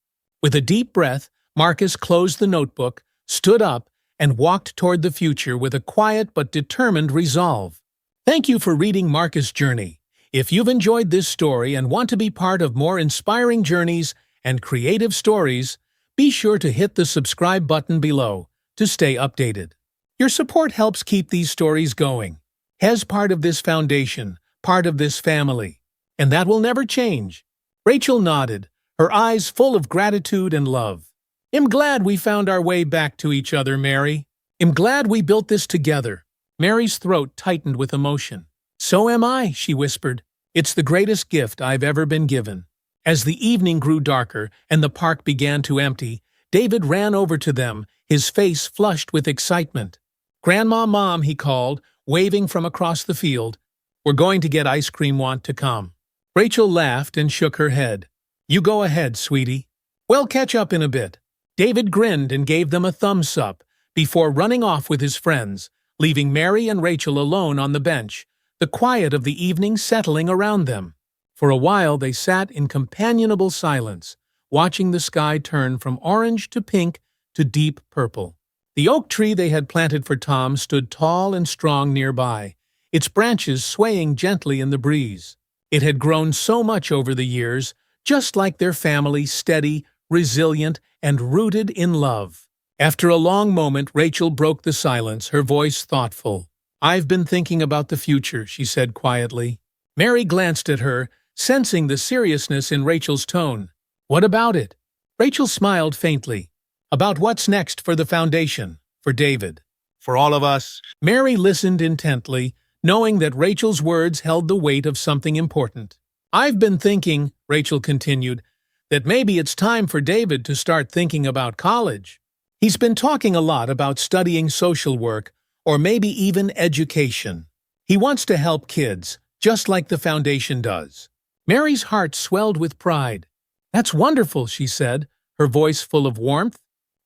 With a deep breath, Marcus closed the notebook, stood up, and walked toward the future with a quiet but determined resolve. Thank you for reading Marcus' Journey. If you've enjoyed this story and want to be part of more inspiring journeys and creative stories, be sure to hit the subscribe button below to stay updated. Your support helps keep these stories going. As part of this foundation, part of this family, and that will never change. Rachel nodded, her eyes full of gratitude and love. "I'm glad we found our way back to each other, Mary. I'm glad we built this together." Mary's throat tightened with emotion. "So am I," she whispered. "It's the greatest gift I've ever been given." As the evening grew darker and the park began to empty, David ran over to them, his face flushed with excitement. "Grandma, Mom," he called, waving from across the field. "We're going to get ice cream, want to come?" Rachel laughed and shook her head. "You go ahead, sweetie. We'll catch up in a bit." David grinned and gave them a thumbs up before running off with his friends, leaving Mary and Rachel alone on the bench, the quiet of the evening settling around them. For a while they sat in companionable silence, watching the sky turn from orange to pink to deep purple. The oak tree they had planted for Tom stood tall and strong nearby, its branches swaying gently in the breeze. It had grown so much over the years, just like their family, steady, resilient, and rooted in love. After a long moment, Rachel broke the silence, her voice thoughtful. "I've been thinking about the future," she said quietly. Mary glanced at her, sensing the seriousness in Rachel's tone. "What about it?" Rachel smiled faintly. "About what's next for the foundation, for David, for all of us." Mary listened intently, knowing that Rachel's words held the weight of something important. "I've been thinking," Rachel continued, "that maybe it's time for David to start thinking about college. He's been talking a lot about studying social work, or maybe even education. He wants to help kids, just like the foundation does." Mary's heart swelled with pride. "That's wonderful," she said, her voice full of warmth.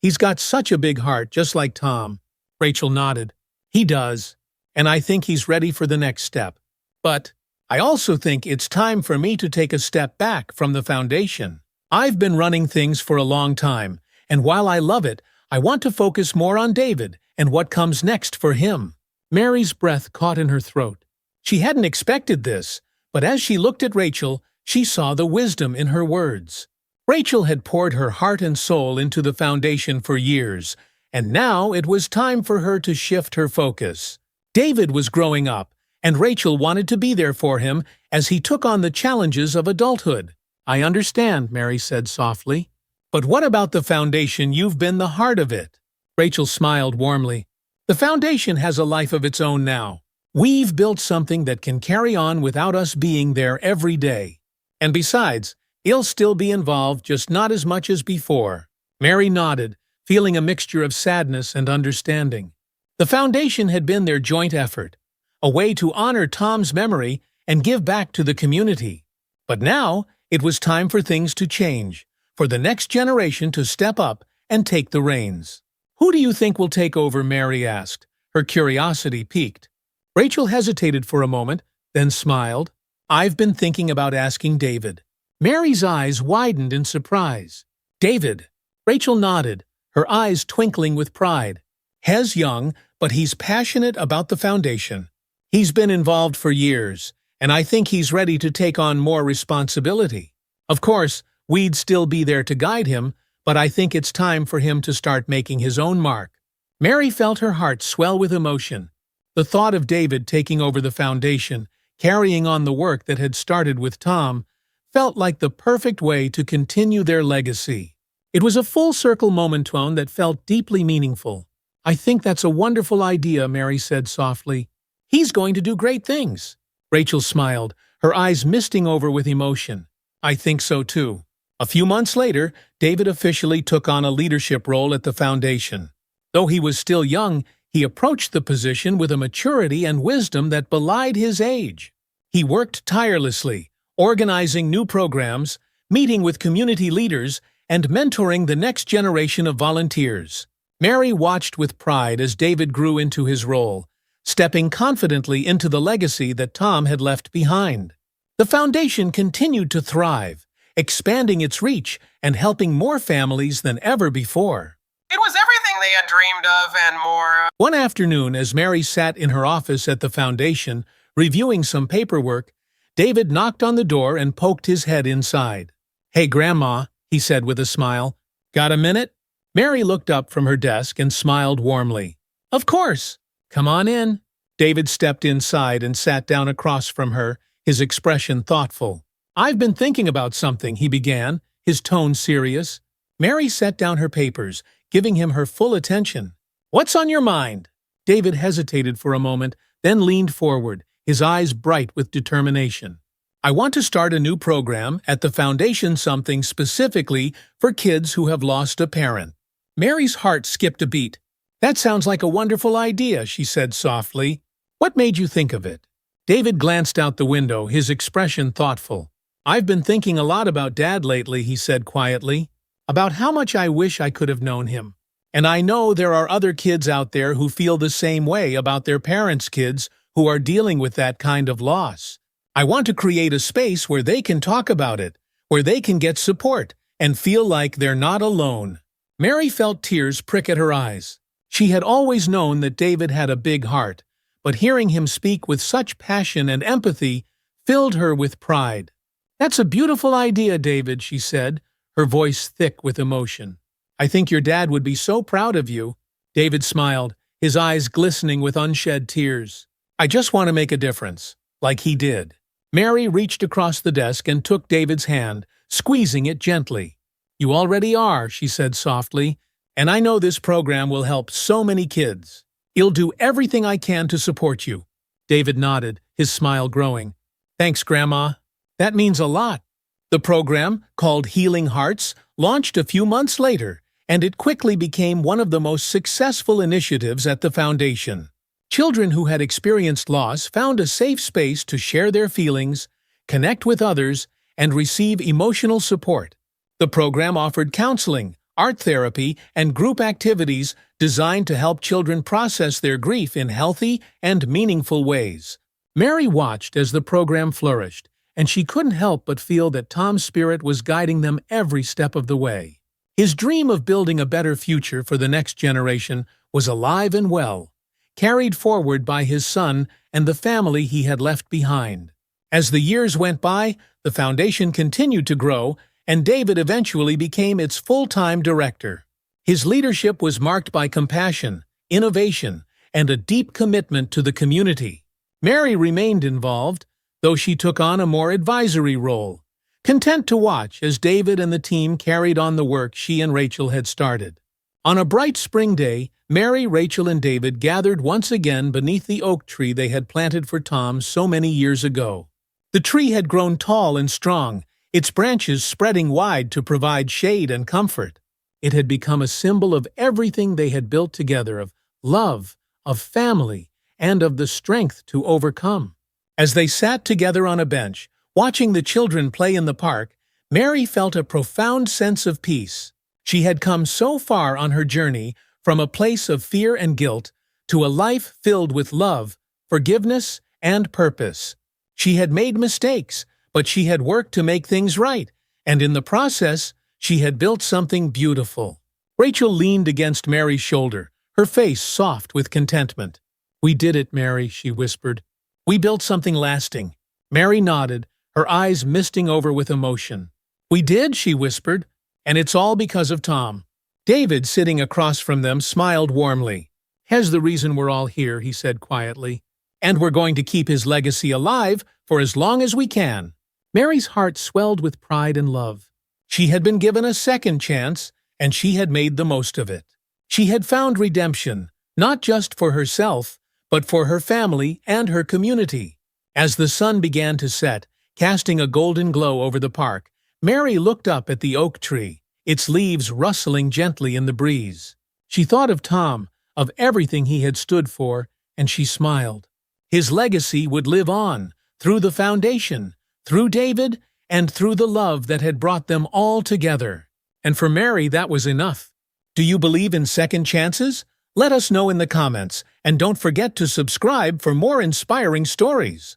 "He's got such a big heart, just like Tom." Rachel nodded. "He does, and I think he's ready for the next step. But I also think it's time for me to take a step back from the foundation. I've been running things for a long time, and while I love it, I want to focus more on David and what comes next for him." Mary's breath caught in her throat. She hadn't expected this, but as she looked at Rachel, she saw the wisdom in her words. Rachel had poured her heart and soul into the foundation for years, and now it was time for her to shift her focus. David was growing up, and Rachel wanted to be there for him as he took on the challenges of adulthood. "I understand," Mary said softly. "But what about the foundation? You've been the heart of it." Rachel smiled warmly. "The foundation has a life of its own now. We've built something that can carry on without us being there every day. And besides, he'll still be involved, just not as much as before." Mary nodded, feeling a mixture of sadness and understanding. The foundation had been their joint effort, a way to honor Tom's memory and give back to the community. But now, it was time for things to change, for the next generation to step up and take the reins. "Who do you think will take over?" Mary asked, her curiosity piqued. Rachel hesitated for a moment, then smiled. "I've been thinking about asking David." Mary's eyes widened in surprise. "David?" Rachel nodded, her eyes twinkling with pride. "He's young, but he's passionate about the foundation. He's been involved for years, and I think he's ready to take on more responsibility. Of course, we'd still be there to guide him, but I think it's time for him to start making his own mark." Mary felt her heart swell with emotion. The thought of David taking over the foundation, carrying on the work that had started with Tom, felt like the perfect way to continue their legacy. It was a full-circle moment that felt deeply meaningful. "I think that's a wonderful idea," Mary said softly. "He's going to do great things." Rachel smiled, her eyes misting over with emotion. "I think so too." A few months later, David officially took on a leadership role at the foundation. Though he was still young, he approached the position with a maturity and wisdom that belied his age. He worked tirelessly, organizing new programs, meeting with community leaders, and mentoring the next generation of volunteers. Mary watched with pride as David grew into his role, stepping confidently into the legacy that Tom had left behind. The foundation continued to thrive, expanding its reach and helping more families than ever before. It was everything they had dreamed of and more. One afternoon, as Mary sat in her office at the foundation, reviewing some paperwork, David knocked on the door and poked his head inside. "Hey, Grandma," he said with a smile. "Got a minute?" Mary looked up from her desk and smiled warmly. "Of course. Come on in." David stepped inside and sat down across from her, his expression thoughtful. "I've been thinking about something," he began, his tone serious. Mary set down her papers, giving him her full attention. "What's on your mind?" David hesitated for a moment, then leaned forward, his eyes bright with determination. "I want to start a new program at the foundation, something specifically for kids who have lost a parent." Mary's heart skipped a beat. "That sounds like a wonderful idea," she said softly. "What made you think of it?" David glanced out the window, his expression thoughtful. "I've been thinking a lot about Dad lately," he said quietly, "about how much I wish I could have known him. And I know there are other kids out there who feel the same way about their parents' kids who are dealing with that kind of loss. I want to create a space where they can talk about it, where they can get support, and feel like they're not alone." Mary felt tears prick at her eyes. She had always known that David had a big heart, but hearing him speak with such passion and empathy filled her with pride. "That's a beautiful idea, David," she said, her voice thick with emotion. "I think your dad would be so proud of you." David smiled, his eyes glistening with unshed tears. "I just want to make a difference, like he did." Mary reached across the desk and took David's hand, squeezing it gently. "You already are," she said softly, "and I know this program will help so many kids. I'll do everything I can to support you." David nodded, his smile growing. "Thanks, Grandma. That means a lot." The program, called Healing Hearts, launched a few months later, and it quickly became one of the most successful initiatives at the foundation. Children who had experienced loss found a safe space to share their feelings, connect with others, and receive emotional support. The program offered counseling, art therapy, and group activities designed to help children process their grief in healthy and meaningful ways. Mary watched as the program flourished, and she couldn't help but feel that Tom's spirit was guiding them every step of the way. His dream of building a better future for the next generation was alive and well, carried forward by his son and the family he had left behind. As the years went by, the foundation continued to grow, and David eventually became its full-time director. His leadership was marked by compassion, innovation, and a deep commitment to the community. Mary remained involved, though she took on a more advisory role, content to watch as David and the team carried on the work she and Rachel had started. On a bright spring day, Mary, Rachel, and David gathered once again beneath the oak tree they had planted for Tom so many years ago. The tree had grown tall and strong, its branches spreading wide to provide shade and comfort. It had become a symbol of everything they had built together, of love, of family, and of the strength to overcome. As they sat together on a bench, watching the children play in the park, Mary felt a profound sense of peace. She had come so far on her journey from a place of fear and guilt to a life filled with love, forgiveness, and purpose. She had made mistakes, but she had worked to make things right, and in the process, she had built something beautiful. Rachel leaned against Mary's shoulder, her face soft with contentment. "We did it, Mary," she whispered. "We built something lasting." Mary nodded, her eyes misting over with emotion. "We did," she whispered, "and it's all because of Tom." David, sitting across from them, smiled warmly. "He's the reason we're all here," he said quietly. "And we're going to keep his legacy alive for as long as we can." Mary's heart swelled with pride and love. She had been given a second chance, and she had made the most of it. She had found redemption, not just for herself, but for her family and her community. As the sun began to set, casting a golden glow over the park, Mary looked up at the oak tree, its leaves rustling gently in the breeze. She thought of Tom, of everything he had stood for, and she smiled. His legacy would live on, through the foundation, through David, and through the love that had brought them all together. And for Mary, that was enough. Do you believe in second chances? Let us know in the comments, and don't forget to subscribe for more inspiring stories.